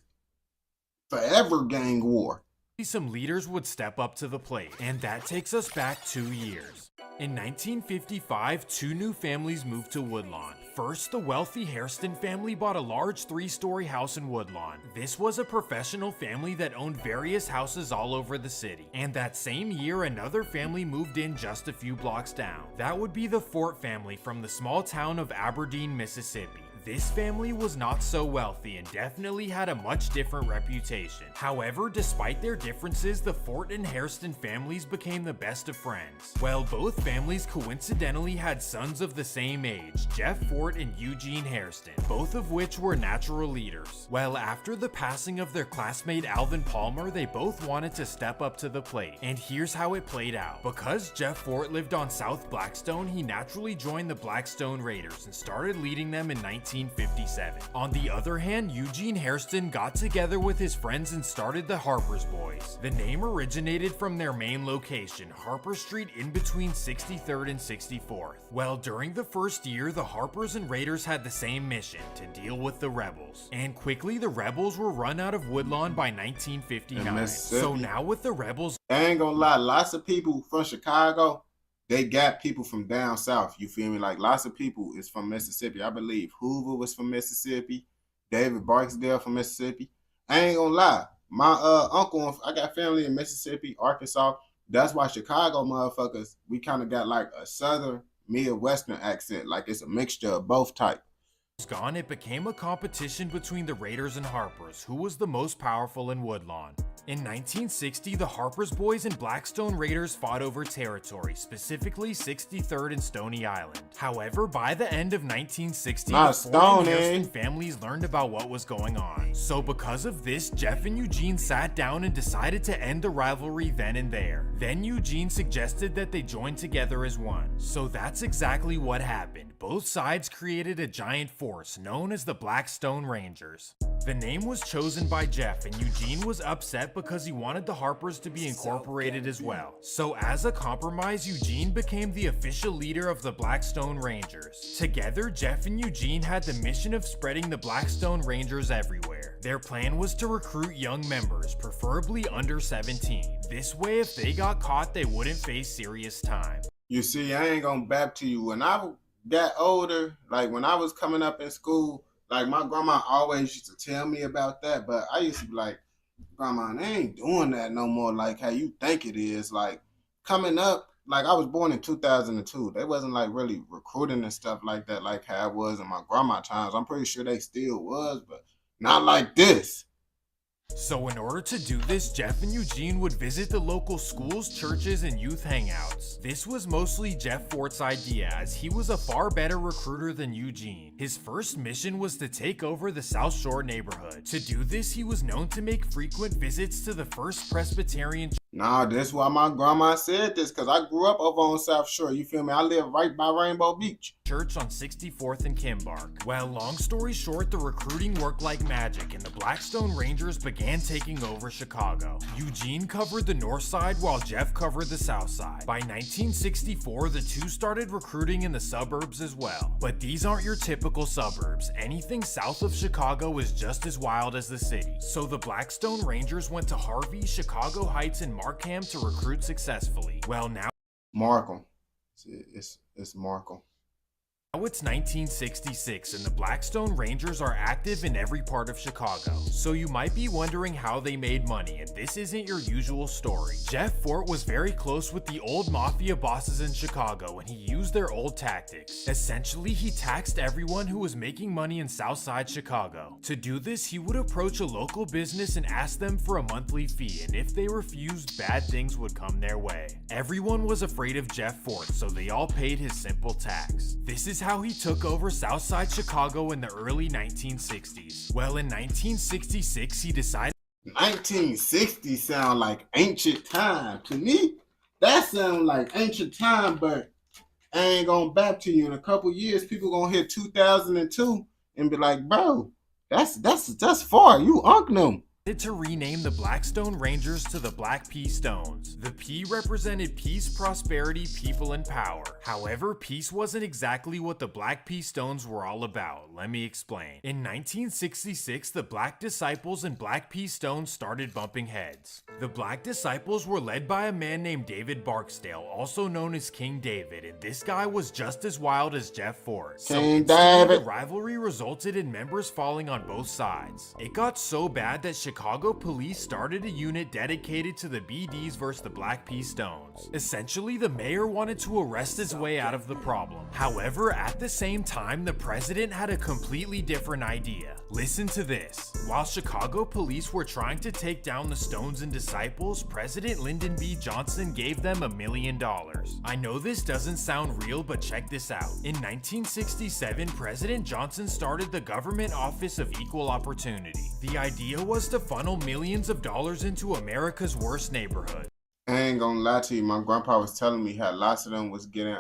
forever gang war. Some leaders would step up to the plate, and that takes us back 2 years. In 1955, 2 new families moved to Woodlawn. First, the wealthy Hairston family bought a large 3-story house in Woodlawn. This was a professional family that owned various houses all over the city. And that same year, another family moved in just a few blocks down. That would be the Fort family from the small town of Aberdeen, Mississippi. This family was not so wealthy and definitely had a much different reputation. However, despite their differences, the Fort and Hairston families became the best of friends. Well, both families coincidentally had sons of the same age, Jeff Fort and Eugene Hairston, both of which were natural leaders. Well, after the passing of their classmate Alvin Palmer, they both wanted to step up to the plate. And here's how it played out. Because Jeff Fort lived on South Blackstone, he naturally joined the Blackstone Raiders and started leading them in 1957. On the other hand, Eugene Hairston got together with his friends and started the Harper's Boys. The name originated from their main location, Harper Street in between 63rd and 64th. Well, during the first year, the Harpers and Raiders had the same mission, to deal with the Rebels. And quickly, the Rebels were run out of Woodlawn by 1959. So now with the Rebels... I ain't gonna lie, lots of people from Chicago, they got people from down south. You feel me? Like lots of people is from Mississippi. I believe Hoover was from Mississippi. David Barksdale from Mississippi. I ain't gonna lie. My uncle, I got family in Mississippi, Arkansas. That's why Chicago motherfuckers, we kind of got like a southern Midwestern accent. Like it's a mixture of both types. Gone, it became a competition between the Raiders and Harpers, who was the most powerful in Woodlawn. In 1960, the Harpers boys and Blackstone Raiders fought over territory, specifically 63rd and Stony Island. However, by the end of 1960, the Ford and Houston families learned about what was going on. So because of this, Jeff and Eugene sat down and decided to end the rivalry then and there. Then Eugene suggested that they join together as one. So that's exactly what happened. Both sides created a giant force known as the Blackstone Rangers. The name was chosen by Jeff, and Eugene was upset because he wanted the Harpers to be incorporated as well. So as a compromise, Eugene became the official leader of the Blackstone Rangers. Together, Jeff and Eugene had the mission of spreading the Blackstone Rangers everywhere. Their plan was to recruit young members, preferably under 17. This way, if they got caught, they wouldn't face serious time. You see, I ain't gonna back to you. When I got older, like when I was coming up in school, like my grandma always used to tell me about that, but I used to be like, Grandma, they ain't doing that no more like how you think it is. Like coming up, like I was born in 2002. They wasn't like really recruiting and stuff like that like how it was in my grandma times. I'm pretty sure they still was, but not like this. So in order to do this, Jeff and Eugene would visit the local schools, churches, and youth hangouts. This was mostly Jeff Fort's idea, as he was a far better recruiter than Eugene. His first mission was to take over the South Shore neighborhood. To do this, he was known to make frequent visits to the First Presbyterian Church. Nah, that's why my grandma said this, because I grew up over on South Shore. You feel me? I live right by Rainbow Beach. Church on 64th and Kimbark. Well, long story short, the recruiting worked like magic, and the Blackstone Rangers began taking over Chicago. Eugene covered the north side while Jeff covered the south side. By 1964, the two started recruiting in the suburbs as well. But these aren't your typical suburbs. Anything south of Chicago is just as wild as the city. So the Blackstone Rangers went to Harvey, Chicago Heights, and Markham to recruit successfully. Well, now Markham. It's Markham. Now it's 1966 and the Blackstone Rangers are active in every part of Chicago. So you might be wondering how they made money, and this isn't your usual story. Jeff Fort was very close with the old mafia bosses in Chicago, and he used their old tactics. Essentially, he taxed everyone who was making money in Southside Chicago. To do this, he would approach a local business and ask them for a monthly fee, and if they refused, bad things would come their way. Everyone was afraid of Jeff Fort, so they all paid his simple tax. This is how he took over Southside Chicago in the early 1960s. Well, in 1966, he decided 1960 sound like ancient time. To me, that sound like ancient time, but I ain't gonna back to you. In a couple years, people gonna hit 2002 and be like, bro, that's far. You unk them. to rename the Blackstone Rangers to the Black Pea Stones. The P represented peace, prosperity, people, and power. However, peace wasn't exactly what the Black Pea Stones were all about. Let me explain. In 1966, the Black Disciples and Black Pea Stones started bumping heads. The Black Disciples were led by a man named David Barksdale, also known as King David, and this guy was just as wild as Jeff Fort. King David. The rivalry resulted in members falling on both sides. It got so bad that Chicago police started a unit dedicated to the BDs versus the Black Pea Stones. Essentially, the mayor wanted to arrest his way out of the problem. However, at the same time, the president had a completely different idea. Listen to this. While Chicago police were trying to take down the Stones and Disciples, President Lyndon B. Johnson gave them $1 million. I know this doesn't sound real, but check this out. In 1967, President Johnson started the Government Office of Equal Opportunity. The idea was to funnel millions of dollars into America's worst neighborhood. I ain't gonna lie to you, my grandpa was telling me how lots of them was getting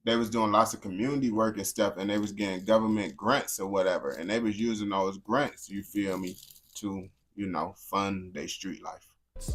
they was doing lots of community work and stuff, and they was getting government grants or whatever, and they was using those grants, you feel me, to, you know, fund their street life.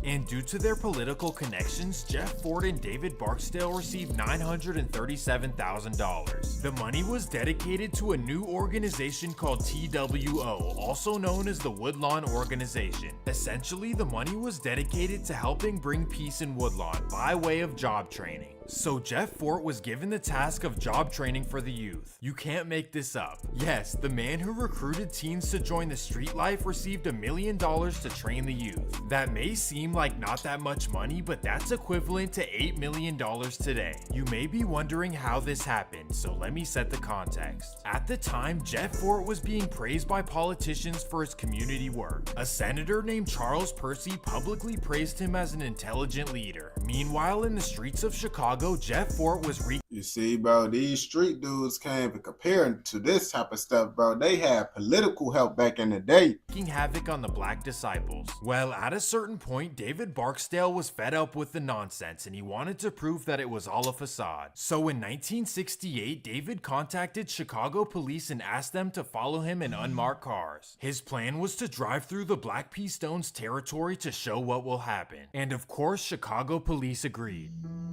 And due to their political connections, Jeff Fort and David Barksdale received $937,000. The money was dedicated to a new organization called TWO, also known as the Woodlawn Organization. Essentially, the money was dedicated to helping bring peace in Woodlawn by way of job training. So Jeff Fort was given the task of job training for the youth. You can't make this up. Yes, the man who recruited teens to join the street life received $1 million to train the youth. That may seem like not that much money, but that's equivalent to $8 million today. You may be wondering how this happened, so let me set the context. At the time, Jeff Fort was being praised by politicians for his community work. A senator named Charles Percy publicly praised him as an intelligent leader. Meanwhile, in the streets of Chicago, Jeff Fort was You see, bro, these street dudes came and comparing to this type of stuff, bro. They had political help back in the day. wreaking havoc on the black disciples. Well, at a certain point, David Barksdale was fed up with the nonsense and he wanted to prove that it was all a facade. So in 1968, David contacted Chicago police and asked them to follow him in unmarked cars. His plan was to drive through the Black P. Stones territory to show what will happen. And of course, Chicago police agreed.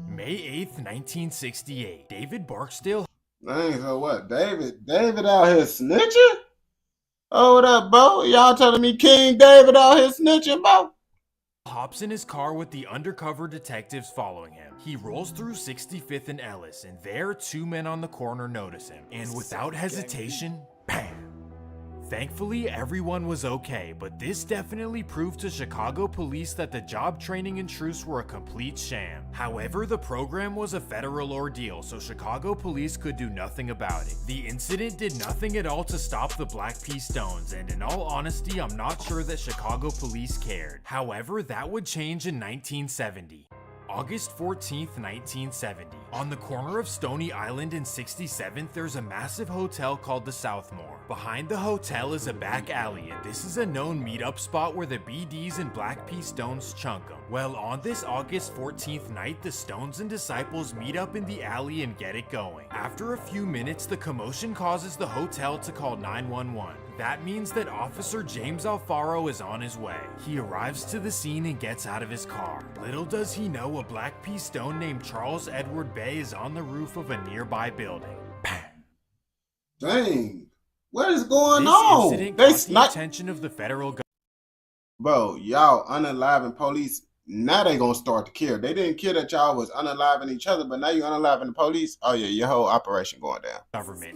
May 8th, 1968, David Barksdale. Dang, so what? David out here snitching? Oh, what up, bro? Y'all telling me King David out here snitching, bro? Hops in his car with the undercover detectives following him. He rolls through 65th and Ellis, and there 2 men on the corner notice him. And without hesitation, bam! Thankfully, everyone was okay, but this definitely proved to Chicago police that the job training and truce were a complete sham. However, the program was a federal ordeal, so Chicago police could do nothing about it. The incident did nothing at all to stop the Black P. Stones, and in all honesty, I'm not sure that Chicago police cared. However, that would change in 1970. August 14th, 1970. On the corner of Stony Island and 67th, there's a massive hotel called the Southmore. Behind the hotel is a back alley, and this is a known meetup spot where the BDs and Black P. Stones chunk 'em. Well, on this August 14th night, the Stones and Disciples meet up in the alley and get it going. After a few minutes, the commotion causes the hotel to call 911. That means that Officer James Alfaro is on his way. He arrives to the scene and gets out of his car. Little does he know a Black P. Stone named Charles Edward Bay is on the roof of a nearby building. Dang, what is going This on? incident They caught the snipe, attention of the federal government. bro. Y'all unaliving police. Now they gonna start to kill. They didn't kill that y'all was unaliving each other, but now you unaliving the police. Oh yeah, your whole operation going down.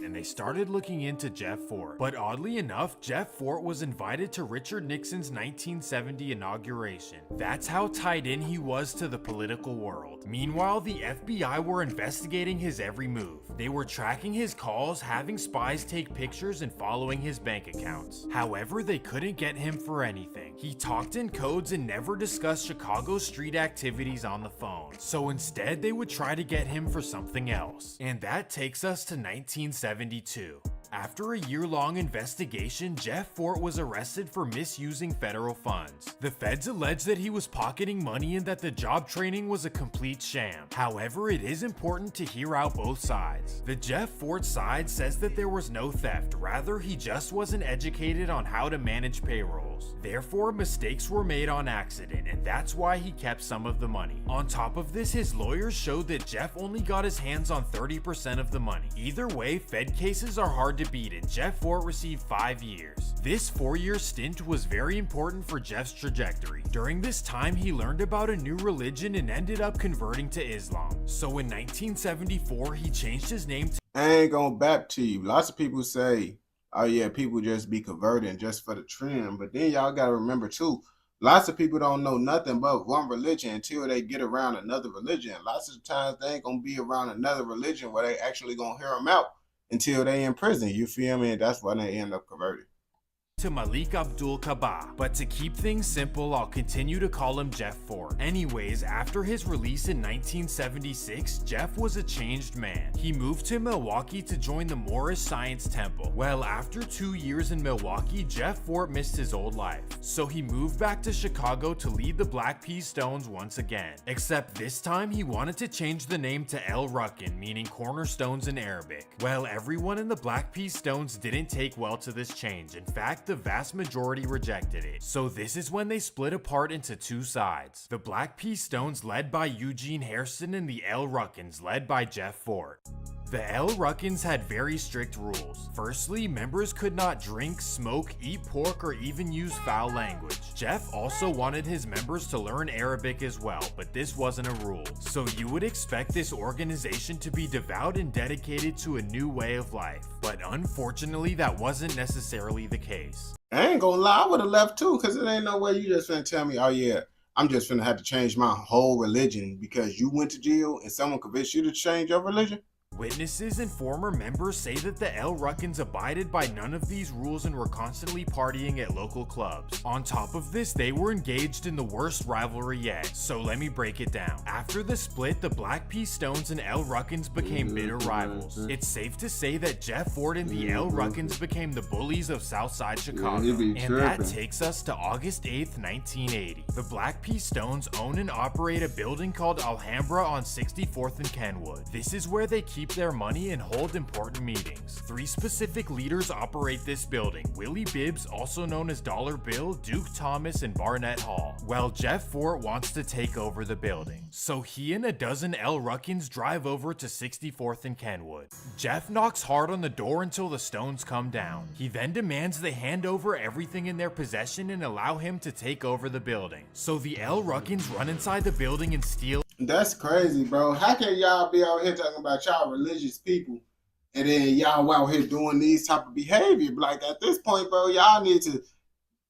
And they started looking into Jeff Fort. But oddly enough, Jeff Fort was invited to Richard Nixon's 1970 inauguration. That's how tied in he was to the political world. Meanwhile, the FBI were investigating his every move. They were tracking his calls, having spies take pictures, and following his bank accounts. However, they couldn't get him for anything. He talked in codes and never discussed Chicago street activities on the phone. So instead, they would try to get him for something else. And that takes us to 1972. After a year-long investigation, Jeff Fort was arrested for misusing federal funds. The feds alleged that he was pocketing money and that the job training was a complete sham. However, it is important to hear out both sides. The Jeff Fort side says that there was no theft, rather he just wasn't educated on how to manage payrolls. Therefore, mistakes were made on accident, and that's why he kept some of the money. On top of this, his lawyers showed that Jeff only got his hands on 30% of the money. Either way, Fed cases are hard to beat, and Jeff Fort received 5 years. This 4-year stint was very important for Jeff's trajectory. During this time, he learned about a new religion and ended up converting to Islam. So in 1974, he changed his name to I ain't gonna back to you. Lots of people say, oh yeah, people just be converting just for the trend. But then y'all gotta remember too, lots of people don't know nothing but one religion until they get around another religion. Lots of times they ain't gonna be around another religion where they actually gonna hear them out until they in prison. You feel me? And that's why they end up converting. Malik Abdul Kaba, but to keep things simple, I'll continue to call him Jeff Fort. Anyways, after his release in 1976, Jeff was a changed man. He moved to Milwaukee to join the Moorish Science Temple. Well, after 2 years in Milwaukee, Jeff Fort missed his old life. So he moved back to Chicago to lead the Black P. Stones once again. Except this time, he wanted to change the name to El Rukin, meaning cornerstones in Arabic. Well, everyone in the Black P. Stones didn't take well to this change. In fact, the vast majority rejected it. So this is when they split apart into two sides. The Black P Stones led by Eugene Hairston and the L Ruckins led by Jeff Fort. The L Ruckins had very strict rules. Firstly, members could not drink, smoke, eat pork, or even use foul language. Jeff also wanted his members to learn Arabic as well, but this wasn't a rule. So you would expect this organization to be devout and dedicated to a new way of life. But unfortunately, that wasn't necessarily the case. I ain't gonna lie, I would have left too, because it ain't no way you just finna tell me, oh yeah, I'm just finna have to change my whole religion because you went to jail and someone convinced you to change your religion. Witnesses and former members say that the L Ruckins abided by none of these rules and were constantly partying at local clubs. On top of this, they were engaged in the worst rivalry yet, so let me break it down. After the split, the Black P Stones and L Ruckins became bitter rivals. It's safe to say that Jeff Fort and the L Ruckins became the bullies of Southside Chicago. And that takes us to August 8th, 1980. The Black P Stones own and operate a building called Alhambra on 64th and Kenwood. This is where they keep their money and hold important meetings. Three specific leaders operate this building: Willie Bibbs, also known as Dollar Bill, Duke Thomas, and Barnett Hall. Well, Jeff Fort wants to take over the building, so he and a dozen L Ruckins drive over to 64th and Kenwood. Jeff knocks hard on the door until the Stones come down. He then demands they hand over everything in their possession and allow him to take over the building. So the L Ruckins run inside the building and steal. That's crazy, bro. How can y'all be out here talking about y'all religious people and then y'all out here doing these type of behavior? Like at this point, bro, y'all need to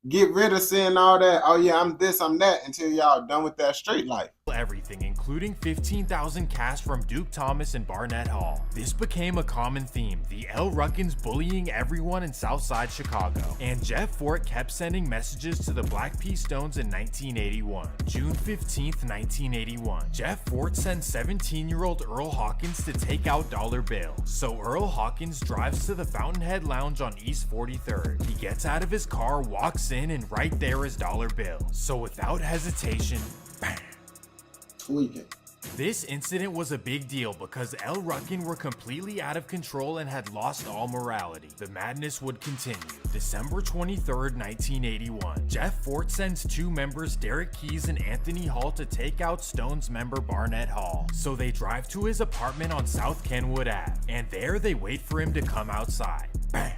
get rid of saying all that, oh yeah, I'm this, I'm that, until y'all done with that street life. Everything, including 15,000 cash from Duke Thomas and Barnett Hall. This became a common theme, the L Ruckins bullying everyone in Southside Chicago. And Jeff Fort kept sending messages to the Black P Stones in 1981. June 15th, 1981. Jeff Fort sends 17-year-old Earl Hawkins to take out Dollar Bill. So Earl Hawkins drives to the Fountainhead Lounge on East 43rd. He gets out of his car, walks in, and right there is Dollar Bill. So without hesitation, bam! Tweaking. This incident was a big deal because L Ruckin were completely out of control and had lost all morality. The madness would continue. December 23rd, 1981. Jeff Fort sends two members, Derek Keys and Anthony Hall, to take out Stones member Barnett Hall. So they drive to his apartment on South Kenwood Ave, and there they wait for him to come outside. Bam!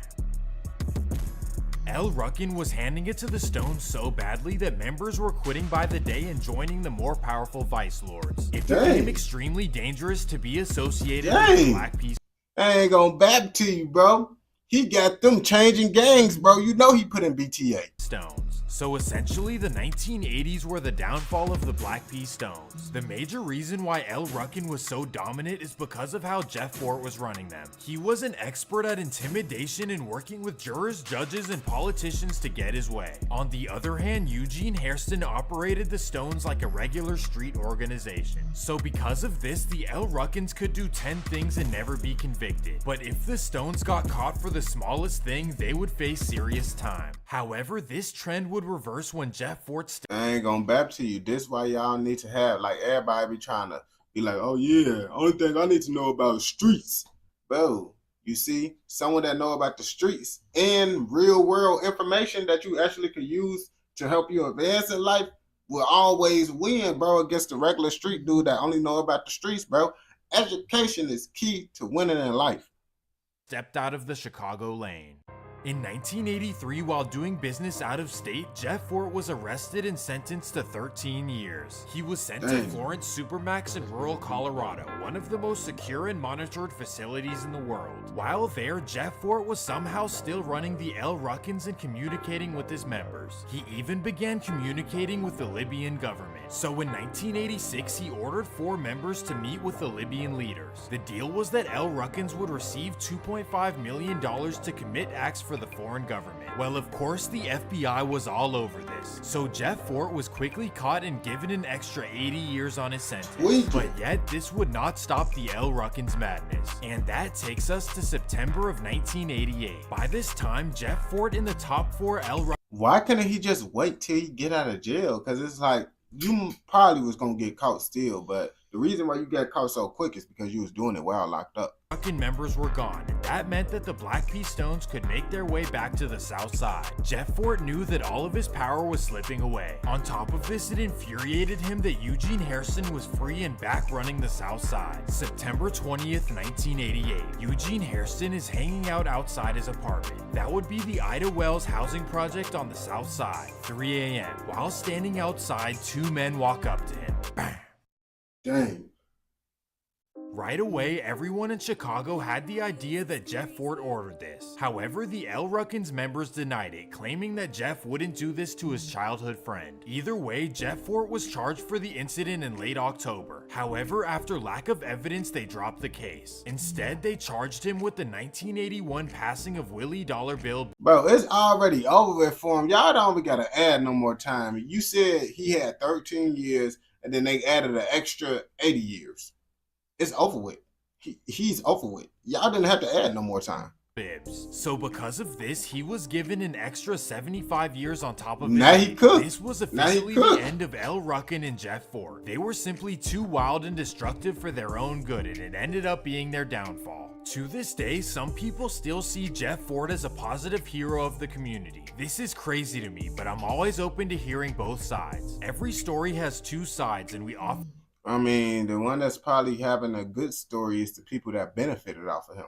L Ruckin was handing it to the Stones so badly that members were quitting by the day and joining the more powerful Vice Lords. It became extremely dangerous to be associated with the Black P. I ain't gonna back to you, bro. He got them changing gangs, bro. You know he put in BTA. Stones. So essentially, the 1980s were the downfall of the Black P Stones. The major reason why L Ruckin was so dominant is because of how Jeff Fort was running them. He was an expert at intimidation and working with jurors, judges, and politicians to get his way. On the other hand, Eugene Hairston operated the Stones like a regular street organization. So because of this, the L Ruckins could do 10 things and never be convicted. But if the Stones got caught for the smallest thing, they would face serious time. However, this trend would reverse when Jeff Fort I ain't gonna back to you. This why y'all need to have, like, everybody be trying to be like, oh yeah, only thing I need to know about streets. Bro, you see, someone that know about the streets and real world information that you actually could use to help you advance in life will always win, bro, against the regular street dude that only know about the streets, bro. Education is key to winning in life. Stepped out of the Chicago lane. In 1983, while doing business out of state, Jeff Fort was arrested and sentenced to 13 years. He was sent to Florence Supermax in rural Colorado, one of the most secure and monitored facilities in the world. While there, Jeff Fort was somehow still running the L Ruckins and communicating with his members. He even began communicating with the Libyan government. So in 1986, he ordered 4 members to meet with the Libyan leaders. The deal was that L Ruckins would receive $2.5 million to commit acts for the foreign government. Well, of course, the FBI was all over this, so Jeff Fort was quickly caught and given an extra 80 years on his sentence. But yet, this would not stop the L Ruckins madness, and that takes us to September of 1988. By this time, Jeff Fort in the top 4 L Ruckins. Why couldn't he just wait till he get out of jail? Because it's like, you probably was gonna get caught still, but The reason why you got caught so quick is because you was doing it while locked up. Fucking members were gone, and that meant that the Black P Stones could make their way back to the south side. Jeff Fort knew that all of his power was slipping away. On top of this, it infuriated him that Eugene Hairston was free and back running the south side. September 20th, 1988. Eugene Hairston is hanging out outside his apartment. That would be the Ida Wells housing project on the south side. 3 a.m. While standing outside, two men walk up to him. Bang. Dang. Right away, everyone in Chicago had the idea that Jeff Fort ordered this. However, the El Ruckins members denied it, claiming that Jeff wouldn't do this to his childhood friend. Either way, Jeff Fort was charged for the incident in late October. However, after lack of evidence, they dropped the case. Instead, they charged him with the 1981 passing of Willie Dollar Bill. Bro, it's already over with for him. Y'all don't even gotta add no more time. You said he had 13 years, and then they added an extra 80 years. It's over with. He's over with. Y'all didn't have to add no more time. Bibs. So because of this, he was given an extra 75 years on top of now it. He cooked. This was officially the end of El Ruckin and Jeff Fort. They were simply too wild and destructive for their own good, and it ended up being their downfall. To this day, some people still see Jeff Fort as a positive hero of the community. This is crazy to me, but I'm always open to hearing both sides. Every story has two sides, and we often... I mean, the one that's probably having a good story is the people that benefited off of him.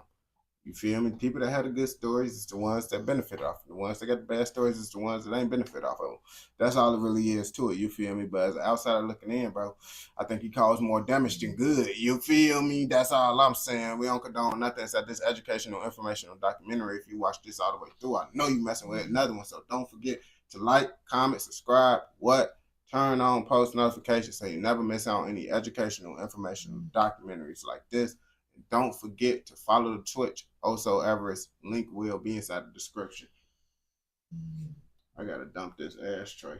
You feel me? People that had the good stories is the ones that benefit off of him. The ones that got the bad stories is the ones that ain't benefit off of them. That's all it really is to it. You feel me? But as an outsider looking in, bro, I think he caused more damage than good. You feel me? That's all I'm saying. We don't condone nothing except this educational, informational documentary. If you watch this all the way through, I know you messing with another one. So don't forget to like, comment, subscribe, turn on post notifications so you never miss out on any educational, informational documentaries like this. And don't forget to follow the Twitch, osoavarice. Link will be inside the description. I gotta dump this ashtray.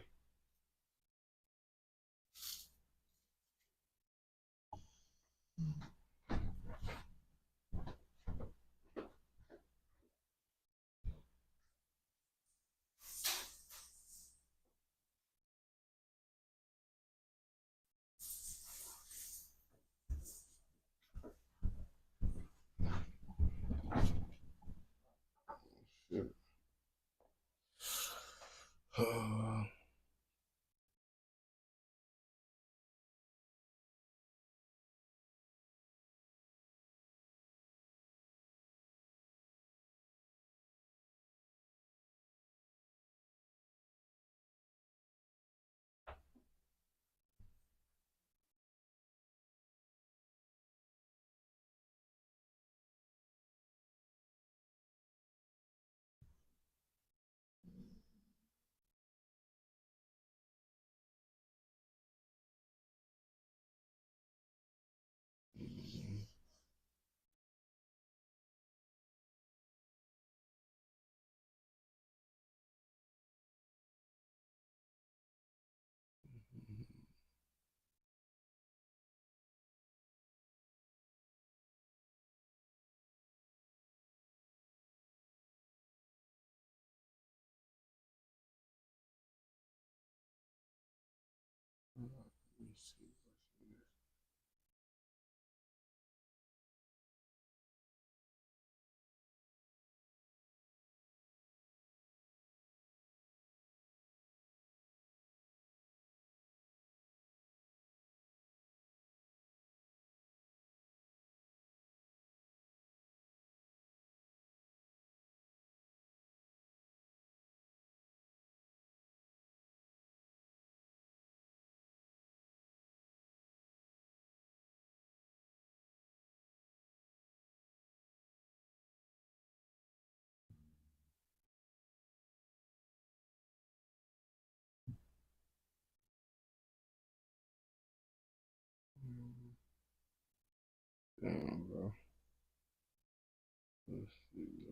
Damn, bro. Let's see.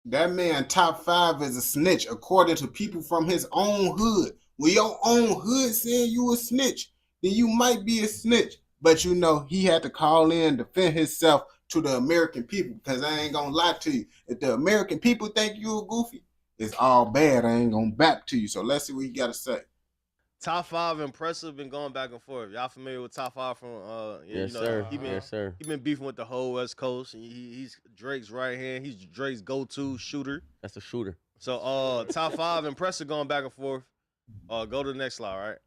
That man top 5 is a snitch according to people from his own hood. When your own hood saying you a snitch, then you might be a snitch. But you know, he had to call in and defend himself to the American people, because I ain't gonna lie to you. If the American people think you a goofy, it's all bad. I ain't gonna back to you. So let's see what he gotta say. Top 5 impressive been going back and forth. Y'all familiar with Top 5 from Yes, sir. He been, yes, sir. He been beefing with the whole West Coast. He's Drake's right hand. He's Drake's go-to shooter. That's a shooter. So Top 5 impressive going back and forth. Go to the next slide, right?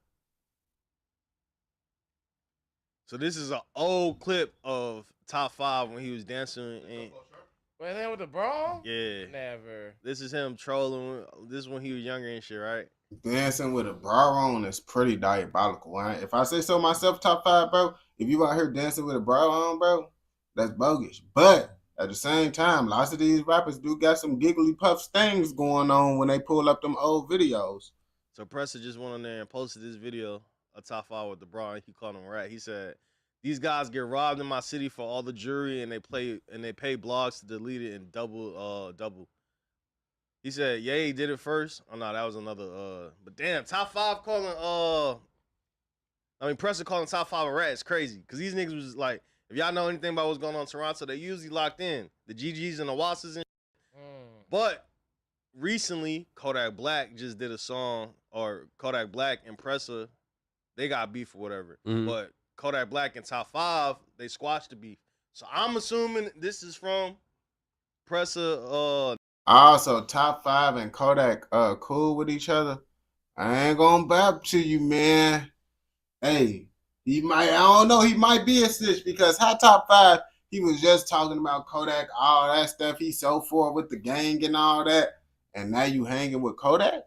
So this is an old clip of Top 5 when he was dancing in. Wait, that with the bra? Yeah. Never. This is him trolling. This is when he was younger and shit, right? Dancing with a bra on is pretty diabolical. Right? If I say so myself, top 5, bro, if you out here dancing with a bra on, bro, that's bogus. But at the same time, lots of these rappers do got some giggly puff things going on when they pull up them old videos. So Presser just went on there and posted this video of Top 5 with the bra, and he called him a rat. He said, "These guys get robbed in my city for all the jewelry, and they pay blogs to delete it and double." He said, "Ye did it first." Oh no, that was another. But damn, Top 5 calling. Presser calling Top 5 a rat is crazy, because these niggas was like, if y'all know anything about what's going on in Toronto, they usually locked in the GGs and the Wasses and. But recently, Kodak Black just did a song, or Kodak Black and Presser, they got beef or whatever. But Kodak Black and Top 5, they squashed the beef. So I'm assuming this is from Presser. Also, Top 5 and Kodak cool with each other. I ain't gonna bap to you, man. Hey, I don't know, he might be a snitch, because how Top 5, he was just talking about Kodak, all that stuff. He's so forward with the gang and all that. And now you hanging with Kodak?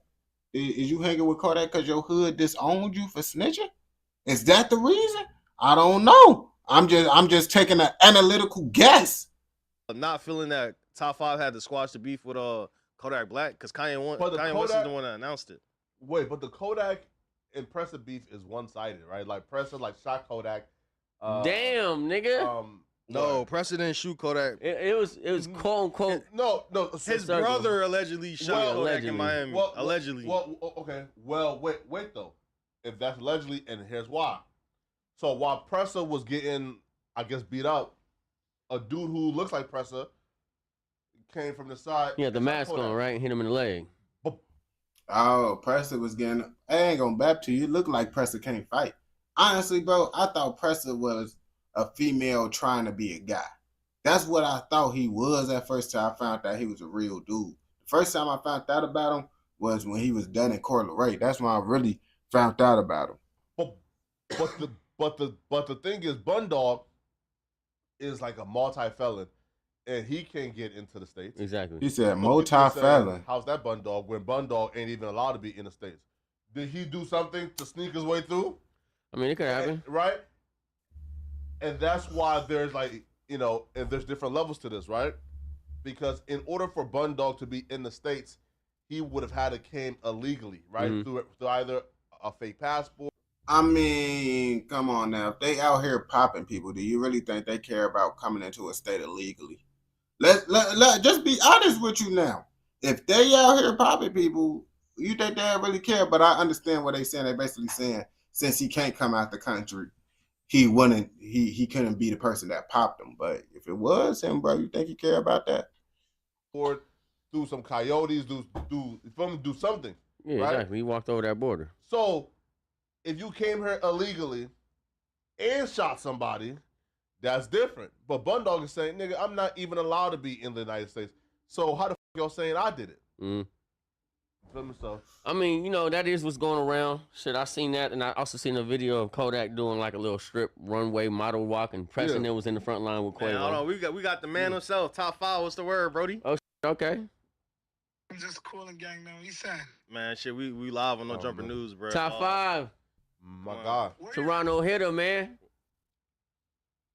Is you hanging with Kodak because your hood disowned you for snitching? Is that the reason? I don't know. I'm just taking an analytical guess. Not feeling that Top 5 had to squash the beef with Kodak Black, because Kanye West is the one that announced it. Wait, but the Kodak and Presser beef is one-sided, right? Like Presser shot Kodak. Damn, nigga. No, Presser didn't shoot Kodak. It was quote unquote. No. His brother allegedly shot Kodak in Miami. Allegedly. Okay. Well, wait though. If that's allegedly, and here's why. So while Presser was getting, I guess, beat up, a dude who looks like Presser came from the side. He had the mask on, right? Hit him in the leg. Oh, Presser was getting. I ain't gonna bap to you. It looked like Presser can't fight. Honestly, bro, I thought Presser was a female trying to be a guy. That's what I thought he was at first till I found out he was a real dude. The first time I found out about him was when he was done in Coeur d'Alene. That's when I really found out about him. But the thing is, Bundog is like a multi-felon, and he can't get into the States. Exactly. He said multi-felon. How's that Bundog when Bundog ain't even allowed to be in the States? Did he do something to sneak his way through? I mean, it could happen. Right? And that's why there's and there's different levels to this, right? Because in order for Bundog to be in the States, he would have had to came illegally, right? Through either a fake passport. I mean, come on now. If they out here popping people, do you really think they care about coming into a state illegally? Let just be honest with you now. If they out here popping people, you think they really care? But I understand what they saying. They basically saying, since he can't come out the country, he couldn't be the person that popped him. But if it was him, bro, you think he care about that? Or do some coyotes, do something. Yeah, right? exactly. He walked over that border. So if you came here illegally and shot somebody, that's different. But Bundog is saying, nigga, I'm not even allowed to be in the United States. So how the fuck y'all saying I did it? So I mean, that is what's going around. Shit, I seen that, and I also seen a video of Kodak doing like a little strip runway model walk, and Preston was in the front line with Quavo. Hold on, we got the man himself. Top 5. What's the word, Brody? Oh, okay. I'm just calling gang, man. What you saying? Man, shit, we live on No Jumper News, bro. Top 5. My God. Toronto hitter, man.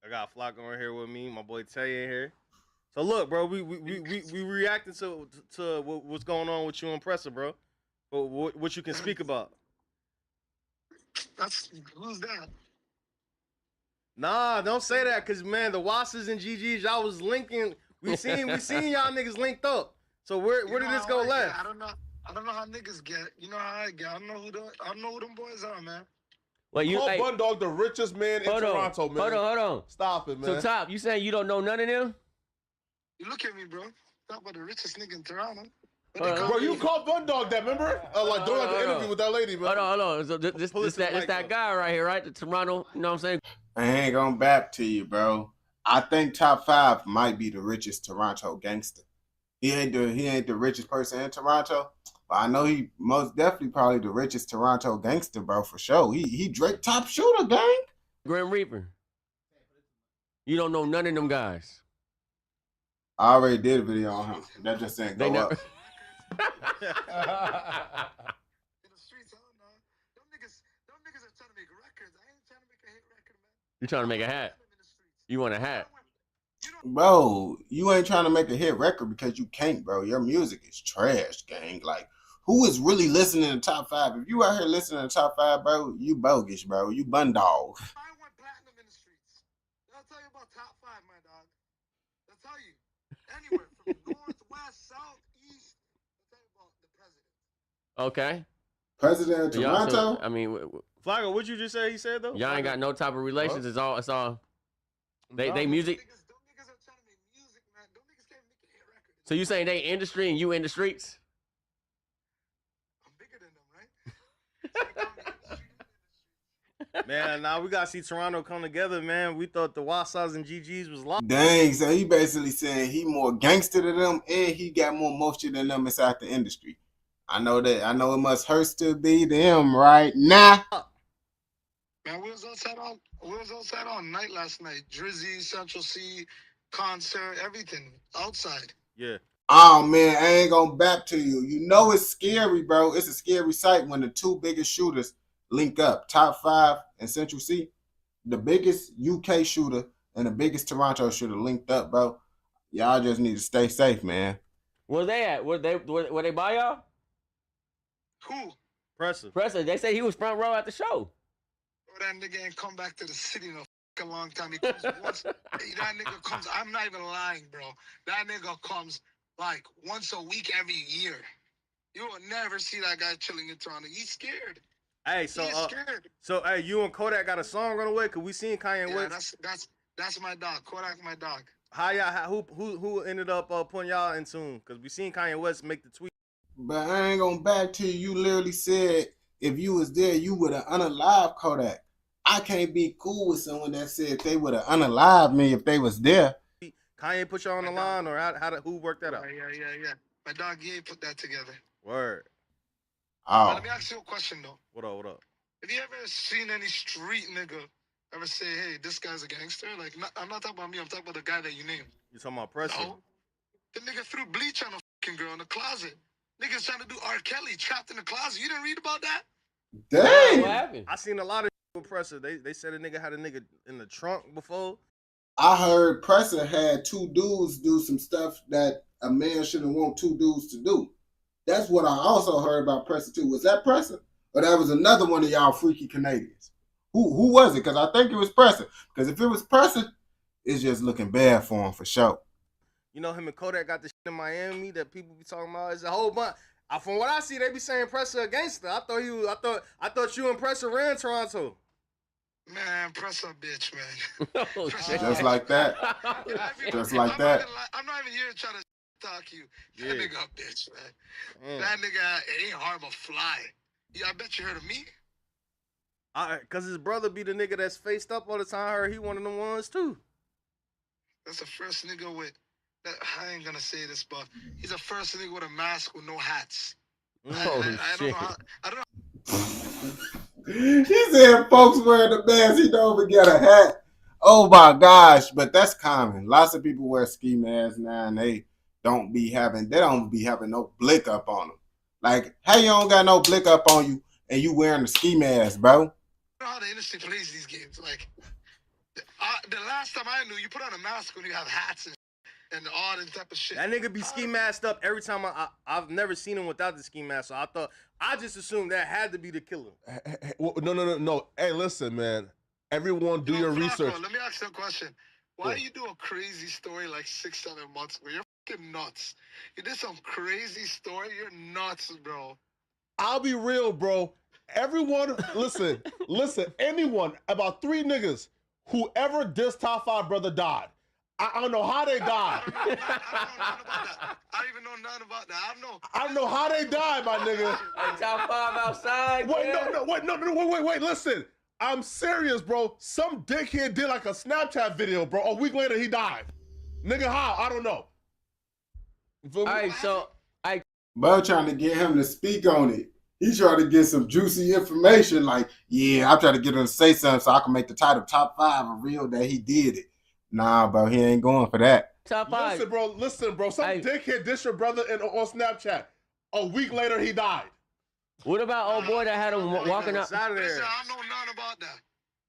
I got Flock on here with me. My boy Tay in here. So look, bro, we reacting to what's going on with you and Presser, bro. What you can speak about? That's who's that? Nah, don't say that, cause man, the Wassers and GGs, y'all was linking. We seen y'all niggas linked up. So where did this go left? I don't know how niggas get. You know how I get. I don't know who them boys are, man. Well, you call hey, Bundog the richest man in Toronto, man. Hold on. Stop it, man. So Top, you saying you don't know none of them? You look at me, bro. Talk about the richest nigga in Toronto. Bro, you called Bundog that, remember? Like during the interview with that lady, man. Hold on. So this that guy right here, right? The Toronto, you know what I'm saying? I ain't gonna back to you, bro. I think top 5 might be the richest Toronto gangster. He ain't the richest person in Toronto, but I know he most definitely probably the richest Toronto gangster, bro, for sure. He Drake top shooter, gang. Grim Reaper. You don't know none of them guys. I already did a video on him. That just ain't go up. In the streets, I don't know. Them niggas are trying to make records. I ain't trying to make a hit record, man. You trying to make a hat? You want a hat? Bro, you ain't trying to make a hit record because you can't, bro. Your music is trash, gang. Like, who is really listening to top 5? If you out here listening to top 5, bro, you bogus, bro. You bun dog. I went platinum in the streets. I'll tell you about top 5, my dog. I'll tell you. Anywhere from north, west, south, east. I'll tell you about the president. Okay. President of Toronto? I mean, Flaggo, what you just say? He said though. y'all ain't got no type of relations. It's all. They music. So you saying they industry and you in the streets? I'm bigger than them, right? Man, now we gotta see Toronto come together, man. We thought the Wassas and GGs was lost. Dang, so he basically saying he more gangster than them and he got more moisture than them inside the industry. I know that. I know it must hurt to be them right now. Man, we was outside all night last night. Drizzy, Central C, concert, everything outside. Yeah. Oh man, I ain't gonna back to you. You know it's scary, bro. It's a scary sight when the 2 biggest shooters link up. Top 5 and Central C. The biggest UK shooter and the biggest Toronto shooter linked up, bro. Y'all just need to stay safe, man. Where they at? Were they by y'all? Who? Presser. They say he was front row at the show. That nigga ain't come back to the city in a long time. He comes once. That nigga comes. I'm not even lying, bro. That nigga comes like once a week every year. You will never see that guy chilling in Toronto. He's scared. Hey, so hey, you and Kodak got a song on the way? Cause we seen Kanye West. That's my dog. Kodak, my dog. How y'all? Who ended up putting y'all in tune? Cause we seen Kanye West make the tweet. But I ain't gonna back to you. You literally said if you was there, you would have unalived Kodak. I can't be cool with someone that said they would have unalived me if they was there. Kanye put y'all on the line, or who worked that out? Yeah. My dog, he ain't put that together. Word. Oh. Now, let me ask you a question though. What up? Have you ever seen any street nigga ever say, "Hey, this guy's a gangster"? Like, I'm not talking about me. I'm talking about the guy that you named. You talking about Presser? No. The nigga threw bleach on a fucking girl in the closet. Niggas trying to do R. Kelly trapped in the closet. You didn't read about that? Dang. What happened? I seen a lot of with Presser. They said a nigga had a nigga in the trunk before. I heard Presser had 2 dudes do some stuff that a man shouldn't want 2 dudes to do. That's what I also heard about Presser too. Was that Presser? Or that was another one of y'all freaky Canadians? Who was it? Because I think it was Presser. Because if it was Presser, it's just looking bad for him for sure. You know, him and Kodak got the shit in Miami that people be talking about. It's a whole bunch. From what I see, they be saying Presser a gangster. I thought you and Presser ran Toronto. Man, Presser a bitch, man. Oh, Just like that. Just like that. I'm not even here to try to talk you. That Yeah. nigga a bitch, man. That nigga ain't hard but fly. Yeah, I bet you heard of me. Cause his brother be the nigga that's faced up all the time. I heard he one of them ones too. That's the first nigga with that. I ain't gonna say this, but he's the first nigga with a mask with no hats. I don't know how. I don't know. He said folks wearing the mask, he don't even get a hat. Oh my gosh, but that's common. Lots of people wear ski masks now and they don't be having no blick up on them. Like, how you don't got no blick up on you and you wearing the ski mask, bro? I don't know how the industry plays these games. Like, the last time I knew, you put on a mask when you have hats and and all this type of shit. That nigga be ski masked up every time. I've never seen him without the ski mask, so I just assumed that had to be the killer. No. Hey, listen, man. Everyone, do your research. Let me ask you a question. Why you do a crazy story like 6-7 months ago? You're fucking nuts. You did some crazy story. You're nuts, bro. I'll be real, bro. Everyone, listen. Anyone, about 3 niggas, whoever this top 5 brother died. I don't know how they died. I don't even know nothing about that. I don't know how they died, my nigga. Hey, top 5 outside. Wait, listen. I'm serious, bro. Some dickhead did like a Snapchat video, bro. A week later, he died. Nigga, how? I don't know. All right, so Bro trying to get him to speak on it. He trying to get some juicy information. Like, yeah, I'm trying to get him to say something so I can make the title top 5 a real that he did it. Nah, bro, he ain't going for that. Top 5. Listen, bro. Some dickhead dissed your brother on Snapchat. A week later, he died. What about old boy that had him walking up? Listen, I don't know nothing about that.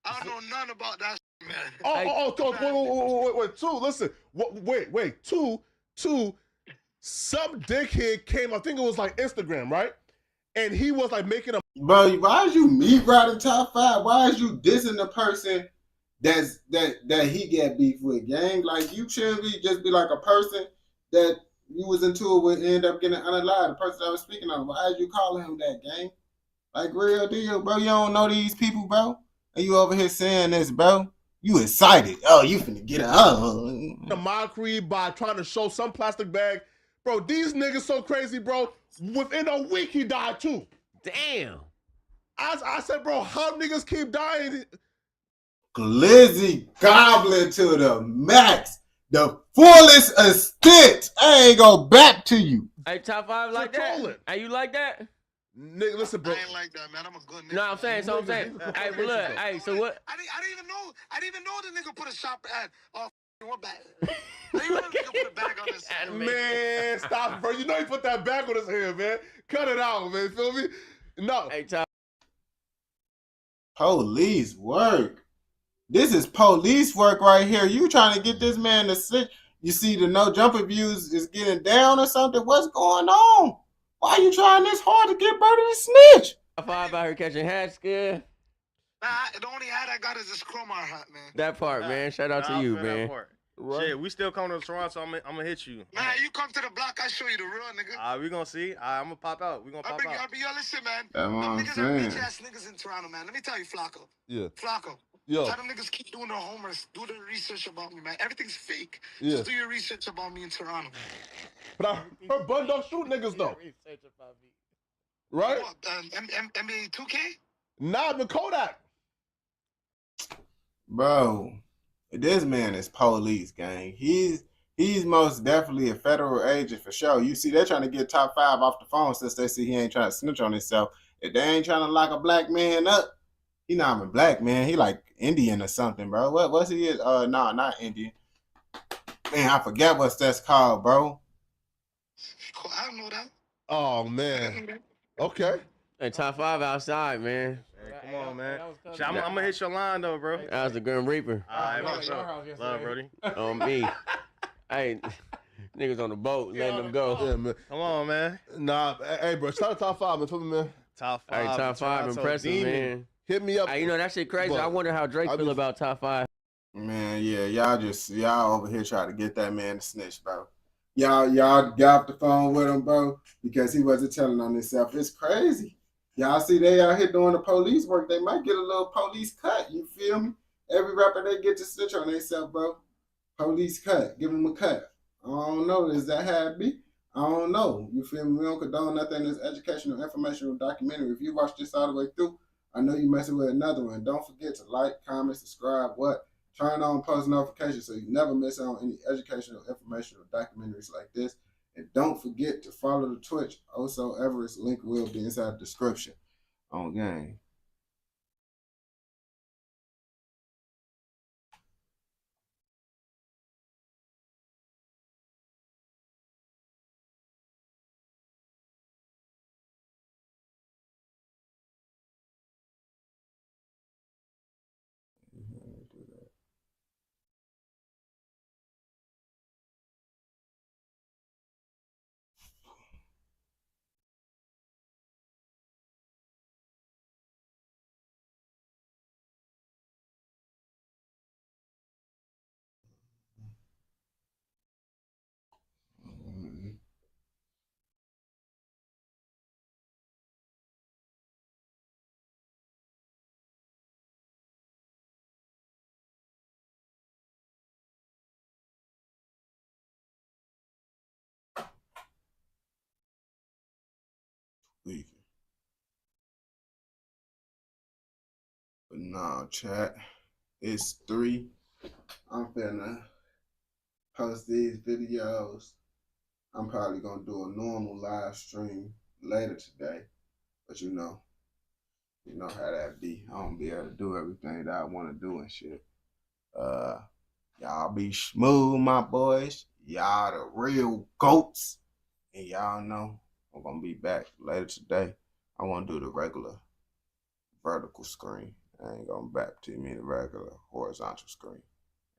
I don't know nothing about that, man. Wait, 2, listen. Wait, 2, some dickhead came, I think it was like Instagram, right? And he was like making a... Bro, why is you meat riding top 5? Why is you dissing the person that he get beef with, gang? Like, you shouldn't just be like a person that you was into it with end up getting unalive. The person I was speaking of, why is you calling him that, gang? Like, real deal, bro. You don't know these people, bro. And you over here saying this, bro. You excited. Oh, you finna get it. The mockery by trying to show some plastic bag. Bro, these niggas so crazy, bro. Within a week, he died too. Damn. I said, bro, how niggas keep dying? Glizzy goblin to the max. The fullest extent. I ain't go back to you. Hey, top 5 like that? Hey, you like that? Nigga, listen, bro. I ain't like that, man. I'm a good nigga. No, I'm saying, hey, but look, hey, so what? I didn't even know the nigga put a shop at what bag? I didn't even know the nigga put a bag on his head. Man, stop, bro. You know he put that bag on his head, man. Cut it out, man. Feel me? No. Hey, top. Police work. This is police work right here. You trying to get this man to sit. You see the no jumper views is getting down or something. What's going on? Why you trying this hard to get Birdie to snitch? Top 5 out here catching hats, good. Nah, the only hat I got is this Chromar hat, man. That part, man. Shout out to you, man. Right. Shit, we still coming to Toronto, so I'm gonna hit you. Man, you come to the block, I show you the real nigga. We gonna see. I'm gonna pop out. We gonna pop out. Yo, listen, man. That's what I'm Niggas saying. are bitch ass niggas in Toronto, man. Let me tell you, Flacco. Yeah. Flacco. Yo. Tell them niggas keep doing their homework, do their research about me, man. Everything's fake. Yeah. Just do your research about me in Toronto. But I heard Bun don't shoot niggas though. Right? What, NBA 2K? Nah, the Kodak. Bro, this man is police, gang. He's most definitely a federal agent for sure. You see, they're trying to get top 5 off the phone since they see he ain't trying to snitch on himself. If they ain't trying to lock a black man up, he not even black, man. He like Indian or something, bro. What's he is? No, not Indian. Man, I forget what that's called, bro. I don't know that. Oh man. Okay. Hey, top 5 outside, man. Hey, come on, man. I'm gonna hit your line though, bro. That was the Grim Reaper. All right, what's up? Love, Brody. On me. Hey, niggas on the boat, letting them go. Yeah, man. Come on, man. Nah, hey, bro. Start top 5, man. Feel me, man. Top 5. Hey, top 5, impressive, Demon. man. Hit me up. Hey, you know that shit crazy. I wonder how Drake feel about top 5. Man, yeah, y'all over here trying to get that man to snitch, bro. Y'all got off the phone with him, bro, because he wasn't telling on himself. It's crazy. Y'all see they out here doing the police work. They might get a little police cut. You feel me? Every rapper they get to snitch on themselves, bro. Police cut. Give them a cut. I don't know. Is that how it be? I don't know. You feel me? We don't condone nothing. This educational, informational documentary. If you watch this all the way through, I know you messing with another one. Don't forget to like, comment, subscribe, turn on post notifications so you never miss out on any educational, informational documentaries like this. And don't forget to follow the Twitch. Osoavarice link will be inside the description. On game. tweaking. But nah, chat. It's 3. I'm finna post these videos. I'm probably gonna do a normal live stream later today. But you know how that be. I don't be able to do everything that I want to do and shit. Y'all be smooth, my boys. Y'all the real goats. And y'all know I'm gonna be back later today. I wanna do the regular vertical screen. I ain't gonna back to me the regular horizontal screen.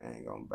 I ain't gonna back.